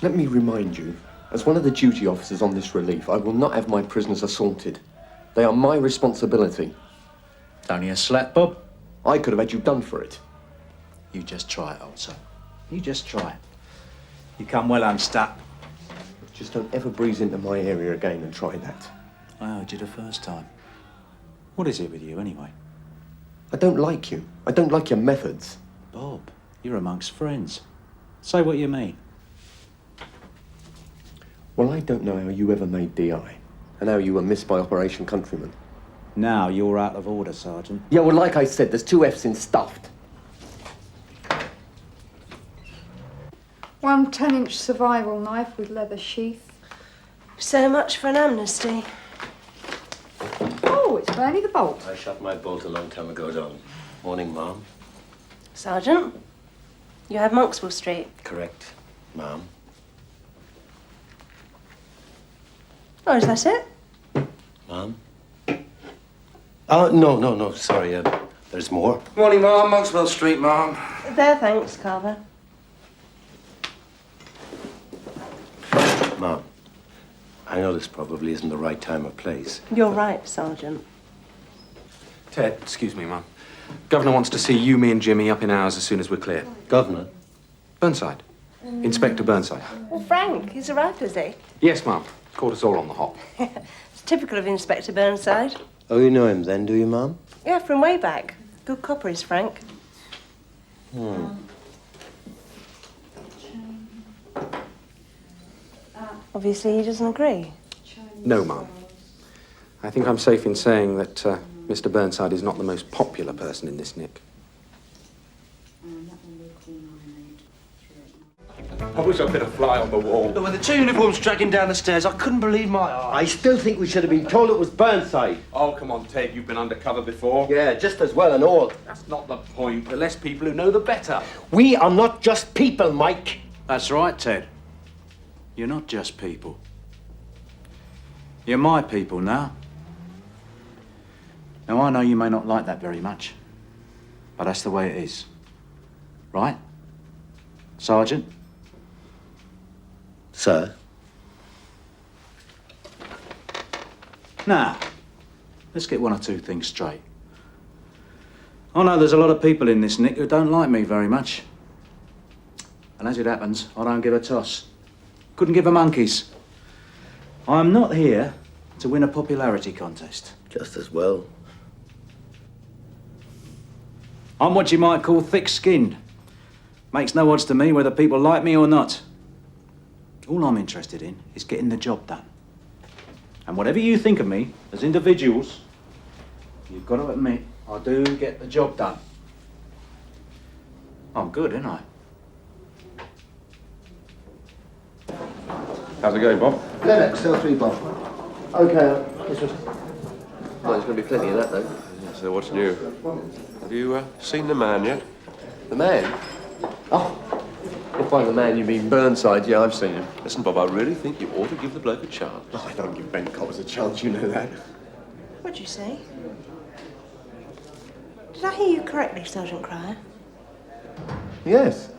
S6: Let me remind you, as one of the duty officers on this relief, I will not have my prisoners assaulted. They are my responsibility.
S7: Only a slap, Bob.
S6: I could have had you done for it.
S7: You just try it, old son. You just try it. You come well unstuck.
S6: Just don't ever breeze into my area again and try that.
S7: I heard you the first time. What is it with you, anyway?
S6: I don't like you. I don't like your methods.
S7: Bob, you're amongst friends. Say what you mean.
S6: Well, I don't know how you ever made DI, and how you were missed by Operation Countryman.
S7: Now you're out of order, Sergeant.
S6: Yeah, well, like I said, there's 2 F's in stuffed.
S3: 1 10-inch survival knife with leather sheath.
S16: So much for an amnesty.
S3: Oh, it's Bernie the Bolt.
S18: I shot my bolt a long time ago, Don. Morning, Mom.
S16: Sergeant, you have Monksville Street.
S18: Correct, Mom.
S16: Oh, is that it?
S18: Mom? Oh, no, sorry. There's more.
S23: Morning, Ma'am. Monksville Street, Ma'am.
S16: There, thanks, Carver.
S18: Mom, I know this probably isn't the right time or place.
S16: You're right, Sergeant.
S11: Ted, excuse me, Ma'am. Governor wants to see you, me and Jimmy up in ours as soon as we're clear.
S18: Governor?
S11: Burnside. Inspector Burnside.
S16: Well, Frank, he's arrived, has he?
S11: Yes, Ma'am. Caught us all on the hop.
S16: It's Typical of Inspector Burnside.
S18: Oh, you know him then, do you, Mum?
S16: Yeah, from way back. Good copper is Frank. Obviously, he doesn't agree.
S11: No, Mum. I think I'm safe in saying that Mr. Burnside is not the most popular person in this nick.
S17: I wish I could have fly on the wall.
S12: Look, with the 2 uniforms dragging down the stairs, I couldn't believe my eyes.
S17: I still think we should have been told it was Burnside.
S11: Oh, come on, Ted. You've been undercover before.
S17: Yeah, just as well and all.
S11: That's not the point. The less people who know, the better.
S17: We are not just people, Mike.
S7: That's right, Ted. You're not just people. You're my people now. Now, I know you may not like that very much, but that's the way it is. Right? Sergeant?
S18: Sir?
S7: Now, let's get 1 or 2 things straight. I know there's a lot of people in this nick who don't like me very much. And as it happens, I don't give a toss. Couldn't give a monkey's. I'm not here to win a popularity contest.
S18: Just as well.
S7: I'm what you might call thick-skinned. Makes no odds to me whether people like me or not. All I'm interested in is getting the job done. And whatever you think of me as individuals, you've got to admit I do get the job done. I'm good, ain't I?
S6: How's it going, Bob?
S18: Lennox, cell 3, Bob. Okay, this was...
S6: Well, there's going to be plenty of that, though. So what's new? Have you seen the man yet? The man? Oh, if by the man you mean Burnside, yeah, I've seen him. Listen, Bob, I really think you ought to give the bloke a chance.
S5: Oh, I don't give Ben Coppers a chance, you know that.
S16: What'd you say? Did I hear you correctly, Sergeant Cryer?
S5: Yes.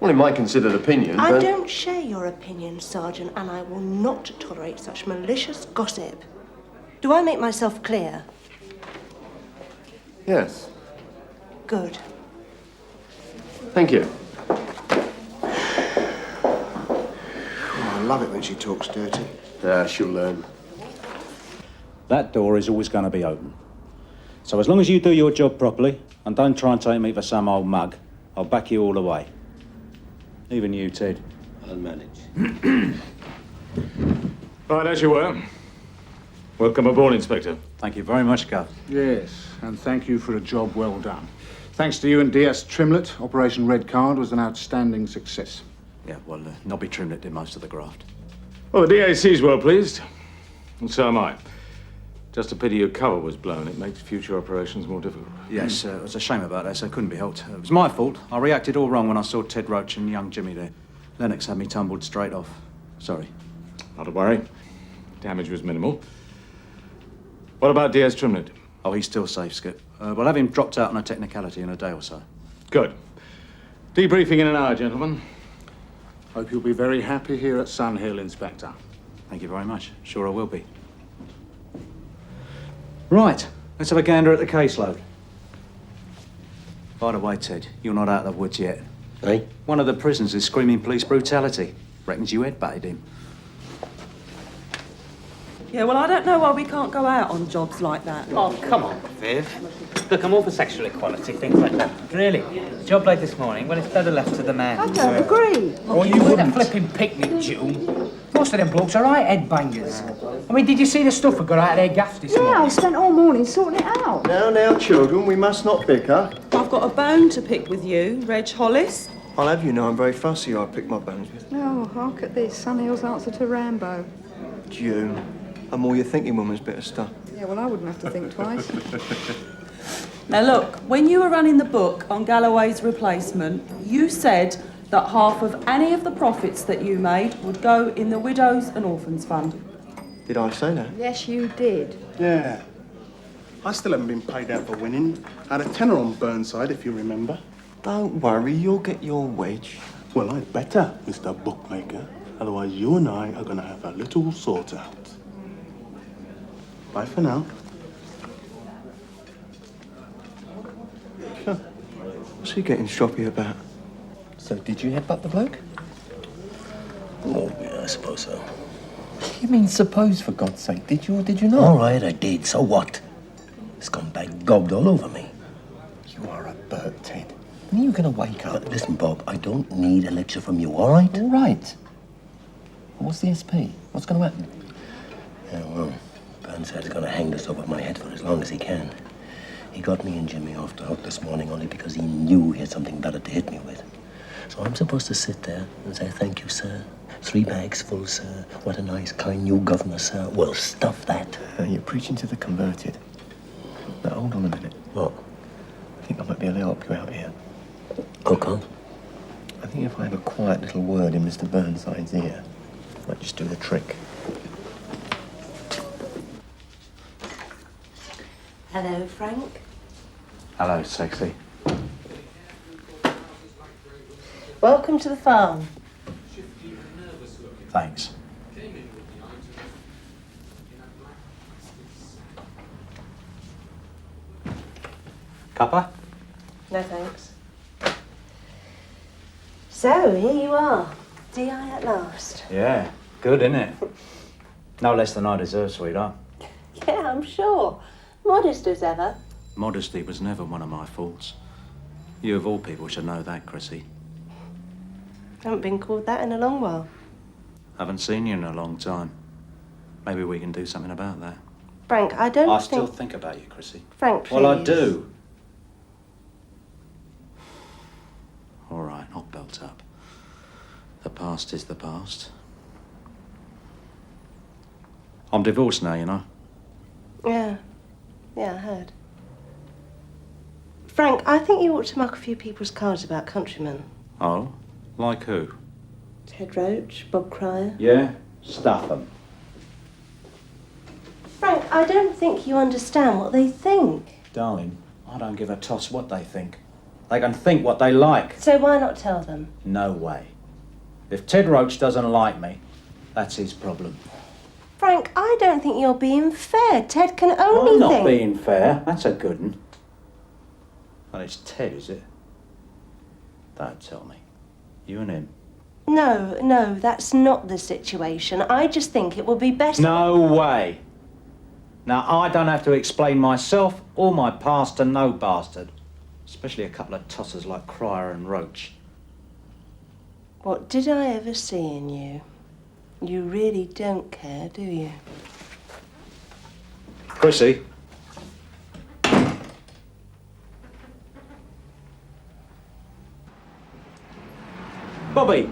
S5: Well, in my considered opinion,
S16: I don't share your opinion, Sergeant, and I will not tolerate such malicious gossip. Do I make myself clear?
S5: Yes.
S16: Good.
S5: Thank you. Oh, I love it when she talks dirty. She'll learn.
S7: That door is always going to be open. So as long as you do your job properly and don't try and take me for some old mug, I'll back you all the way. Even you, Ted.
S18: I'll manage.
S13: Right, as you were. Welcome aboard, Inspector.
S7: Thank you very much, Gov.
S10: Yes, and thank you for a job well done. Thanks to you and DS Trimlett, Operation Red Card was an outstanding success.
S7: Yeah, well, Nobby Trimlett did most of the graft.
S13: Well, the DAC's well pleased. And so am I. Just a pity your cover was blown. It makes future operations more difficult.
S7: Yes, it was a shame about that, so it couldn't be helped. It was my fault. I reacted all wrong when I saw Ted Roach and young Jimmy there. Lennox had me tumbled straight off. Sorry.
S13: Not to worry. Damage was minimal. What about DS Trimlett?
S7: Oh, he's still safe, Skip. We'll have him dropped out on a technicality in a day or so.
S13: Good. Debriefing in an hour, gentlemen.
S10: Hope you'll be very happy here at Sun Hill, Inspector.
S7: Thank you very much. Sure I will be. Right, let's have a gander at the caseload. By the way, Ted, you're not out of the woods yet.
S18: Eh?
S7: One of the prisoners is screaming police brutality. Reckons you headbutted him.
S2: Yeah, well, I don't know why we can't go out on jobs like that.
S1: Oh, come on, Viv. Look, I'm all for sexual equality, things like that. Really? Job like this morning, well, it's better left to the man.
S3: I don't agree.
S1: Or you wouldn't. Flipping picnic, June. Most of them blokes are right headbangers. I mean, did you see the stuff we got out of their gaff this morning?
S3: Yeah, I spent all morning sorting it out.
S5: Now, children, we must not bicker.
S2: I've got a bone to pick with you, Reg Hollis.
S5: I'll have you know I'm very fussy who I pick my bones with.
S3: Oh, hark at this. Sun Hill's answer to Rambo.
S5: June, I'm all your thinking woman's bit of stuff.
S3: Yeah, well, I wouldn't have to think twice.
S2: Now look, when you were running the book on Galloway's replacement, you said that half of any of the profits that you made would go in the Widows and Orphans Fund.
S5: Did I say that?
S3: Yes, you did.
S21: Yeah. I still haven't been paid out for winning. I had a tenner on Burnside, if you remember.
S5: Don't worry, you'll get your wedge.
S21: Well, I'd better, Mr. Bookmaker. Otherwise, you and I are going to have a little sort out. Bye for now.
S5: What's he getting stroppy about?
S18: So, did you headbutt the bloke? Oh, yeah, I suppose so.
S8: You mean suppose, for God's sake? Did you or did you not?
S18: All right, I did. So what? Scumbag gobbed all over me.
S8: You are a bird, Ted. When are you going to wake up?
S18: Listen, Bob, I don't need a lecture from you, all right?
S8: All right. What's the SP? What's going to happen?
S18: Yeah, well, Burnside's going to hang this over my head for as long as he can. He got me and Jimmy off the hook this morning only because he knew he had something better to hit me with. So I'm supposed to sit there and say, thank you, sir. 3 bags full, sir. What a nice, kind new governor, sir. Well, stuff that.
S8: You're preaching to the converted. Now, hold on a minute.
S18: What?
S8: I think I might be able to help you out here.
S18: Okay.
S8: I think if I have a quiet little word in Mr. Burnside's ear, I might just do the trick.
S16: Hello, Frank.
S7: Hello, sexy.
S16: Welcome to the farm.
S7: Thanks. Cuppa?
S16: No thanks. So, here you are. DI at last.
S7: Yeah, good, isn't it? No less than I deserve, sweetheart.
S16: Yeah, I'm sure. Modest as ever.
S7: Modesty was never one of my faults. You of all people should know that, Chrissy.
S16: Haven't been called that in a long while.
S7: Haven't seen you in a long time. Maybe we can do something about that.
S16: Frank, I don't
S7: I
S16: think...
S7: still think about you, Chrissy.
S16: Frank, please.
S7: Well, I do. All right, not belt up. The past is the past. I'm divorced now, you know.
S16: Yeah. Yeah, I heard. Frank, I think you ought to mark a few people's cards about countrymen.
S7: Oh? Like who?
S16: Ted Roach, Bob Cryer.
S7: Yeah? Stuff them.
S16: Frank, I don't think you understand what they think.
S7: Darling, I don't give a toss what they think. They can think what they like.
S16: So why not tell them?
S7: No way. If Ted Roach doesn't like me, that's his problem.
S16: Frank, I don't think you're being fair. Ted can only
S7: I'm not
S16: think...
S7: being fair. That's a good one. Well, it's Ted, is it? Don't tell me. You and him.
S16: No, that's not the situation. I just think it would be better...
S7: No way. Now, I don't have to explain myself or my past to no bastard. Especially a couple of tossers like Cryer and Roach.
S16: What did I ever see in you? You really don't care, do you?
S7: Chrissy. Bobby.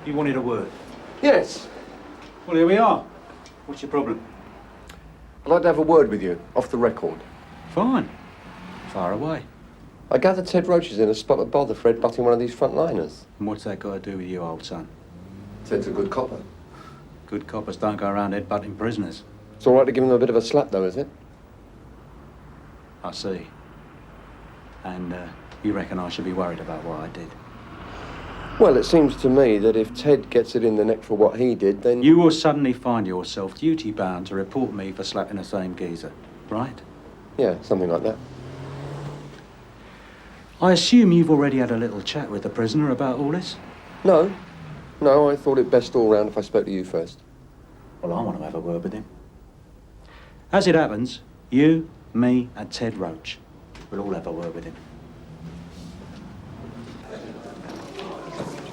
S7: You wanted a word?
S6: Yes.
S7: Well, here we are. What's your problem?
S6: I'd like to have a word with you, off the record.
S7: Fine. Far away.
S6: I gather Ted Roach is in a spot of bother for headbutting one of these frontliners.
S7: And what's that got to do with you, old son?
S6: Ted's a good copper.
S7: Good coppers don't go around headbutting prisoners.
S6: It's all right to give him a bit of a slap, though, is it?
S7: I see. And you reckon I should be worried about what I did?
S6: Well, it seems to me that if Ted gets it in the neck for what he did, then...
S7: You will suddenly find yourself duty-bound to report me for slapping the same geezer, right?
S6: Yeah, something like that.
S7: I assume you've already had a little chat with the prisoner about all this?
S6: No, I thought it best all round if I spoke to you first.
S7: Well, I want to have a word with him. As it happens, you, me, and Ted Roach will all have a word with him.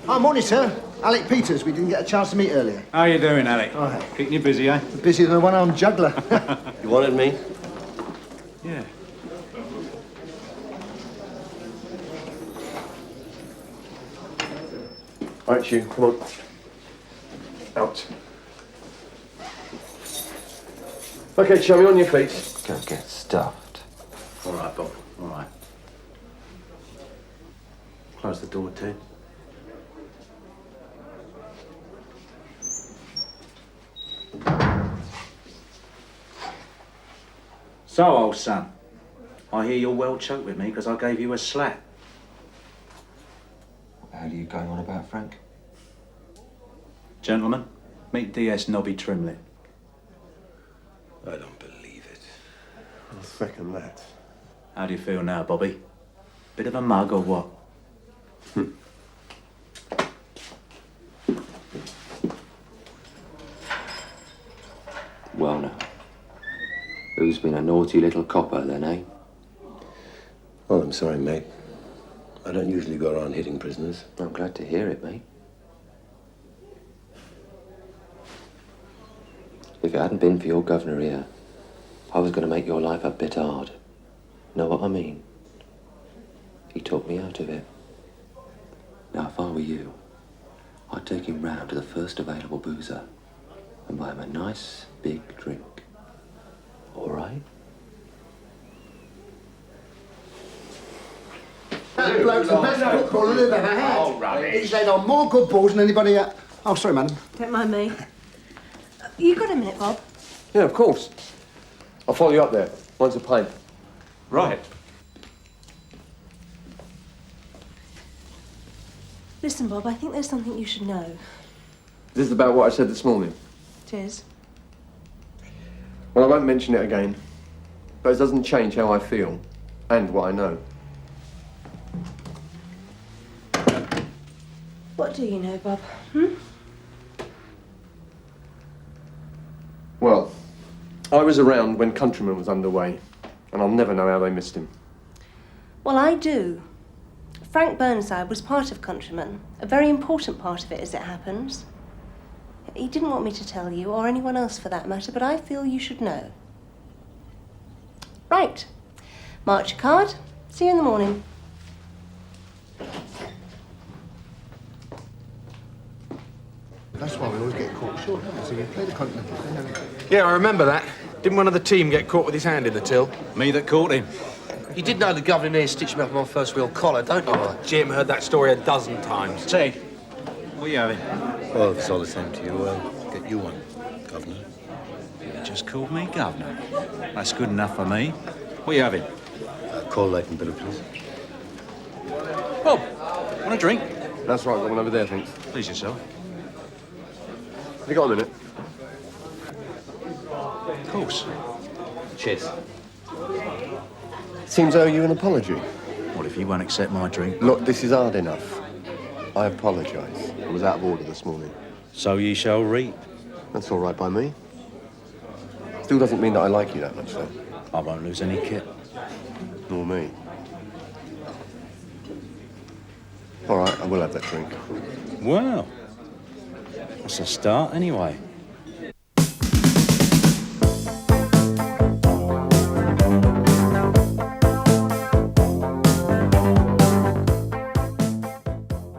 S15: Oh, morning, sir. Alec Peters. We didn't get a chance to meet earlier.
S7: How you doing, Alec?
S15: All right.
S7: Keeping you busy, eh?
S15: Busier than a one-armed juggler.
S6: You wanted me?
S7: Yeah.
S6: All right, you, come on. Out. Okay, show me on your feet.
S18: Go get stuffed.
S7: All right, Bob. All right. Close the door, Ted. So, old son, I hear you're well choked with me because I gave you a slap.
S18: What the hell are you going on about, Frank?
S7: Gentlemen, meet DS Nobby Trimlett.
S18: I don't believe it.
S6: I'll second that.
S7: How do you feel now, Bobby? Bit of a mug or what?
S4: Well, now. Who's been a naughty little copper, then, eh?
S18: Oh, I'm sorry, mate. I don't usually go around hitting prisoners.
S4: I'm glad to hear it, mate. If it hadn't been for your governor here, I was going to make your life a bit hard. Know what I mean? He took me out of it. Now, if I were you, I'd take him round to the first available boozer and buy him a nice big drink. All right?
S15: That bloke's the best footballer I've ever had.
S22: Oh, rubbish.
S15: He's laid on more good balls than anybody else. Oh, sorry, madam.
S16: Don't mind me. You got a minute, Bob?
S6: Yeah, of course. I'll follow you up there. Once a pint.
S13: Right.
S16: Listen, Bob, I think there's something you should know.
S6: This is about what I said this morning.
S16: Cheers.
S6: Well, I won't mention it again. But it doesn't change how I feel and what I know.
S16: What do you know, Bob?
S6: Well, I was around when Countryman was underway, and I'll never know how they missed him.
S16: Well, I do. Frank Burnside was part of Countryman, a very important part of it as it happens. He didn't want me to tell you, or anyone else for that matter, but I feel you should know. Right. Mark your card. See you in the morning.
S15: That's why we always get caught short, don't we? So you play the continental.
S11: Yeah, I remember that. Didn't one of the team get caught with his hand in the till?
S7: Me that caught him.
S9: You did know the governor here stitched me up on my first wheel collar, don't you, Mike?
S11: Jim heard that story a dozen times.
S7: Ted, what are you having?
S18: Well, if it's all the same to you, get you one, Governor.
S7: You just called me Governor. That's good enough for me. What are you having?
S18: Cold light and bitter, please.
S7: Bob, want a drink?
S6: That's right, got one over there, thanks.
S7: Please yourself.
S6: Have you got a minute?
S7: Of course.
S4: Cheers.
S5: Seems I owe you an apology.
S7: What if you won't accept my drink?
S5: Look, this is hard enough. I apologise. I was out of order this morning.
S7: So ye shall reap.
S5: That's all right by me. Still doesn't mean that I like you that much, though.
S7: I won't lose any kit.
S5: Nor me. All right, I will have that drink.
S7: Well, that's a start anyway.